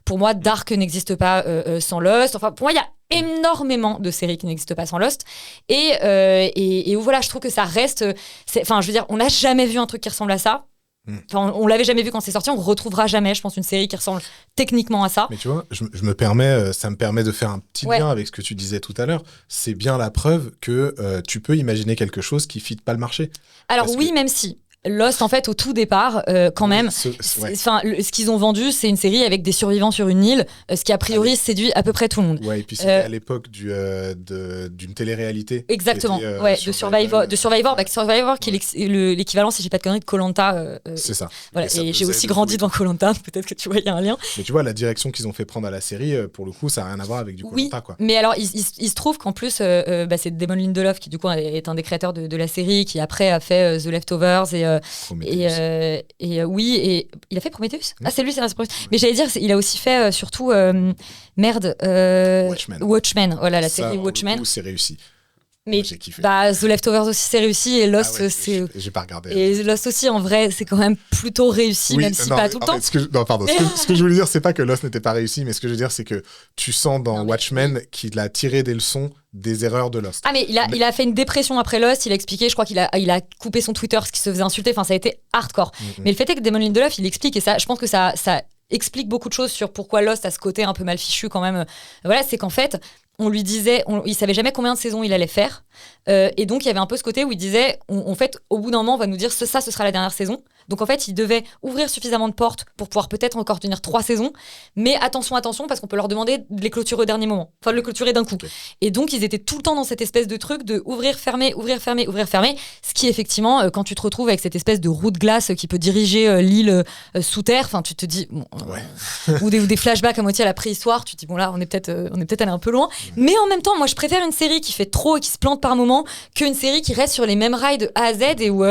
pour moi, Dark n'existe pas sans Lost. Pour moi, il y a énormément de séries qui n'existent pas sans Lost et où je trouve que ça reste on n'a jamais vu un truc qui ressemble à ça. On l'avait jamais vu quand c'est sorti, on retrouvera jamais, je pense, une série qui ressemble techniquement à ça. Mais tu vois, ça me permet de faire un petit lien avec ce que tu disais tout à l'heure. C'est bien la preuve que tu peux imaginer quelque chose qui ne fit pas le marché. Alors même si Lost, en fait, au tout départ, quand même, ce qu'ils ont vendu, c'est une série avec des survivants sur une île, ce qui a priori séduit à peu près tout le monde. Ouais, et puis c'était à l'époque d'une télé-réalité. Exactement, de Survivor. Survivor qui est l'équivalent, si j'ai pas de conneries, de Koh-Lanta. C'est ça. Voilà. Et j'ai aussi grandi devant Koh-Lanta, peut-être que tu vois, il y a un lien. Mais tu vois, la direction qu'ils ont fait prendre à la série, pour le coup, ça n'a rien à voir avec du Koh-Lanta, quoi. Mais alors, il se trouve qu'en plus, c'est Damon Lindelof qui, du coup, est un des créateurs de la série, qui après a fait The Leftovers et il a fait Prometheus. C'est lui, c'est Prometheus. Mais j'allais dire, il a aussi fait surtout Watchmen. Voilà, la série Watchmen. Coup, c'est réussi. Mais j'ai kiffé. The Leftovers aussi c'est réussi et Lost c'est. J'ai pas regardé. Et Lost aussi en vrai c'est quand même plutôt réussi, même si pas tout le temps. Ce que je voulais dire c'est pas que Lost n'était pas réussi, mais ce que je veux dire c'est que tu sens dans Watchmen qu'il a tiré des leçons des erreurs de Lost. Mais il a fait une dépression après Lost, il a expliqué, je crois qu'il a coupé son Twitter parce qu'il se faisait insulter, enfin ça a été hardcore. Mais le fait est que Damon Lindelof il explique, et ça je pense que ça explique beaucoup de choses sur pourquoi Lost a ce côté un peu mal fichu quand même. Voilà, c'est qu'en fait on lui disait, il savait jamais combien de saisons il allait faire, et donc il y avait un peu ce côté où il disait, en fait, au bout d'un moment, on va nous dire ce sera la dernière saison. Donc en fait, il devait ouvrir suffisamment de portes pour pouvoir peut-être encore tenir 3 saisons, mais attention, parce qu'on peut leur demander de les clôturer au dernier moment, enfin de le clôturer d'un coup. Okay. Et donc ils étaient tout le temps dans cette espèce de truc de ouvrir, fermer, ce qui effectivement, quand tu te retrouves avec cette espèce de roue de glace qui peut diriger l'île sous terre, enfin tu te dis, ou des flashbacks à moitié à la préhistoire, tu te dis bon là on est peut-être allé un peu loin. Mais en même temps, moi je préfère une série qui fait trop et qui se plante par moment qu'une série qui reste sur les mêmes rails de A à Z et où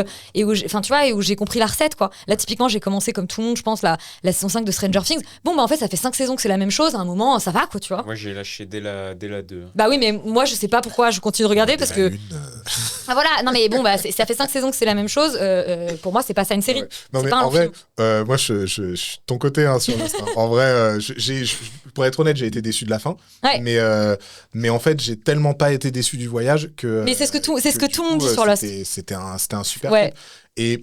j'ai compris la recette, quoi. Là typiquement j'ai commencé comme tout le monde, je pense, la saison 5 de Stranger Things. Bon en fait ça fait 5 saisons que c'est la même chose, à un moment ça va, quoi, tu vois. Moi j'ai lâché dès la 2. Bah oui, mais moi je sais pas pourquoi je continue de regarder parce que voilà, non mais bon ça fait 5 saisons que c'est la même chose, pour moi c'est pas ça une série. Non mais en vrai moi je suis ton côté sur Lost. En vrai pour être honnête, j'ai été déçu de la fin. Mais en fait, j'ai tellement pas été déçu du voyage que. Mais c'est ce que tout le monde dit sur Lost. C'était un super film.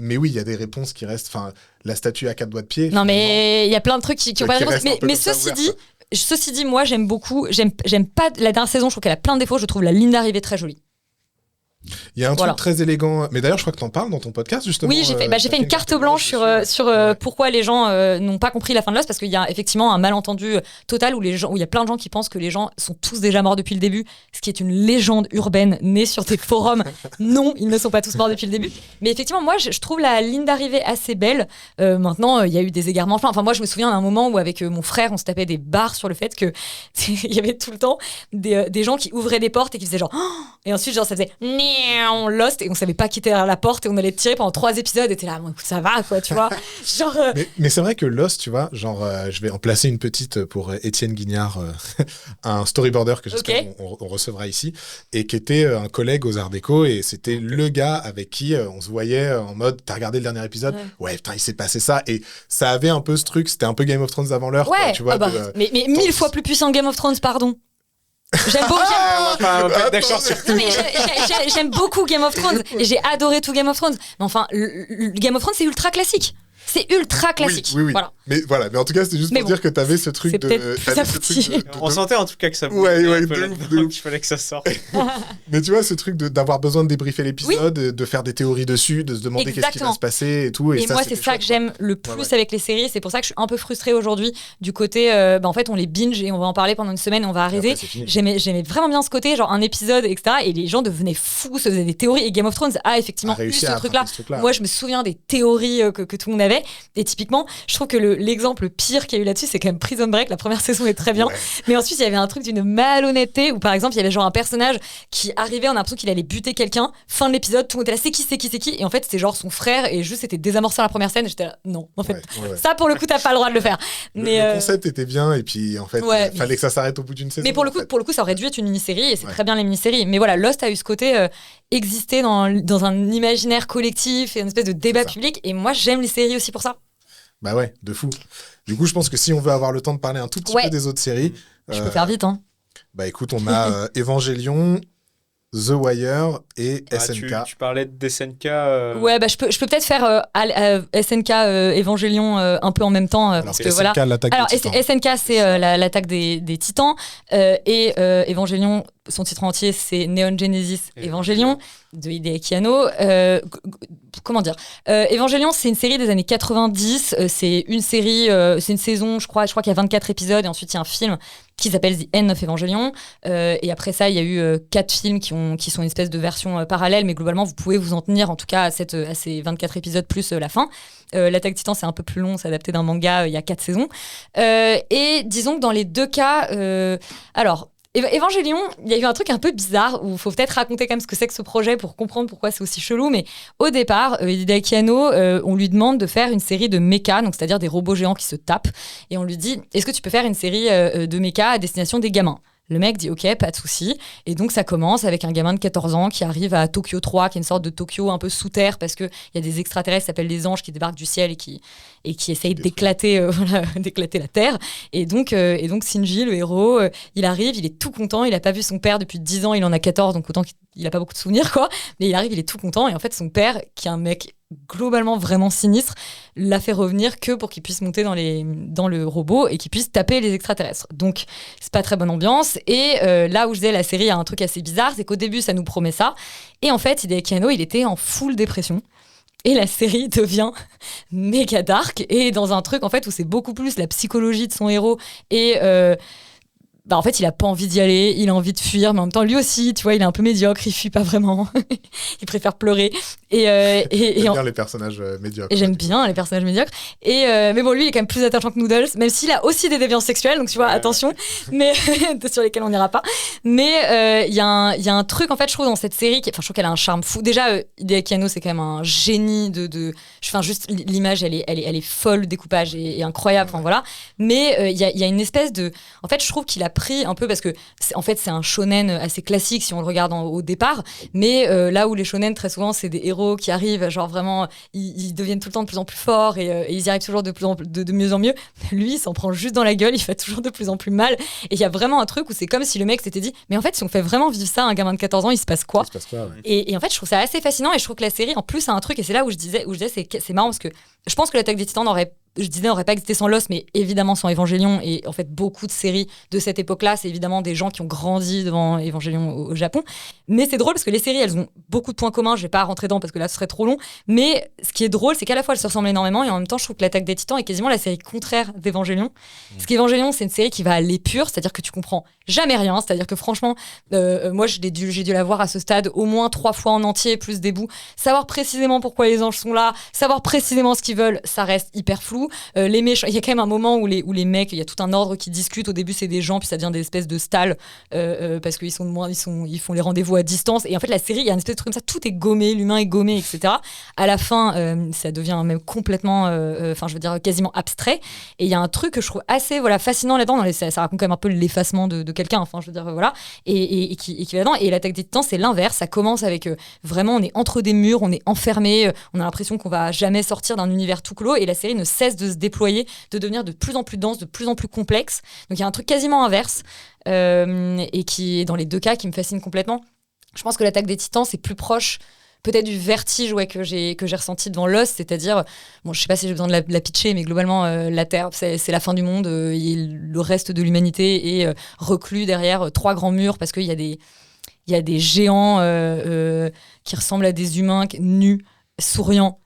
Mais oui, il y a des réponses qui restent. Enfin, la statue à 4 doigts de pied. Non, mais il y a plein de trucs qui ont pas de réponse. Mais ceci dit, moi j'aime beaucoup. J'aime pas la dernière saison. Je trouve qu'elle a plein de défauts. Je trouve la ligne d'arrivée très jolie. Il y a un truc très élégant, mais d'ailleurs je crois que t'en parles dans ton podcast justement. Oui, j'ai fait une carte blanche sur pourquoi les gens n'ont pas compris la fin de Lost, parce qu'il y a effectivement un malentendu total où il y a plein de gens qui pensent que les gens sont tous déjà morts depuis le début, ce qui est une légende urbaine née sur des forums. Non, ils ne sont pas tous morts depuis le début. Mais effectivement, moi je trouve la ligne d'arrivée assez belle. Maintenant, il y a eu des égarements. Enfin, moi je me souviens d'un moment où avec mon frère, on se tapait des barres sur le fait que il y avait tout le temps des gens qui ouvraient des portes et qui faisaient genre et ensuite genre ça faisait on Lost et on savait pas quitter la porte et on allait tirer pendant 3 épisodes et t'es là, bon écoute ça va quoi, tu vois. Genre mais c'est vrai que Lost, tu vois, genre je vais en placer une petite pour Étienne Guignard, un storyboarder que j'espère on recevra ici, et qui était un collègue aux Arts Déco, et c'était le gars avec qui on se voyait en mode t'as regardé le dernier épisode, ouais putain il s'est passé ça, et ça avait un peu ce truc, c'était un peu Game of Thrones avant l'heure, quoi, tu vois. Mais 1000 fois plus puissant que Game of Thrones, pardon. J'aime beaucoup Game of Thrones et j'ai adoré tout Game of Thrones. Mais enfin, le Game of Thrones, c'est ultra classique. C'est ultra classique. Oui. Voilà. Mais en tout cas, c'était juste pour dire que t'avais ce truc de. On sentait en tout cas que ça voulait. Il fallait que ça sorte. Mais tu vois, ce truc d'avoir besoin de débriefer l'épisode, de faire des théories dessus, de se demander qu'est-ce qui va se passer et tout. Et moi, c'est ça que j'aime le plus avec les séries. C'est pour ça que je suis un peu frustrée aujourd'hui du côté. En fait, on les binge et on va en parler pendant une semaine et on va arrêter. J'aimais vraiment bien ce côté, genre un épisode, etc. Et les gens devenaient fous, se faisaient des théories. Et Game of Thrones a effectivement eu ce truc-là. Moi, je me souviens des théories que tout le monde avait. Et typiquement, je trouve que l'exemple pire qu'il y a eu là-dessus, c'est quand même Prison Break. La première saison est très bien. Mais ensuite, il y avait un truc d'une malhonnêteté où, par exemple, il y avait genre un personnage qui arrivait, on a l'impression qu'il allait buter quelqu'un. Fin de l'épisode, tout le monde était là, c'est qui. Et en fait, c'était genre son frère et juste c'était désamorcé à la première scène. Et j'étais là, non, en fait, ça pour le coup, t'as pas le droit de le faire. Mais le concept était bien et puis en fait, il fallait que ça s'arrête au bout d'une saison. Mais pour le coup, ça aurait dû être une mini-série et c'est très bien les mini-séries. Mais voilà, Lost a eu ce côté exister dans un imaginaire collectif et une espèce de débat public. Et moi, j'aime les séries aussi pour ça. Bah ouais, de fou. Du coup, je pense que si on veut avoir le temps de parler un tout petit peu des autres séries... Je peux faire vite, hein. Bah écoute, on a Evangelion, The Wire et SNK. Tu parlais de SNK. Ouais, je peux peut-être faire SNK Evangelion un peu en même temps. Alors, parce que SNK, l'attaque des Titans. SNK, c'est l'attaque des Titans. Et Evangelion, son titre entier, c'est Neon Genesis Evangelion de Hideaki Anno. Comment dire Evangelion, c'est une série des années 90. C'est une série, c'est une saison, je crois qu'il y a 24 épisodes. Et ensuite, il y a un film qui s'appelle The End of Evangelion. Et après ça, il y a eu 4 films qui sont une espèce de version parallèle. Mais globalement, vous pouvez vous en tenir, en tout cas, à ces 24 épisodes plus la fin. L'Attaque Titan, c'est un peu plus long. C'est adapté d'un manga. Il y a 4 saisons. Et disons que dans les deux cas... alors... Evangelion, il y a eu un truc un peu bizarre où il faut peut-être raconter quand même ce que c'est que ce projet pour comprendre pourquoi c'est aussi chelou. Mais au départ, Hideaki Anno, on lui demande de faire une série de mechas, donc c'est-à-dire des robots géants qui se tapent. Et on lui dit, est-ce que tu peux faire une série de mechas à destination des gamins ? Le mec dit ok, pas de souci. Et donc ça commence avec un gamin de 14 ans qui arrive à Tokyo 3, qui est une sorte de Tokyo un peu sous terre parce qu'il y a des extraterrestres qui s'appellent les anges qui débarquent du ciel et qui essayent d'éclater la terre. Et donc Shinji, le héros, il arrive, il est tout content, il n'a pas vu son père depuis 10 ans, il en a 14, donc autant qu'il n'a pas beaucoup de souvenirs, quoi. Mais il arrive, il est tout content. Et en fait, son père, qui est un mec globalement vraiment sinistre, l'a fait revenir que pour qu'il puisse monter dans le robot et qu'il puisse taper les extraterrestres. Donc c'est pas très bonne ambiance. Et là où je disais la série a un truc assez bizarre, c'est qu'au début ça nous promet ça, et en fait Hideaki Anno, il était en full dépression. Et la série devient méga dark et dans un truc en fait où c'est beaucoup plus la psychologie de son héros et en fait, il a pas envie d'y aller, il a envie de fuir, mais en même temps, lui aussi, tu vois, il est un peu médiocre, il fuit pas vraiment, il préfère pleurer. J'aime bien les personnages médiocres. Et j'aime bien les personnages médiocres. Mais bon, lui, il est quand même plus attachant que Noodles, même s'il a aussi des déviances sexuelles, donc tu vois, attention, mais sur lesquelles on n'ira pas. Mais il y a un truc, en fait, je trouve, dans cette série, je trouve qu'elle a un charme fou. Déjà, Hideaki Anno, c'est quand même un génie juste l'image, elle est folle, le découpage est incroyable, enfin voilà. Mais il y a une espèce de... En fait, je trouve qu'il a pris un peu parce que c'est un shonen assez classique si on le regarde au départ, mais là où les shonen très souvent c'est des héros qui arrivent genre vraiment ils deviennent tout le temps de plus en plus forts et ils y arrivent toujours de mieux en mieux. Lui il s'en prend juste dans la gueule, il fait toujours de plus en plus mal et il y a vraiment un truc où c'est comme si le mec s'était dit mais en fait si on fait vraiment vivre ça à un gamin de 14 ans il se passe quoi, ouais. Et en fait je trouve ça assez fascinant et je trouve que la série en plus a un truc et c'est là où je disais c'est marrant parce que je pense que l'Attaque des Titans n'aurait pas existé sans Lost, mais évidemment sans Evangelion. Et en fait, beaucoup de séries de cette époque-là, c'est évidemment des gens qui ont grandi devant Evangelion au Japon. Mais c'est drôle parce que les séries, elles ont beaucoup de points communs. Je vais pas rentrer dedans parce que là, ce serait trop long. Mais ce qui est drôle, c'est qu'à la fois, elles se ressemblent énormément et en même temps, je trouve que l'Attaque des Titans est quasiment la série contraire d'Evangelion. Parce qu'Evangelion, c'est une série qui va à l'épure, c'est-à-dire que tu comprends jamais rien. C'est-à-dire que franchement, moi, j'ai dû la voir à ce stade au moins 3 fois en entier, plus des bouts. Savoir précisément pourquoi les anges sont là, savoir précisément ce qu'ils veulent, ça reste hyper flou. Les méchants, il y a quand même un moment où les mecs, il y a tout un ordre qui discute. Au début, c'est des gens, puis ça devient des espèces de stalles parce qu'ils ils font les rendez-vous à distance. Et en fait, la série, il y a une espèce de truc comme ça, tout est gommé, l'humain est gommé, etc. À la fin, ça devient même complètement, je veux dire, quasiment abstrait. Et il y a un truc que je trouve assez fascinant là-dedans. Ça raconte quand même un peu l'effacement de quelqu'un. Enfin, je veux dire, voilà. Et qui va là-dedans. Et l'Attaque des Titans, c'est l'inverse. Ça commence avec vraiment, on est entre des murs, on est enfermé, on a l'impression qu'on va jamais sortir d'un univers tout clos. Et la série ne cesse de se déployer, de devenir de plus en plus dense, de plus en plus complexe. Donc il y a un truc quasiment inverse et qui est dans les deux cas qui me fascine complètement. Je pense que l'Attaque des Titans, c'est plus proche peut-être du vertige que j'ai ressenti devant Lost, c'est-à-dire, bon, je sais pas si j'ai besoin de la pitcher, mais globalement, la Terre, c'est la fin du monde, le reste de l'humanité est reclus derrière 3 grands murs parce qu'il y a des géants qui ressemblent à des humains nus, souriants,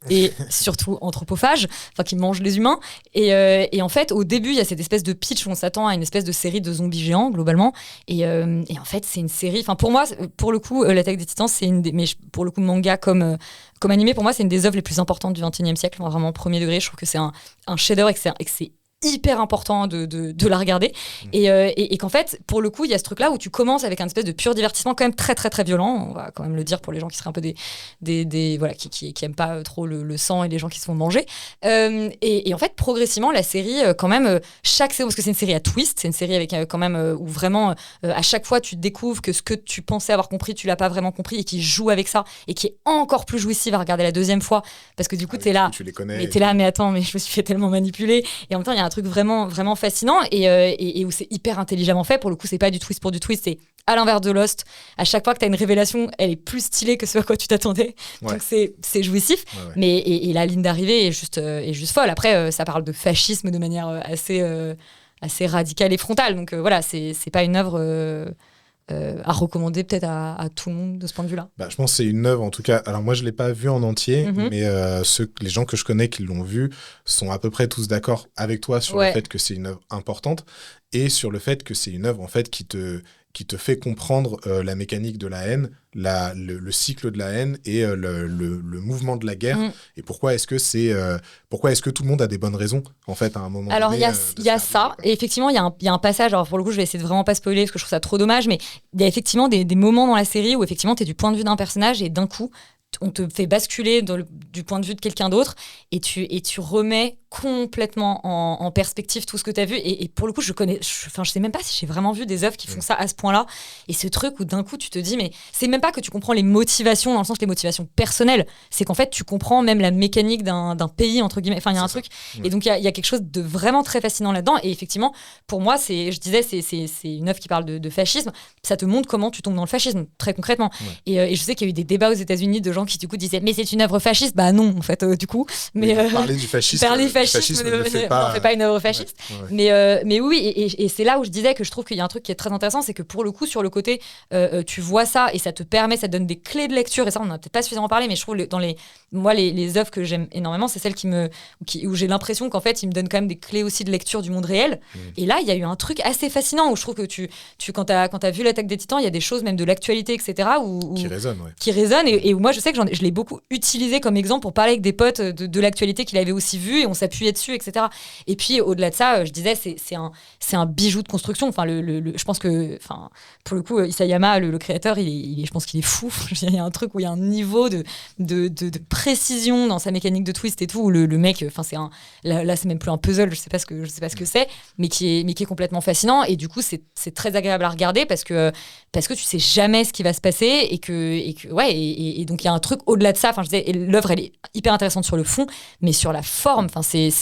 et surtout anthropophages, qui mangent les humains. Et en fait, au début, il y a cette espèce de pitch où on s'attend à une espèce de série de zombies géants, globalement. Et en fait, c'est une série... Pour moi, pour le coup, l'Attaque des Titans, c'est une des... Mais pour le coup, manga comme animé, pour moi, c'est une des œuvres les plus importantes du XXIe siècle. Vraiment, premier degré, je trouve que c'est un chef-d'œuvre et que c'est hyper important de la regarder et qu'en fait pour le coup il y a ce truc là où tu commences avec un espèce de pur divertissement quand même très très très violent, on va quand même le dire pour les gens qui seraient un peu des voilà qui aiment pas trop le sang et les gens qui se font manger et en fait progressivement la série quand même chaque série, parce que c'est une série à twist, c'est une série avec quand même où vraiment à chaque fois tu découvres que ce que tu pensais avoir compris tu l'as pas vraiment compris et qui joue avec ça et qui est encore plus jouissif à regarder la deuxième fois parce que du coup t'es là, tu les connais mais t'es là mais attends mais je me suis fait tellement manipuler et en même temps il y a un truc vraiment, vraiment fascinant et où c'est hyper intelligemment fait. Pour le coup, c'est pas du twist pour du twist, c'est à l'inverse de Lost. À chaque fois que tu as une révélation, elle est plus stylée que ce à quoi tu t'attendais. Ouais. Donc c'est jouissif. Ouais. Mais et la ligne d'arrivée est juste folle. Après, ça parle de fascisme de manière assez radicale et frontale. Donc voilà, c'est pas une œuvre à recommander peut-être à tout le monde de ce point de vue-là. Je pense que c'est une œuvre, en tout cas. Alors moi, je ne l'ai pas vue en entier, mais les gens que je connais qui l'ont vue sont à peu près tous d'accord avec toi sur le fait que c'est une œuvre importante et sur le fait que c'est une œuvre en fait, qui te fait comprendre la mécanique de la haine, le cycle de la haine et le mouvement de la guerre. Et pourquoi est-ce que tout le monde a des bonnes raisons, en fait, à un moment alors, donné. Alors, il y a ça. Et effectivement, il y a un passage, alors pour le coup, je vais essayer de vraiment pas spoiler parce que je trouve ça trop dommage, mais il y a effectivement des moments dans la série où effectivement, tu es du point de vue d'un personnage et d'un coup, on te fait basculer du point de vue de quelqu'un d'autre et tu remets complètement en perspective tout ce que tu as vu et pour le coup je sais même pas si j'ai vraiment vu des œuvres qui font ça à ce point-là et ce truc où d'un coup tu te dis mais c'est même pas que tu comprends les motivations dans le sens les motivations personnelles, c'est qu'en fait tu comprends même la mécanique d'un pays entre guillemets, enfin il y a un truc et donc il y a quelque chose de vraiment très fascinant là-dedans et effectivement pour moi c'est une œuvre qui parle de fascisme, ça te montre comment tu tombes dans le fascisme très concrètement et je sais qu'il y a eu des débats aux États-Unis de gens qui du coup disaient mais c'est une œuvre fasciste, bah non en fait du coup mais parler du fascisme ne fait pas une œuvre fasciste mais oui et c'est là où je disais que je trouve qu'il y a un truc qui est très intéressant, c'est que pour le coup sur le côté tu vois ça et ça te donne des clés de lecture et ça on n'en a peut-être pas suffisamment parlé mais je trouve les œuvres que j'aime énormément c'est celles où j'ai l'impression qu'en fait ils me donnent quand même des clés aussi de lecture du monde réel et là il y a eu un truc assez fascinant où je trouve que quand t'as vu l'Attaque des Titans il y a des choses même de l'actualité etc. qui résonnent et où moi je sais que je l'ai beaucoup utilisé comme exemple pour parler avec des potes de l'actualité qu'il avait aussi vu et on s'appuyait dessus etc. Et puis au-delà de ça je disais c'est un bijou de construction, enfin je pense que enfin pour le coup Isayama le créateur je pense qu'il est fou. Il y a un truc où il y a un niveau de précision dans sa mécanique de twist et tout où le mec enfin là c'est même plus un puzzle, je sais pas ce que c'est mais qui est complètement fascinant et du coup c'est très agréable à regarder parce que tu sais jamais ce qui va se passer et donc il y a un truc au-delà de ça, enfin je disais l'œuvre elle est hyper intéressante sur le fond mais sur la forme enfin c'est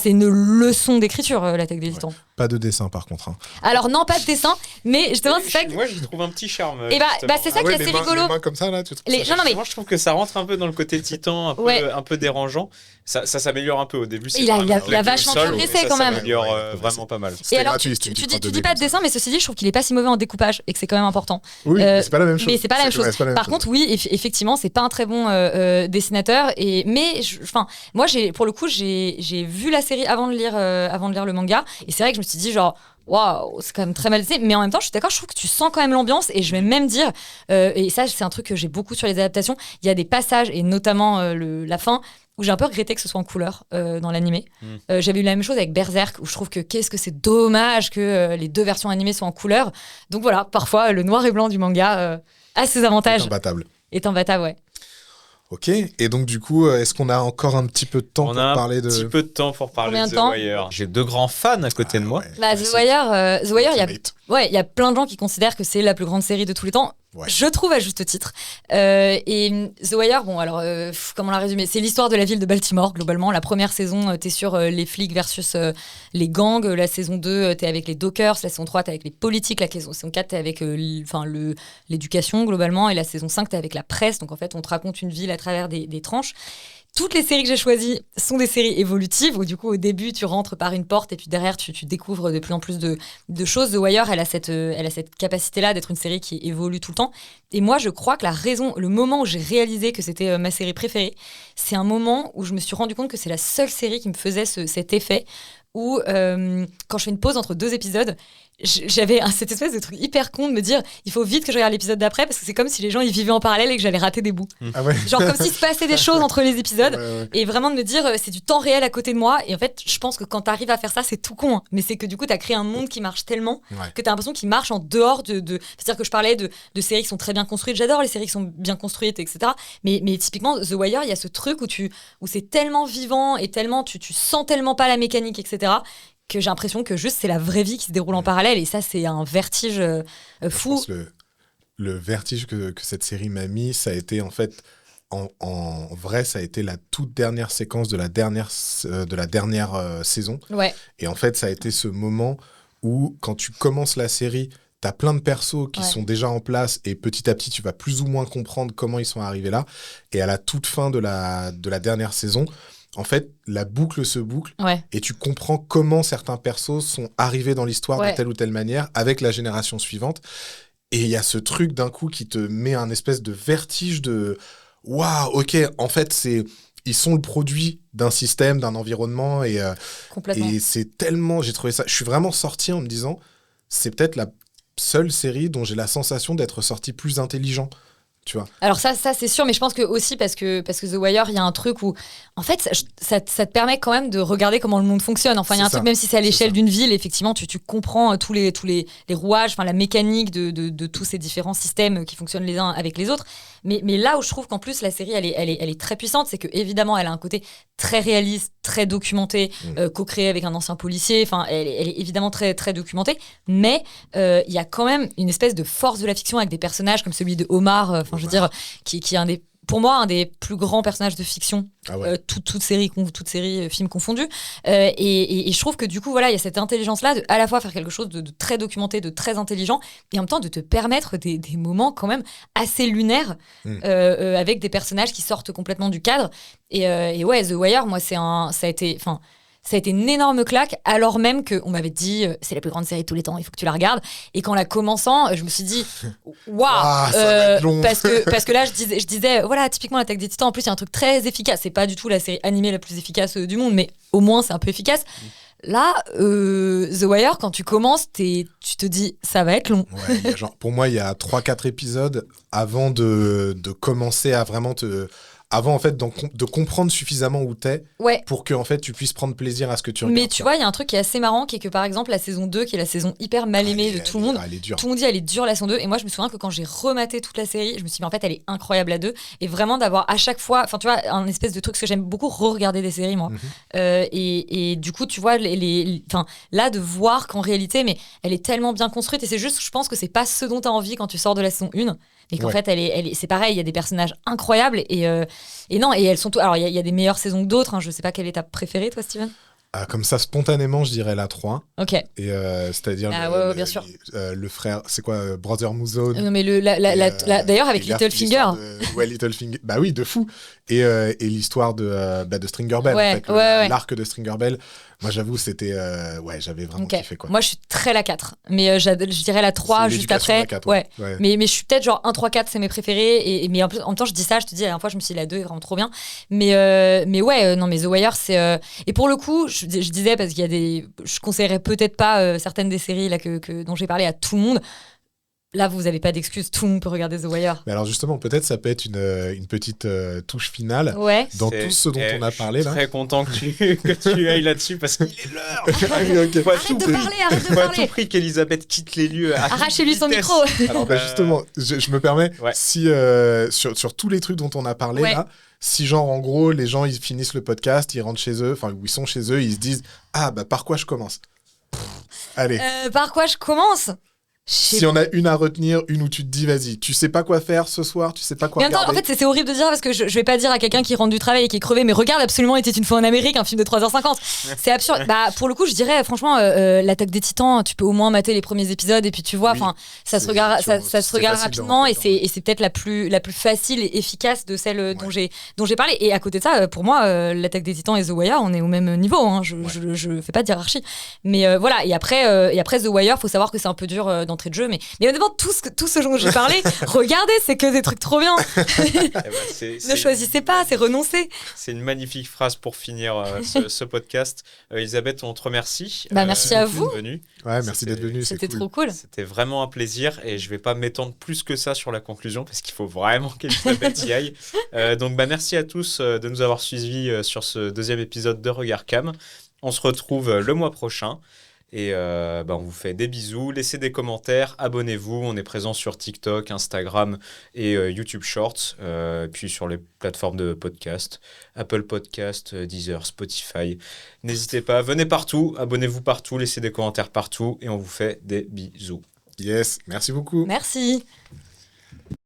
une leçon d'écriture l'Attaque des Titans. Pas de dessin par contre. Alors non, pas de dessin, mais justement c'est ça que... Moi je trouve un petit charme. Et c'est ça qui est assez rigolo. Les mains comme ça là, tu trouves ça mais moi je trouve que ça rentre un peu dans le côté titan, un peu dérangeant. Ça s'améliore un peu au début. Il a vachement progressé quand même. Ça s'améliore vraiment pas mal. Et alors tu dis pas de dessin, mais ceci dit je trouve qu'il est pas si mauvais en découpage et que c'est quand même important. Oui, c'est pas la même chose. Mais c'est pas la même chose. Par contre oui, effectivement c'est pas un très bon dessinateur mais moi pour le coup j'ai vu la série avant de lire le manga et c'est vrai que je me suis dit genre waouh, c'est quand même très mal dessiné, mais en même temps je suis d'accord, je trouve que tu sens quand même l'ambiance et je vais même dire et ça c'est un truc que j'ai beaucoup sur les adaptations, il y a des passages et notamment la fin où j'ai un peu regretté que ce soit en couleur dans l'animé. J'avais eu la même chose avec Berserk où je trouve que qu'est-ce que c'est dommage que les deux versions animées soient en couleur, donc voilà, parfois le noir et blanc du manga a ses avantages. Est imbattable, ouais. Ok, et donc du coup, est-ce qu'on a encore un petit peu de temps pour parler de... On a un petit peu de temps pour parler de The Wire. J'ai deux grands fans à côté de moi. The Wire, il y a plein de gens qui considèrent que c'est la plus grande série de tous les temps. Ouais. Je trouve à juste titre. Et The Wire, bon alors, comment la résumer ? C'est l'histoire de la ville de Baltimore, globalement. La première saison, t'es sur les flics versus les gangs. La saison 2, t'es avec les dockers. La saison 3, t'es avec les politiques. La saison 4, t'es avec l'éducation, globalement. Et la saison 5, t'es avec la presse. Donc en fait, on te raconte une ville à travers des tranches. Toutes les séries que j'ai choisies sont des séries évolutives où du coup au début tu rentres par une porte et puis derrière tu découvres de plus en plus de choses. The Wire elle a cette capacité-là d'être une série qui évolue tout le temps. Et moi je crois que le moment où j'ai réalisé que c'était ma série préférée, c'est un moment où je me suis rendu compte que c'est la seule série qui me faisait cet effet où quand je fais une pause entre deux épisodes, j'avais cette espèce de truc hyper con de me dire il faut vite que je regarde l'épisode d'après parce que c'est comme si les gens ils vivaient en parallèle et que j'allais rater des bouts. Ah ouais. Genre comme s'il se passait des choses entre les épisodes et vraiment de me dire c'est du temps réel à côté de moi et en fait je pense que quand t'arrives à faire ça c'est tout con hein, mais c'est que du coup t'as créé un monde qui marche tellement que t'as l'impression qu'il marche en dehors de... C'est-à-dire que je parlais de séries qui sont très bien construites, j'adore les séries qui sont bien construites etc. Mais typiquement The Wire il y a ce truc où c'est tellement vivant et tellement tu sens tellement pas la mécanique etc. que j'ai l'impression que juste c'est la vraie vie qui se déroule en parallèle et ça c'est un vertige fou. Je pense le vertige que cette série m'a mis, ça a été en fait en vrai, ça a été la toute dernière séquence de la dernière saison. Ouais. Et en fait, ça a été ce moment où, quand tu commences la série, t'as plein de persos qui sont déjà en place et petit à petit, tu vas plus ou moins comprendre comment ils sont arrivés là. Et à la toute fin de la dernière saison, en fait, la boucle se boucle et tu comprends comment certains persos sont arrivés dans l'histoire de telle ou telle manière avec la génération suivante. Et il y a ce truc d'un coup qui te met un espèce de vertige de « Waouh, ok, en fait, ils sont le produit d'un système, d'un environnement. » Et c'est tellement... J'ai trouvé ça... Je suis vraiment sorti en me disant « C'est peut-être la seule série dont j'ai la sensation d'être sorti plus intelligent. » Tu vois. Alors ça c'est sûr, mais je pense que aussi parce que The Wire, il y a un truc où en fait ça te permet quand même de regarder comment le monde fonctionne. Enfin, il y a un truc, même si c'est à l'échelle d'une ville, effectivement, tu comprends tous les rouages, enfin la mécanique de tous ces différents systèmes qui fonctionnent les uns avec les autres. Mais là où je trouve qu'en plus la série elle est très puissante, c'est que évidemment elle a un côté très réaliste, très documenté, co-créé avec un ancien policier. Enfin, elle est évidemment très très documentée, mais il y a quand même une espèce de force de la fiction avec des personnages comme celui de Omar. Je veux dire, qui est pour moi un des plus grands personnages de fiction, toute série films confondus. Et je trouve que du coup, voilà, il y a cette intelligence-là de à la fois faire quelque chose de très documenté, de très intelligent, et en même temps de te permettre des moments quand même assez lunaires, avec des personnages qui sortent complètement du cadre. Et ouais, The Wire, moi, ça a été une énorme claque, alors même qu'on m'avait dit c'est la plus grande série de tous les temps, il faut que tu la regardes. Et qu'en la commençant, je me suis dit waouh, parce que là je disais voilà, typiquement l'Attaque des Titans, en plus il y a un truc très efficace, c'est pas du tout la série animée la plus efficace du monde, mais au moins c'est un peu efficace. Là, The Wire, quand tu commences, tu te dis ça va être long. Ouais, pour moi, il y a 3-4 épisodes avant de commencer à vraiment avant en fait de comprendre suffisamment où t'es pour que en fait tu puisses prendre plaisir à ce que tu regardes. Mais tu vois, il y a un truc qui est assez marrant, qui est que par exemple la saison 2, qui est la saison hyper mal aimée de tout le monde, tout le monde dit elle est dure la saison 2, et moi je me souviens que quand j'ai rematé toute la série, je me suis dit mais en fait elle est incroyable la 2, et vraiment d'avoir à chaque fois, enfin tu vois, un espèce de truc, parce que j'aime beaucoup re-regarder des séries moi, et du coup tu vois là de voir qu'en réalité mais elle est tellement bien construite, et c'est juste, je pense que c'est pas ce dont t'as envie quand tu sors de la saison 1. Et qu'en fait, c'est pareil, il y a des personnages incroyables. Et non, et elles sont alors, il y a des meilleures saisons que d'autres. Je sais pas quelle est ta préférée, toi, Steven ? Comme ça, spontanément, je dirais la 3. Ok. Et c'est-à-dire bien sûr. Le frère, c'est quoi, Brother Mouzone. Non, mais d'ailleurs, avec Littlefinger. Littlefinger. Bah oui, de fou. Et l'histoire de Stringer Bell. L'arc de Stringer Bell. Moi, j'avoue, c'était... j'avais vraiment kiffé, quoi. Moi, je suis très la 4. Mais je dirais la 3 juste après. La 4, Mais je suis peut-être genre 1, 3, 4, c'est mes préférés. Mais en même temps, je dis ça, je te dis, la dernière fois, je me suis dit, la 2 est vraiment trop bien. Mais non, mais The Wire, c'est... Et pour le coup, je disais, parce qu'il y a je conseillerais peut-être pas certaines des séries là, dont j'ai parlé à tout le monde. Là, vous n'avez pas d'excuses, tout le monde peut regarder The Wire. Mais alors justement, peut-être ça peut être une petite touche finale dans tout ce dont on a parlé. Je suis très content que tu ailles là-dessus, parce qu'il est l'heure. Arrête de parler. Faut à tout prix qu'Elisabeth quitte les lieux. Arrachez-lui son micro. Alors justement, je me permets, si sur tous les trucs dont on a parlé là, si genre en gros les gens ils finissent le podcast, ils rentrent chez eux, enfin ils sont chez eux, ils se disent par quoi je commence. Allez. Par quoi je commence ? Si on a une à retenir, une où tu te dis vas-y, tu sais pas quoi faire ce soir, tu sais pas quoi regarder. En fait, c'est horrible de dire, parce que je vais pas dire à quelqu'un qui rentre du travail et qui est crevé, mais regarde absolument Était une fois en Amérique, un film de 3h50. C'est absurde. Pour le coup, je dirais franchement, l'Attaque des Titans, tu peux au moins mater les premiers épisodes et puis tu vois, ça se regarde rapidement, et c'est peut-être la plus facile et efficace de celle dont j'ai parlé. Et à côté de ça, pour moi, l'Attaque des Titans et The Wire, on est au même niveau. Hein. Je fais pas de hiérarchie. Mais voilà. Et après The Wire, faut savoir que c'est un peu dur d'entrée de jeu, mais honnêtement, tout ce dont j'ai parlé, regardez, c'est que des trucs trop bien. Ne choisissez pas, c'est renoncer. C'est une magnifique phrase pour finir ce podcast. Elisabeth, on te remercie. Merci à vous. Merci d'être venu. C'était trop cool. C'était vraiment un plaisir, et je vais pas m'étendre plus que ça sur la conclusion, parce qu'il faut vraiment qu'Elisabeth y aille. Donc merci à tous de nous avoir suivis sur ce deuxième épisode de Regard Cam. On se retrouve le mois prochain. Et on vous fait des bisous, laissez des commentaires, abonnez-vous, on est présent sur TikTok, Instagram et YouTube Shorts, puis sur les plateformes de podcast, Apple Podcast, Deezer, Spotify. N'hésitez pas, venez partout, abonnez-vous partout, laissez des commentaires partout, et on vous fait des bisous. Yes, merci beaucoup. Merci.